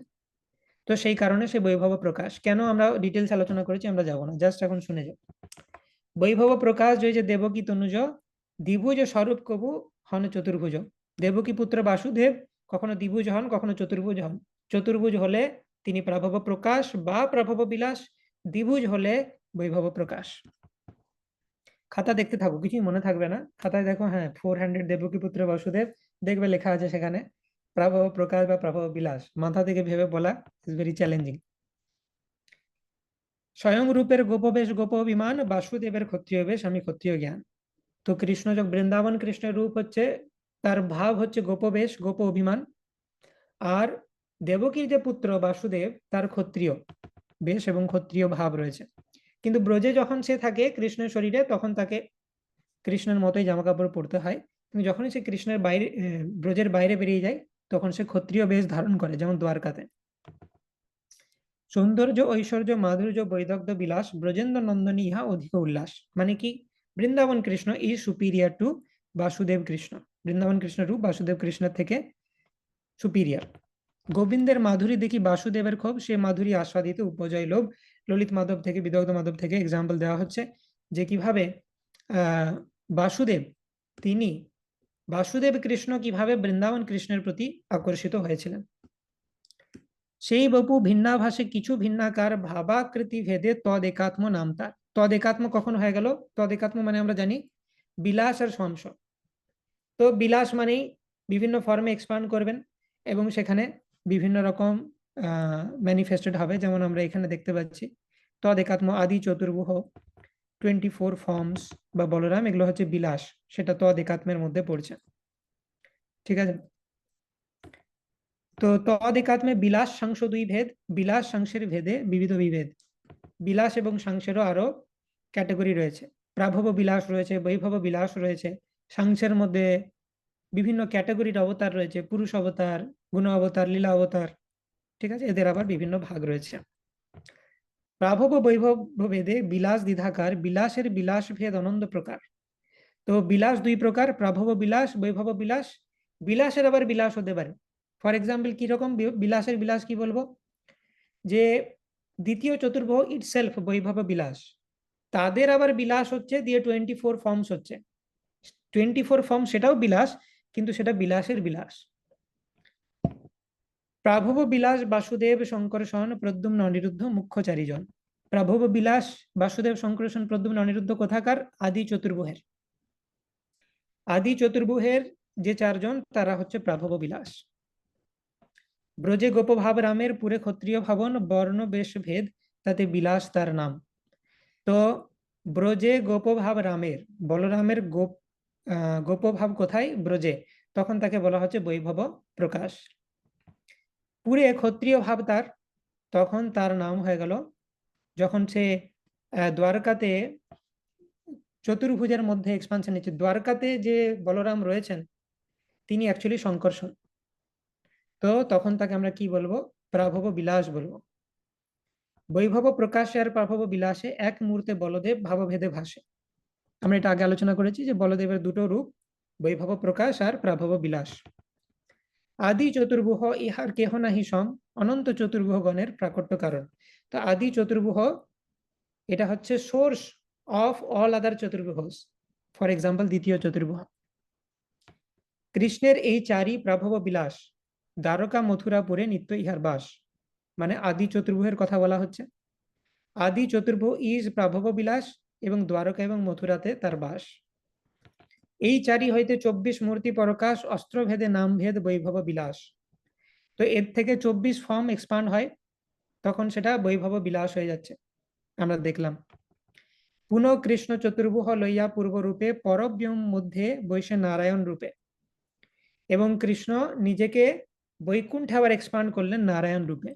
A: তো সেই কারণে সে বৈভব প্রকাশ। কেন আমরা ডিটেলস আলোচনা করেছি আমরা যাব না, জাস্ট এখন শুনে যাও। বৈভব প্রকাশ যে দেবকী তনুজ, দ্বিভুজ স্বরূপ কবু হন চতুর্ভুজ। দেবকী পুত্র বাসুদেব কখনো দ্বিভুজ হন, কখনো চতুর্ভুজ হন। চতুর্ভুজ হলে তিনি প্রাভব প্রকাশ বা প্রাভব বিলাস, দ্বিভুজ হলে বৈভব প্রকাশ। খাতা দেখতে থাকো, কিছুই মনে থাকবে না। খাতায় দেখো, হ্যাঁ, 400 দেবকী পুত্র বাসুদেব, দেখবে লেখা আছে সেখানে প্রাভব প্রকাশ বা প্রাভব বিলাস। মাথা থেকে ভেবে বলা ইজ ভেরি চ্যালেঞ্জিং। স্বয়ং রূপের গোপবেশ গোপ অভিমান, বাসুদেবের ক্ষত্রিয় বেশ আমি ক্ষত্রিয় জ্ঞান। তো কৃষ্ণ যখন বৃন্দাবন কৃষ্ণের রূপ হচ্ছে, তার ভাব হচ্ছে গোপবেশ গোপ অভিমান, আর দেবকীর যে পুত্র বাসুদেব তার ক্ষত্রিয় বেশ এবং ক্ষত্রিয় ভাব রয়েছে, কিন্তু ব্রজে যখন সে থাকে কৃষ্ণের শরীরে তখন তাকে কৃষ্ণের মতোই জামা কাপড় পরতে হয়, কিন্তু যখনই সে কৃষ্ণের বাইরে ব্রজের বাইরে বেরিয়ে যায় তখন সে ক্ষত্রিয় বেশ ধারণ করে, যেমন দ্বারকাতে। সৌন্দর্য ঐশ্বর্য মাধুর্য বৈদগ্ধ বিলাস ব্রজেন্দ্র নন্দনী ইহা অধিক উল্লাস। মানে কি, Vrindavan Krishna is superior to Vasudev Krishna. Vrindavan Krishna রূপ বাসুদেব কৃষ্ণের থেকে সুপিরিয়ার। গোবিন্দের মাধুরী দেখি বাসুদেবের ক্ষোভ, সে মাধুরী আস্বাদিতে উপজয় লোভ। ললিত মাধব থেকে বিদগ্ধ মাধব থেকে এক্সাম্পল দেওয়া হচ্ছে যে কিভাবে বাসুদেব কৃষ্ণ কিভাবে বৃন্দাবন কৃষ্ণের প্রতি আকর্ষিত হয়েছিলেন। সেই বপু ভিন্নাভাসে কিছু ভিন্নাকার ভাবাকৃতি ভেদে তদ একাত্ম নাম তার। তদ একাত্ম কখন হয়ে গেল? তদ একাত্ম মানে আমরা জানি বিলাস আর সংস। তো বিলাস মানেই বিভিন্ন ফর্মে এক্সপান্ড করবেন এবং সেখানে বিভিন্ন রকম ম্যানিফেস্টেড হবে, যেমন আমরা এখানে দেখতে পাচ্ছি তদ একাত্ম আদি চতুর্ভুহ 24 ফর্মস বা বলরাম, এগুলো হচ্ছে বিলাস, সেটা তদ একাত্মের মধ্যে পড়ছে। ঠিক আছে, তো তদ একাত্মে বিলাস সাংস দুই ভেদ, বিলাস সাংসের ভেদে বিবিধ বিভেদ। বিলাস এবং সাংসেরও আরো ক্যাটাগরি রয়েছে, প্রাভব বিলাস রয়েছে, বৈভব বিলাস রয়েছে। সাংসের মধ্যে বিভিন্ন ক্যাটাগরির অবতার রয়েছে, পুরুষ অবতার, গুণ অবতার, লীলা অবতার। ঠিক আছে, এদের আবার বিভিন্ন ভাগ রয়েছে। প্রাভব বৈভব ভেদে বিলাস দ্বিধাকার, বিলাসের বিলাস ভেদ অনন্ত প্রকার। তো বিলাস দুই প্রকার, প্রাভব বিলাস, বৈভব বিলাস। বিলাসের আবার বিলাস হতে পারে, ফর এক্সাম্পল কিরকম বিলাসের বিলাস কি বলবো, যে দ্বিতীয় চতুর্ভুজ ইটসেলফ বৈভব বিলাস, তাদের আবার বিলাস হচ্ছে দিয়ে 24 ফর্মস হচ্ছে। 24 ফর্ম সেটাও বিলাস, কিন্তু সেটা বিলাসের বিলাস। প্রাভব বিলাস বাসুদেব শঙ্করসন প্রদ্যুম্ন অনিরুদ্ধ মুখ্য চারিজন। প্রাভব বিলাস বাসুদেব শঙ্করসন প্রদ্যুম্ন অনিরুদ্ধ কোথাকার? আদি চতুর্ভুহের। আদি চতুর্ভুহের যে চারজন তারা হচ্ছে প্রাভব বিলাস। ব্রজে গোপভাব রামের পুরে ক্ষত্রিয় ভাবন, বর্ণ বেশ ভেদ তাতে বিলাস তার নাম। তো ব্রজে গোপভাব রামের, বলরামের গোপভাব কোথায়? ব্রজে, তখন তাকে বলা হচ্ছে বৈভব প্রকাশ। পুরে ক্ষত্রিয় ভাব তার, তখন তার নাম হয়ে গেল, যখন সে দ্বারকাতে চতুর্ভুজের মধ্যে এক্সপানশন নিচ্ছে। দ্বারকাতে যে বলরাম রয়েছেন তিনি অ্যাকচুয়ালি শঙ্করসন, তো তখন তাকে আমরা কি বলবো? প্রাভব বিলাস বলবো। বৈভব প্রকাশে আর প্রাভব বিলাসে এক মুহূর্তে বলদেব ভাবভেদে ভাসে। আমরা এটা আগে আলোচনা করেছি যে বলদেবের দুটো রূপ, বৈভব প্রকাশ আর প্রাভব বিলাস। আদি চতুর্ভুহ ইহার কেহ নাহি সম, অনন্ত চতুর্ভুহ গণের প্রাকট্য কারণ। তো আদি চতুর্ভুহ এটা হচ্ছে সোর্স অফ অল আদার চতুর্ভুজ, ফর এক্সাম্পল দ্বিতীয় চতুর্ভুহ। কৃষ্ণের এই চারি প্রাভব বিলাস, দ্বারকা মথুরাপুরে নিত্য ইহার বাস। মানে আদি চতুর্ভুহের কথা বলা হচ্ছে। আদি চতুর্ভুহ ইজ প্রাভব বিলাস এবং দ্বারকা এবং মথুরাতে তার বাস। এই চারি হইতে 24 মূর্তি প্রকাশ, অস্ত্রভেদে নামভেদ বৈভব বিলাস। তো এর থেকে 24 ফর্ম এক্সপান্ড হয়, তখন সেটা বৈভব বিলাস হয়ে যাচ্ছে, আমরা দেখলাম। পুনঃ কৃষ্ণ চতুর্ভুহ লইয়া পূর্বরূপে পরব্যোম মধ্যে বৈশে নারায়ণ রূপে। এবং কৃষ্ণ নিজেকে বৈকুণ্ঠে আবার এক্সপান্ড করলেন নারায়ণ রূপে,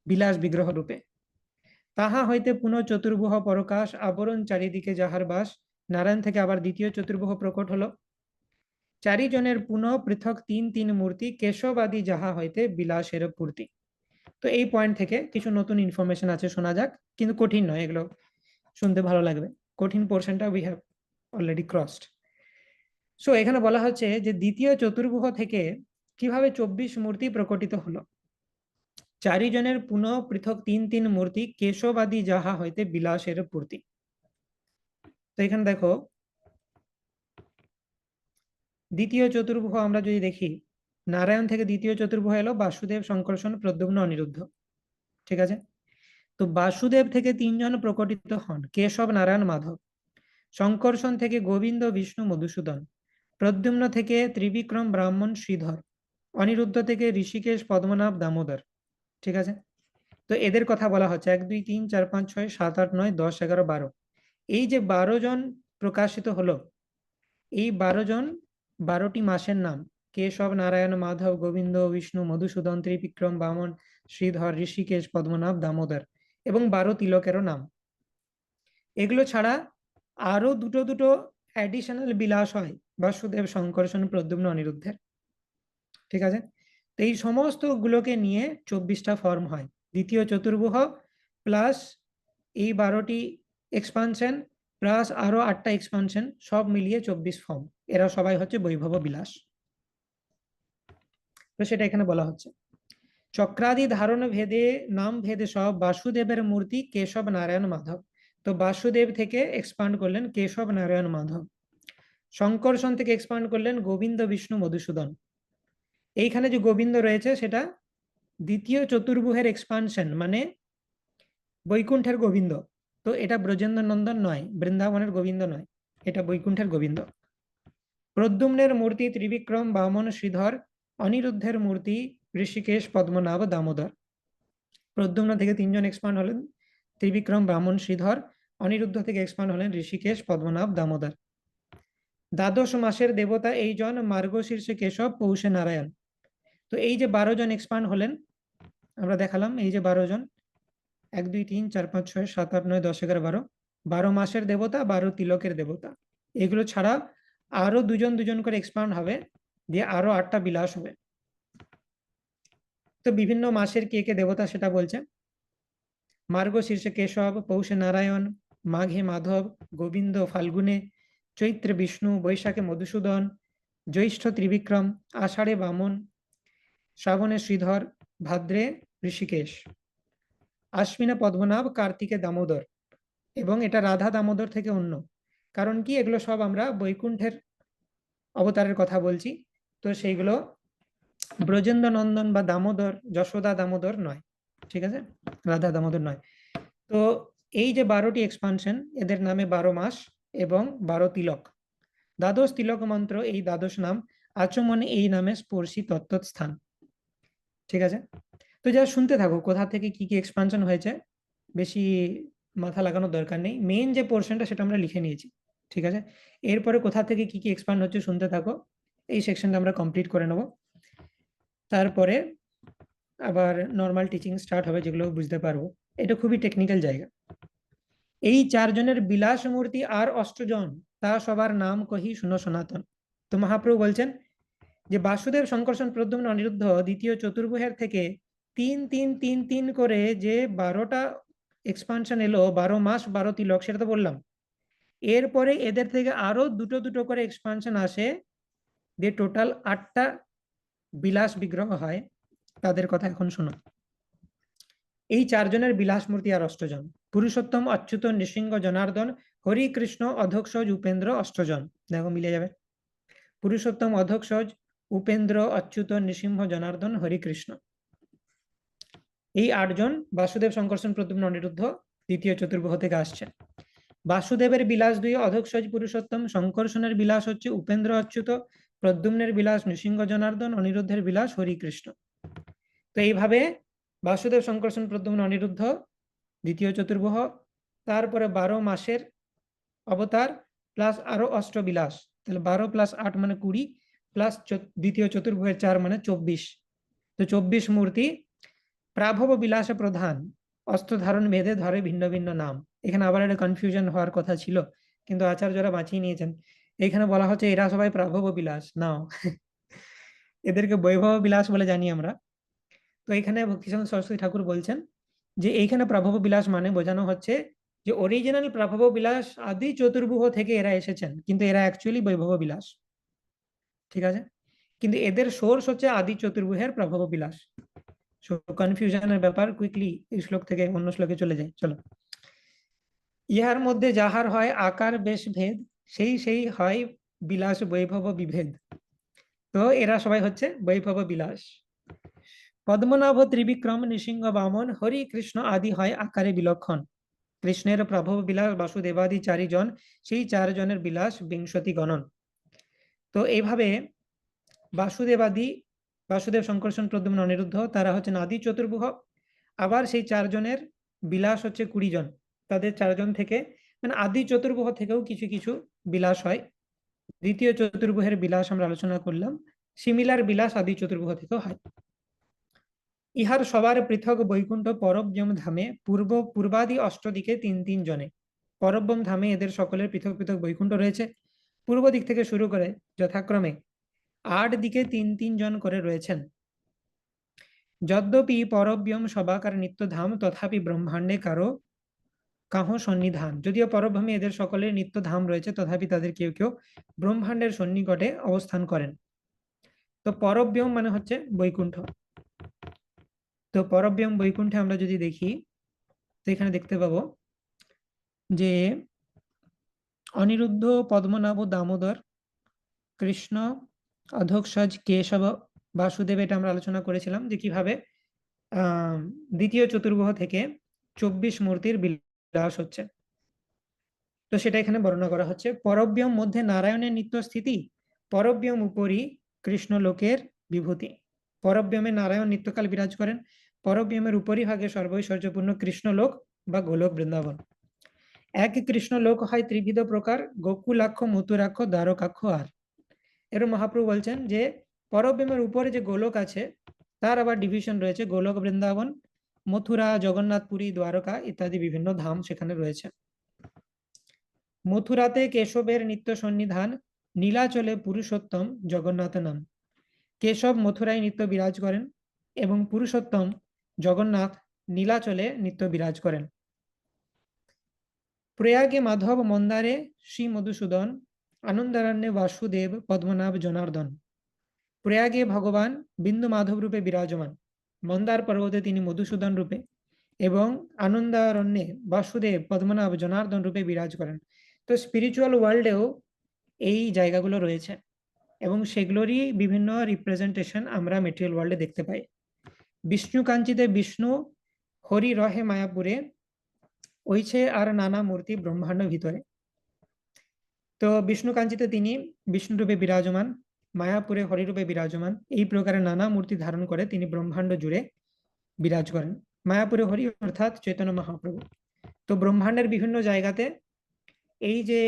A: বিলাস বিগ্রহ রূপে। তাহা হইতে পুনঃ চতুর্ভুহ প্রকাশ, আবরণ চারিদিকে যাহার বাস। নারায়ণ থেকে আবার দ্বিতীয় চতুর্ভুহ প্রকট হলো। চারিজনের পুনঃ পৃথক তিন তিন মূর্তি, কেশবাদী যাহা হইতে বিলাসের পূর্তি। তো এই পয়েন্ট থেকে কিছু নতুন ইনফরমেশন আছে, শোনা যাক, কিন্তু কঠিন নয়, এগুলো শুনতে ভালো লাগবে। কঠিন পোর্শনটা we have already crossed. So এখানে বলা হচ্ছে যে দ্বিতীয় চতুর্ভুহ থেকে কিভাবে 24 মূর্তি প্রকটিত হলো। চারিজনের পুনঃ পৃথক তিন তিন মূর্তি, কেশবাদী যাহা হইতে বিলাসের পূর্তি। তো এখানে দেখো দ্বিতীয় চতুর্ভুহ আমরা যদি দেখি, নারায়ণ থেকে দ্বিতীয় চতুর্ভুহ এলো বাসুদেব শঙ্করসন প্রদ্যুম্ন অনিরুদ্ধ। ঠিক আছে, তো বাসুদেব থেকে তিনজন প্রকটিত হন, কেশব নারায়ণ মাধব। শঙ্করসন থেকে গোবিন্দ বিষ্ণু মধুসূদন। প্রদ্যুম্ন থেকে ত্রিবিক্রম ব্রাহ্মণ শ্রীধর। অনিরুদ্ধ থেকে ঋষিকেশ পদ্মনাভ দামোদর। ঠিক আছে, তো এদের কথা বলা হচ্ছে 1 2 3 4 5 6 7 8 9 10 11 12। এই যে 12 জন প্রকাশিত হলো, এই 12 জন 12টি মাসের নাম, কেশব, নারায়ণ, মাধব, গোবিন্দ, বিষ্ণু, মধুসূদন, ত্রিবিক্রম, বামন, শ্রীধর, ঋষিকেশ, পদ্মনাভ, দামোদর এবং 12 তিলকেরও নাম। এগুলো ছাড়া আরো দুটো দুটো অ্যাডিশনাল বিলাস হয় বাসুদেব, শঙ্কর্ষণ, প্রদ্যুম্ন, অনিরুদ্ধের। ঠিক আছে, তো এই সমস্ত গুলোকে নিয়ে 24টা ফর্ম হয়। দ্বিতীয় চতুর্ভুহ প্লাস এই 12টি এক্সপানশন প্লাস আরো 8টা এক্সপানশন, সব মিলিয়ে 24 ফর্ম। এরা সবাই হচ্ছে বৈভব বিলাস। তো সেটা এখানে বলা হচ্ছে। চক্রাদি ধারণ ভেদে নাম ভেদে সব বাসুদেবের মূর্তি কেশব, নারায়ণ, মাধব। তো বাসুদেব থেকে এক্সপান্ড করলেন কেশব, নারায়ণ, মাধব। শঙ্কর্ষণ থেকে এক্সপান্ড করলেন গোবিন্দ, বিষ্ণু, মধুসূদন। এইখানে যে গোবিন্দ রয়েছে সেটা দ্বিতীয় চতুর্ভুহের এক্সপানশন, মানে বৈকুণ্ঠের গোবিন্দ। তো এটা ব্রজেন্দ্র নন্দন নয়, বৃন্দাবনের গোবিন্দ নয়, এটা বৈকুণ্ঠের গোবিন্দ। প্রদ্যুম্নের মূর্তি ত্রিবিক্রম, বামন, শ্রীধর। অনিরুদ্ধের মূর্তি ঋষিকেশ, পদ্মনাভ, দামোদর। প্রদ্যুম্ন থেকে 3 জন এক্সপান্ড হলেন, ত্রিবিক্রম, বামন, শ্রীধর। অনিরুদ্ধ থেকে এক্সপান্ড হলেন ঋষিকেশ, পদ্মনাভ, দামোদর। দ্বাদশ মাসের দেবতা এই জন, মার্গশীর্ষে কেশব, পৌষে নারায়ণ। তো এই যে 12 জন এক্সপান্ড হলেন আমরা দেখালাম, এই যে 12 জন, 1 2 3 4 5 6 7 8 9 10 11 12, 12 মাসের দেবতা, 12 তিলকের দেবতা। এগুলো ছাড়া আরো দুজন দুজন করে এক্সপান্ড হবে, দিয়ে আরো 8টা বিলাস হবে। তো বিভিন্ন মাসের কে কে দেবতা সেটা বলছে। মার্গশীর্ষে কেশব, পৌষে নারায়ণ, মাঘে মাধব, গোবিন্দ, ফাল্গুনে চৈত্রে বিষ্ণু, বৈশাখে মধুসূদন, জ্যৈষ্ঠ ত্রিবিক্রম, আষাঢ়ে বামন, শ্রাবণে শ্রীধর, ভাদ্রে ঋষিকেশ, আশ্বিনে পদ্মনাভ, কার্তিকে দামোদর। এবং এটা রাধা দামোদর থেকে অন্য, কারণ কি এগুলো সব আমরা বৈকুণ্ঠের অবতারের কথা বলছি, তো সেইগুলো ব্রজেন্দ্র নন্দন বা দামোদর, যশোদা দামোদর নয়। ঠিক আছে, রাধা দামোদর নয়। তো এই যে 12টি এক্সপানশন, এদের নামে 12 মাস এবং 12 তিলক। দ্বাদশ তিলক মন্ত্র, এই দ্বাদশ নাম আচমনে এই নামে স্পর্শী তত্ত্ব স্থান। ঠিক আছে, তো যা শুনতে থাকো কোথা থেকে কি কি এক্সপানশন হয়েছে, বেশি মাথা লাগানোর দরকার নেই। মেইন যে পোর্শনটা সেটা আমরা লিখে নিয়েছি। ঠিক আছে, এরপরে কোথা থেকে কি কি এক্সপান্ড হচ্ছে শুনতে থাকো, এই সেকশনটা আমরা কমপ্লিট করে নেব। তারপরে আবার নর্মাল টিচিং স্টার্ট হবে, যেগুলো বুঝতে পারবো। এটা খুবই টেকনিক্যাল জায়গা। এই 4 জনের বিলাস মূর্তি আর 8 জন, তা সবার নাম কহি শুনো সনাতন। তো মহাপ্রভু বলছেন যে বাসুদেব, শঙ্কর্ষণ, প্রদ্যুম্ন, অনিরুদ্ধ দ্বিতীয় চতুর্ভুহের থেকে 3 3 3 3 করে যে 12টা এক্সপানশন এলো, 12 মাস 12 তিলক, সেটা তো বললাম। এরপরে এদের থেকে আরো দুটো দুটো করে এক্সপানশন আসে, দিয়ে টোটাল 8টা বিলাস বিগ্রহ হয়। তাদের কথা এখন শোনো। এই 4 জনের বিলাস মূর্তি আর 8 জন। পুরুষোত্তম, অচ্যুত, নৃসিংহ, জনার্দন, হরি, কৃষ্ণ, অধোক্ষজ, উপেন্দ্র, 8 জন। দেখো মিলে যাবে। পুরুষোত্তম, অধোক্ষজ, উপেন্দ্র, অচ্যুত, নৃসিংহ, জনার্দন, হরি, কৃষ্ণ। এই 8 জন বাসুদেব, শঙ্কর্ষণ, প্রদ্যুম্ন, অনিরুদ্ধ দ্বিতীয় চতুর্ভুহ থেকে আসছে। বাসুদেবের বিলাস 2, অধোক্ষজ পুরুষোত্তম, শঙ্কর্ষণের বিলাস হচ্ছে উপেন্দ্র, অচ্যুত, প্রদ্যুম্নের বিলাস নৃসিংহ, জনার্দন, অনিরুদ্ধের বিলাস হরি, কৃষ্ণ। তো এইভাবে বাসুদেব, শঙ্কর্ষণ, প্রদ্যুম্ন, অনিরুদ্ধ দ্বিতীয় চতুর্ভুহ, তারপরে 12 মাসের অবতার প্লাস আরো অষ্টবিলাস, তাহলে 12 + 8 মানে 20, প্লাস দ্বিতীয় চতুর্ভুহের 4 মানে 24। তো 24 মূর্তি প্রাভব বিলাসে প্রধান, অস্ত্র ধারণ ভেদে ধরে ভিন্ন ভিন্ন নাম। এখানে আবার একটা কনফিউশন হওয়ার কথা ছিল, কিন্তু আচার্যরা বাঁচিয়ে নিয়েছেন। এখানে বলা হচ্ছে এরা সবাই প্রাভব বিলাস নাও, এদেরকে বৈভব বিলাস বলে জানি আমরা। তো এখানে ভক্তিচন্দ্র সরস্বতী ঠাকুর বলছেন যে এইখানে প্রাভব বিলাস মানে বোঝানো হচ্ছে যে অরিজিনাল প্রাভব বিলাস আদি চতুর্ভুহ থেকে এরা এসেছেন, কিন্তু এরা অ্যাকচুয়ালি বৈভব বিলাস। ঠিক আছে, কিন্তু এদের সোর্স হচ্ছে আদি চতুর্ভুহের প্রাভব বিলাস। সো কনফিউশনের ব্যাপার কুইকলি এই শ্লোক থেকে অন্য শ্লোকে চলে যায়। চলো। ইহার মধ্যে যাহার হয় আকার বেশ ভেদ, সেই সেই হয় বিলাস বৈভব বিভেদ। তো এরা সবাই হচ্ছে বৈভব বিলাস। পদ্মনাভ, ত্রিবিক্রম, নৃসিংহ, বামন, হরি, কৃষ্ণ আদি হয় আকারে বিলক্ষণ। কৃষ্ণের প্রভব বিলাস বাসুদেবাদি 4 জন, সেই 4 জনের বিলাস 20 গণন। তো এইভাবে বাসুদেব, শঙ্কর্ষণ, প্রদ্যুম্ন, অনিরুদ্ধ তারা হচ্ছেন আদি চতুর্ভুহ। আবার সেই 4 জনের বিলাস হচ্ছে 20 জন। তাদের 4 জন থেকে মানে আদি চতুর্ভুহ থেকেও কিছু কিছু বিলাস হয়। দ্বিতীয় চতুর্ভুহের বিলাস আমরা আলোচনা করলাম, সিমিলার বিলাস আদি চতুর্ভুজ থেকেও হয়। ইহার সবার পৃথক বৈকুণ্ঠ পরব্রহ্ম ধামে পূর্বাদি অষ্টদিকে 3 জনে। পরব্রহ্ম ধামে এদের সকলের পৃথক পৃথক বৈকুণ্ঠ রয়েছে। পূর্ব দিক থেকে শুরু করে যথাক্রমে 8 দিকে 3 জন করে রয়েছেন। যদ্যপি পরব্রহ্ম সবাকার নিত্য ধাম, তথাপি ব্রহ্মাণ্ডে কাহ সন্নিধান। যদিও পরব্রহ্মে এদের সকলের নিত্য ধাম রয়েছে, তথাপি তাদের কেউ কেউ ব্রহ্মাণ্ডের সন্নিকটে অবস্থান করেন। তো পরব্রহ্ম মানে হচ্ছে বৈকুণ্ঠ। তো পরব্রহ্ম বৈকুণ্ঠে আমরা যদি দেখি, তো এখানে দেখতে পাবো যে অনিরুদ্ধ, পদ্মনাভ, দামোদর, কৃষ্ণ, অধোক্ষজ, কেশব, বাসুদেব, এটা আমরা আলোচনা করেছিলাম যে কিভাবে দ্বিতীয় চতুর্ভুজ থেকে 24 মূর্তির বিলাস হচ্ছে। তো সেটা এখানে বর্ণনা করা হচ্ছে। পরব্রহ্ম মধ্যে নারায়ণের নিত্য স্থিতি, পরব্রহ্ম উপরি কৃষ্ণ লোকের বিভূতি। পরব্রহ্মে নারায়ণ নিত্যকাল বিরাজ করেন। পরব্রহ্মের উপরিভাগে সর্বৈশ্বর্যপূর্ণ কৃষ্ণলোক বা গোলক বৃন্দাবন। এক কৃষ্ণ লোক হয় ত্রিবিধ প্রকার, গোকুলাক্ষ, মথুরাক্ষ, দ্বারকাক্ষ আর। এর মহাপ্রভু বলছেন যে পরব্রহ্মের উপরে যে গোলক আছে তার আবার ডিভিশন রয়েছে, গোলক বৃন্দাবন, মথুরা, জগন্নাথপুরী, দ্বারকা ইত্যাদি বিভিন্ন ধাম সেখানে রয়েছে। মথুরাতে কেশবের নিত্য সন্নিধান, নীলাচলে পুরুষোত্তম জগন্নাথ নাম। কেশব মথুরায় নিত্য বিরাজ করেন এবং পুরুষোত্তম জগন্নাথ নীলাচলে নিত্য বিরাজ করেন। প্রয়াগে মাধব, মন্দারে শ্রী মধুসূদন, আনন্দারণ্যে বাসুদেব, পদ্মনাভ, জনার্দন। প্রয়াগে ভগবান বিন্দু মাধব রূপে বিরাজমান, মন্দার পর্বতে তিনি মধুসূদন রূপে এবং আনন্দারণ্যে বাসুদেব, পদ্মনাভ, জনার্দন রূপে বিরাজ করেন। তো স্পিরিচুয়াল ওয়ার্ল্ডেও এই জায়গাগুলো রয়েছে এবং সেগুলোরই বিভিন্ন রিপ্রেজেন্টেশন আমরা মেটেরিয়াল ওয়ার্ল্ডে দেখতে পাই। বিষ্ণু কাঞ্চিতে বিষ্ণু, হরি রহে মায়াপুরে, ওইছে আর নানা মূর্তি ব্রহ্মাণ্ড ভিতরে। তো বিষ্ণু কাঞ্চিতে তিনি বিষ্ণু রূপে বিরাজমান, মায়াপুরে হরিরূপে বিরাজমান, এই প্রকারে নানা মূর্তি ধারণ করে তিনি ব্রহ্মাণ্ড জুড়ে বিরাজ করেন। মায়াপুরে হরি অর্থাৎ চৈতন্য মহাপ্রভু। তো ব্রহ্মাণ্ডের বিভিন্ন জায়গাতে এই যে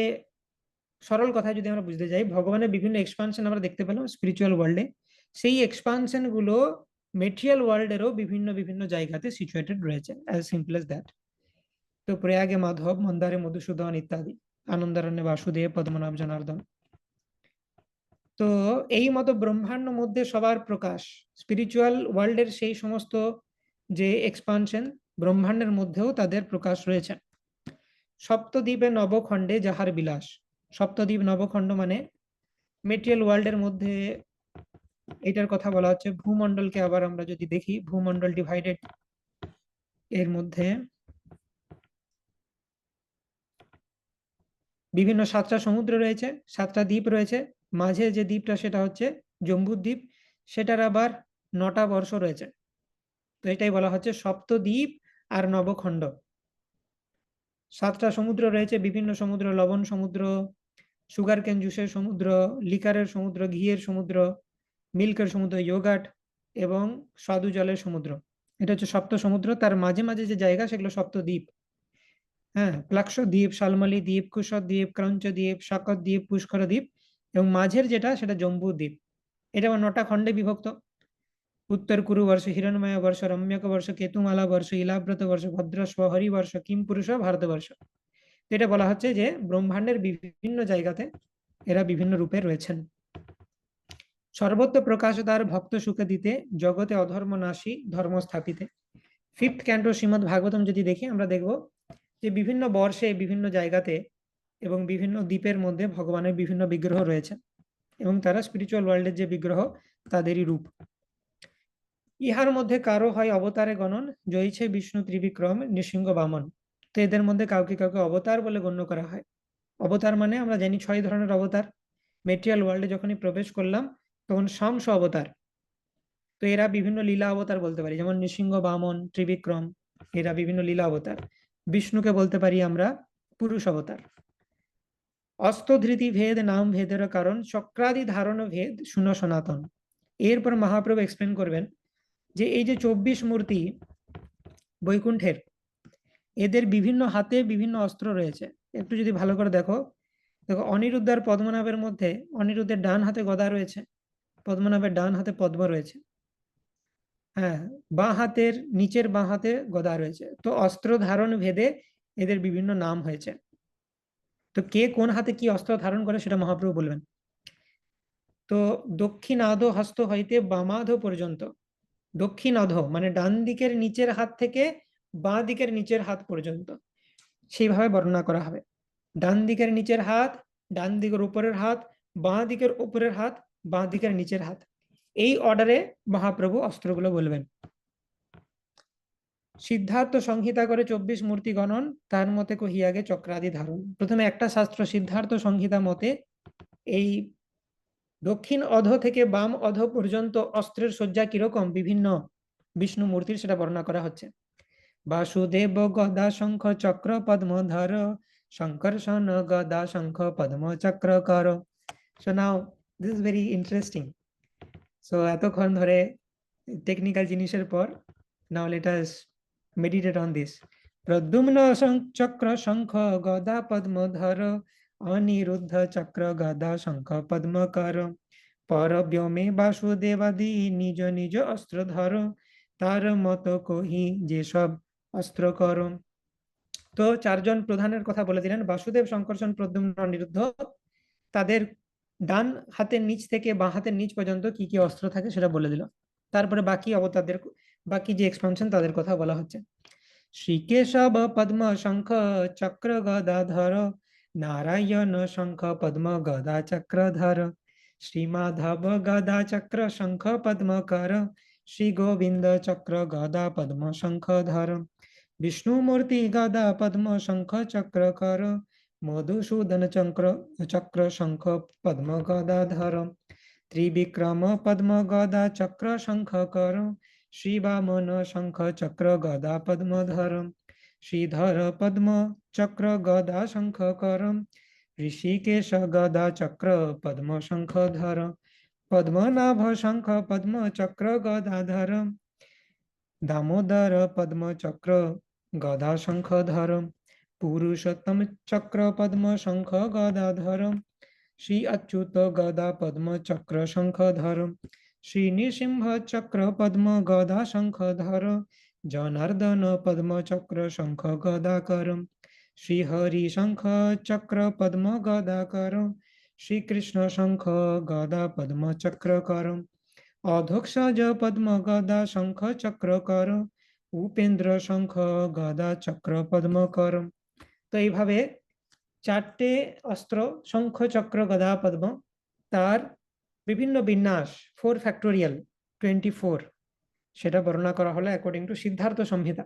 A: সরল কথা যদি আমরা বুঝতে যাই, ভগবানের বিভিন্ন এক্সপানশন আমরা দেখতে পেলাম স্পিরিচুয়াল ওয়ার্ল্ডে, সেই এক্সপানশন গুলো মেটেরিয়াল ওয়ার্ল্ডেরও বিভিন্ন বিভিন্ন জায়গাতে সিচুয়েটেড রয়েছে, অ্যাজ সিম্পল এজ দ্যাট। তো প্রয়াগে মাধব, মন্দারে মধুসূদন ইত্যাদি, আনন্দারণ্যে বাসুদেব, পদ্মনাভ, জনার্দন। তো এই মতো ব্রহ্মাণ্ড মধ্যে সবার প্রকাশ, স্পিরিচুয়াল ওয়ার্ল্ডের সেই সমস্ত যে এক্সপানশন ব্রহ্মাণ্ডের মধ্যেও তাদের প্রকাশ রয়েছে। সপ্তদ্বীপে নবখণ্ডে যাহার বিলাস। সপ্তদ্বীপ নবখণ্ড মানে মেটেরিয়াল ওয়ার্ল্ডের মধ্যে এটার কথা বলা হচ্ছে। ভূমণ্ডলকে আবার আমরা যদি দেখি, ভূমণ্ডল ডিভাইডেড, এর মধ্যে বিভিন্ন 7টা সমুদ্র রয়েছে, 7টা দ্বীপ রয়েছে। মাঝে যে দ্বীপটা সেটা হচ্ছে জম্বুদ্বীপ, সেটার আবার 9টা বর্ষ রয়েছে। তো এটাই বলা হচ্ছে সপ্তদ্বীপ আর নবখণ্ড। 7টা সমুদ্র রয়েছে, বিভিন্ন সমুদ্র, লবণ সমুদ্র, সুগার কেন জুসের সমুদ্র, লিকারের সমুদ্র, ঘিয়ের সমুদ্র, মিল্কের সমুদ্র, যোগাট এবং স্বাদু জলের সমুদ্র। এটা হচ্ছে সপ্ত সমুদ্র। তার মাঝে মাঝে যে জায়গা সেগুলো সপ্তদ্বীপ। হ্যাঁ, প্লাক্ষ দ্বীপ, শালমালি দ্বীপ, কুশদ দ্বীপ, ক্রঞ্চ দ্বীপ, শাকত দ্বীপ, পুষ্কর দ্বীপ এবং মাঝের যেটা সেটা জম্বু দ্বীপ। এটা আবার 9টা খণ্ডে বিভক্ত। উত্তর কুরু বর্ষ, হিরণময় বর্ষ, রম্যক বর্ষ, কেতুমালা বর্ষ, ইলাব্রত বর্ষ, ভদ্রস্ব, হরি বর্ষ, কিম পুরুষ, ভারতবর্ষ। এটা বলা হচ্ছে যে ব্রহ্মাণ্ডের বিভিন্ন জায়গাতে এরা বিভিন্ন রূপে রয়েছেন। সর্বত্র প্রকাশ তার ভক্ত সুখে দিতে, জগতে অধর্ম নাশী, ধর্ম স্থাপিতে। 5th ক্যান্টো শ্রীমদ্ ভাগবতম যদি দেখি, আমরা দেখব যে বিভিন্ন বর্ষে বিভিন্ন জায়গাতে এবং বিভিন্ন দ্বীপের মধ্যে ভগবানের বিভিন্ন বিগ্রহ রয়েছে এবং তারা স্পিরিচুয়াল ওয়ার্ল্ডের যে বিগ্রহ তাদেরই রূপ। ইহার মধ্যে কারো হয় অবতারে গণন, জয়ছে বিষ্ণু ত্রিবিক্রম, নৃসিংহ বামন। তো এদের মধ্যে কাউকে কাউকে অবতার বলে গণ্য করা হয়। অবতার মানে আমরা জানি 6 ধরনের অবতার। মেটেরিয়াল ওয়ার্ল্ডে যখনই প্রবেশ করলাম তখন শামস অবতার। তো এরা বিভিন্ন লীলা অবতার বলতে পারি, যেমন নৃসিংহ, বামন, ত্রিবিক্রম, এরা বিভিন্ন লীলা অবতার। বিষ্ণুকে বলতে পারি আমরা পুরুষ অবতার। অস্তধৃতি ভেদ নাম ভেদের কারণ, চক্রাদি ধারণ ভেদ শুন সনাতন। এরপর মহাপ্রভু এক্সপ্লেন করবেন যে এই যে 24 মূর্তি বৈকুণ্ঠের, এদের বিভিন্ন হাতে বিভিন্ন অস্ত্র রয়েছে। একটু যদি ভালো করে দেখো, দেখো অনিরুদ্ধ আর পদ্মনাভের মধ্যে অনিরুদ্ধের ডান হাতে গদা রয়েছে পদ্মনাভের ডান হাতে পদ্ম রয়েছে, হ্যাঁ, নিচের বাঁ হাতে গদা রয়েছে। তো অস্ত্র ধারণ ভেদে এদের বিভিন্ন নাম হয়েছে। তো কে কোন হাতে কি অস্ত্র ধারণ করে সেটা মহাপ্রভু বলবেন। তো দক্ষিণাধ হস্ত হইতে বামাধ পর্যন্ত, দক্ষিণাধ মানে ডান দিকের নিচের হাত থেকে বাঁ দিকের নিচের হাত পর্যন্ত সেইভাবে বর্ণনা করা হবে। ডান দিকের নিচের হাত, ডান দিকের উপরের হাত, বাঁ দিকের উপরের হাত, বাঁ দিকের নিচের হাত, এই অর্ডারে মহাপ্রভু অস্ত্রগুলো বলবেন। সিদ্ধার্থ সংহিতা করে 24 মূর্তি গণন, তার মতে কহিয়াগে চক্রাদি ধারণ। প্রথমে একটা শাস্ত্র সিদ্ধার্থ সংহিতা মতে এই দক্ষিণ অধ থেকে বাম অধ পর্যন্ত অস্ত্রের সজ্জা কিরকম বিভিন্ন বিষ্ণু মূর্তির সেটা বর্ণনা করা হচ্ছে। বাসুদেব গদা শঙ্খ চক্র পদ্মধর, শঙ্কর্ষণ গদা শঙ্খ পদ্ম চক্র কর। So now this is very interesting. So এতক্ষণ ধরে টেকনিক্যাল জিনিসের পর now let us meditate on this. Pradyumna চক্র শঙ্খ গদা পদ্মধর, অনিরুদ্ধ চক্র গদা শঙ্খ পদ্ম কর। পরব্যোমে বাসুদেবাদি নিজ নিজ অস্ত্র ধর, তার মতো কহি যেসব অস্ত্র কর। তো চারজন প্রধানের কথা বলে দিলেন, বাসুদেব, শঙ্কর্ষণ, প্রদ্যুম্ন, অনিরুদ্ধ। তাদের ডান হাতের নিচ থেকে বাঁ হাতের নিচ পর্যন্ত কি কি অস্ত্র থাকে সেটা বলে দিল। তারপরে বাকি অবতারদের, বাকি যে এক্সপানশন তাদের কথা বলা হচ্ছে। শ্রীকেশব পদ্ম শঙ্খ চক্র গদাধর, নারায়ণ শঙ্খ পদ্ম গদা চক্রধর। শ্রীমাধব গদা চক্র শঙ্খ পদ্ম কর, শ্রী গোবিন্দ চক্র গদা পদ্ম শঙ্খধর। বিষ্ণু মূর্তি গদা পদ্ম শঙ্খ চক্র কর, মধুসূদন চক্র শঙ্খ পদ্ম গদাধর। ত্রিবিক্রম পদ্ম গদা চক্র শঙ্খ কর, শ্রী বামন শঙ্খ চক্র গদা পদ্মধর। শ্রীধর পদ্ম চক্র গদা শঙ্খ কর, ঋষিকেশ গদা চক্র পদ্ম শঙ্খধর। পদ্মনাভ শঙ্খ পদ্ম চক্র গদাধর, দামোদর পদ্ম চক্র গদা শঙ্খধর। পুরুষোত্তম চক্র পদ্ম শঙ্খ গদাধর, শ্রী অচ্যুত গদা পদ্ম চক্র শঙ্খধর। শ্রী নৃসিংহ চক্র পদ্ম গদা শঙ্খধর, জনার্দন পদ্ম চক্র শঙ্খ গদাকর। শ্রী হরি শঙ্খ চক্র পদ্ম গদাকর, শ্রীকৃষ্ণ শঙ্খ গদা পদ্ম চক্র কর। অধোক্ষজ পদ্ম গদা শঙ্খ চক্র কর, উপেন্দ্র শঙ্খ গদা চক্র পদ্ম কর। তো এইভাবে চারটে অস্ত্র, শঙ্খ চক্র গদা পদ্ম, তার বিভিন্ন বিন্যাস 4 ফ্যাক্টোরিয়াল 24, সেটা বর্ণনা করা হলো অ্যাকর্ডিং টু সিদ্ধার্থ সংহিতা।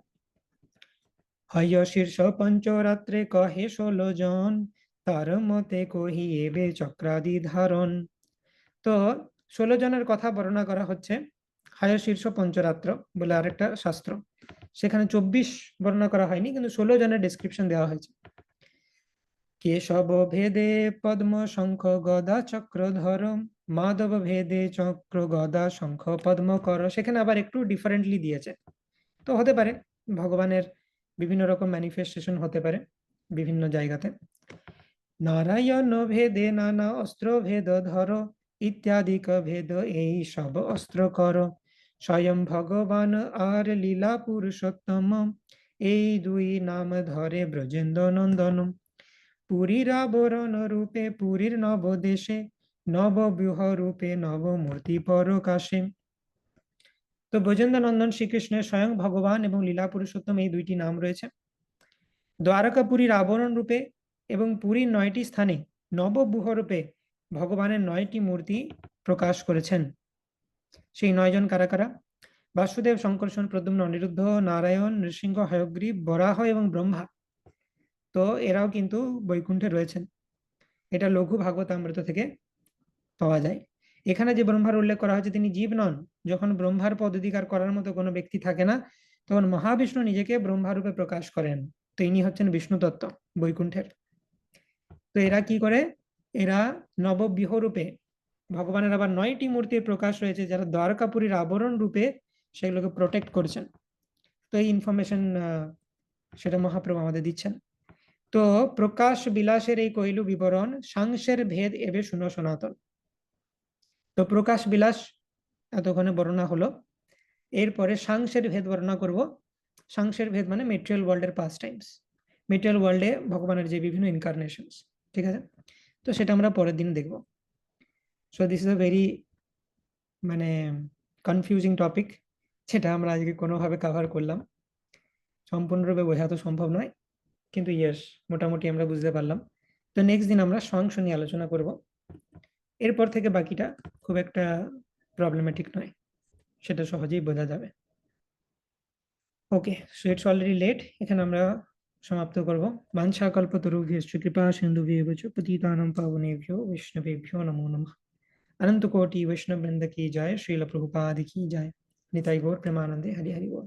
A: হয় শীর্ষ পঞ্চরাত্রে কহে 16 জন, তার মতে কহি এবে চক্রাদি ধারণ। তো 16 জনের কথা বর্ণনা করা হচ্ছে হায় শীর্ষ পঞ্চরাত্র বলে আরেকটা শাস্ত্র, সেখানে 24 বর্ণনা করা হয়নি, কিন্তু 16 জনের ডেসক্রিপশন দেওয়া হয়েছে। কেশব ভেদে পদ্ম শঙ্খ গদা চক্রধর, মাধব ভেদে চক্র গদা শঙ্খ পদ্ম কর। সেখানে আবার একটু ডিফারেন্টলি দিয়েছে। তো হতে পারে ভগবানের বিভিন্ন রকম ম্যানিফেস্টেশন হতে পারে বিভিন্ন জায়গাতে। নারায়ণ ভেদে নানা অস্ত্র ভেদ ধর, ইত্যাদিক ভেদ এই সব অস্ত্র কর। স্বয়ং ভগবান আর লীলা পুরুষোত্তম, এই দুই নাম ধরে ব্রজেন্দ্র নন্দন। পুরীর আবরণ রূপে পুরীর নবদেশে, নবব্যূহ রূপে নবমূর্তি পরকাশে। তো ব্রজেন্দ্র নন্দন শ্রীকৃষ্ণের স্বয়ং ভগবান এবং লীলা পুরুষোত্তম এই দুইটি নাম রয়েছে। দ্বারকাপুরীর আবরণ রূপে এবং পুরীর 9টি স্থানে নবব্যূহ রূপে ভগবানের 9টি মূর্তি প্রকাশ করেছেন। সেই 9 জন কারা কারা? বাসুদেব, শঙ্কর্ষণ, প্রদ্যুম্ন, অনিরুদ্ধ, নারায়ণ, নৃসিংহ, হয়গ্রীব, বরাহ এবং ব্রহ্মা। তো এরাও কিন্তু বৈকুণ্ঠে রয়েছেন। এটা লঘু ভাগবতামৃত থেকে পাওয়া যায়। এখানে যে ব্রহ্মার উল্লেখ করা হয়েছে তিনি জীব নন। যখন ব্রহ্মার পদ অধিকার করার মতো কোনো ব্যক্তি থাকে না, তখন মহাবিষ্ণু নিজেকে ব্রহ্মারূপে প্রকাশ করেন। তো ইনি হচ্ছেন বিষ্ণু তত্ত্ব বৈকুণ্ঠের। তো এরা কি করে? এরা নবব্যূহ রূপে, ভগবানের আবার 9টি মূর্তির প্রকাশ রয়েছে যারা দ্বারকাপুরীর আবরণ রূপে সেগুলোকে প্রোটেক্ট করছেন। তো এই ইনফরমেশন সেটা মহাপ্রভু আমাদের দিচ্ছেন। তো প্রকাশ বিলাসের এই কইলু বিবরণ, সাংসের ভেদ এবে শুনো সনাতন। তো প্রকাশ বিলাস এতক্ষণে বর্ণনা হলো। এরপরে সাংসের ভেদ বর্ণনা করব। সাংসের ভেদ মানে মেটেরিয়াল ওয়ার্ল্ডের পাস্ট টাইমস, মেটেরিয়াল ওয়ার্ল্ডে ভগবানের যে বিভিন্ন ইনকারনেশনস, ঠিক আছে? তো সেটা আমরা পরের দিন দেখব। So this is a very মানে কনফিউজিং টপিক, যেটা আমরা আজকে কোনোভাবে কভার করলাম। সম্পূর্ণরূপে বোঝা তো সম্ভব নয়, কিন্তু ইয়েস, মোটামুটি আমরা বুঝতে পারলাম। তো নেক্সট দিন আমরা সংস নিয়ে আলোচনা করব। এরপর থেকে বাকিটা খুব একটা প্রবলেমেটিক নয়, সেটা সহজেই বোঝা যাবে। ওকে, সো ইটস অলরেডি লেট, এখানে আমরা সমাপ্ত করব। বাঞ্ছা কল্পতরুভ্যশ্চ কৃপা সিন্ধুভ্যেব চ পতিতানাং পাবনেভ্যো বৈষ্ণবেভ্যো নমো নমঃ। अनंत कोटि वैष्णव वृंद की जय, श्रील प्रभुपाद की जय। निताई गौर प्रेमानंदे, हरि हरि बोल।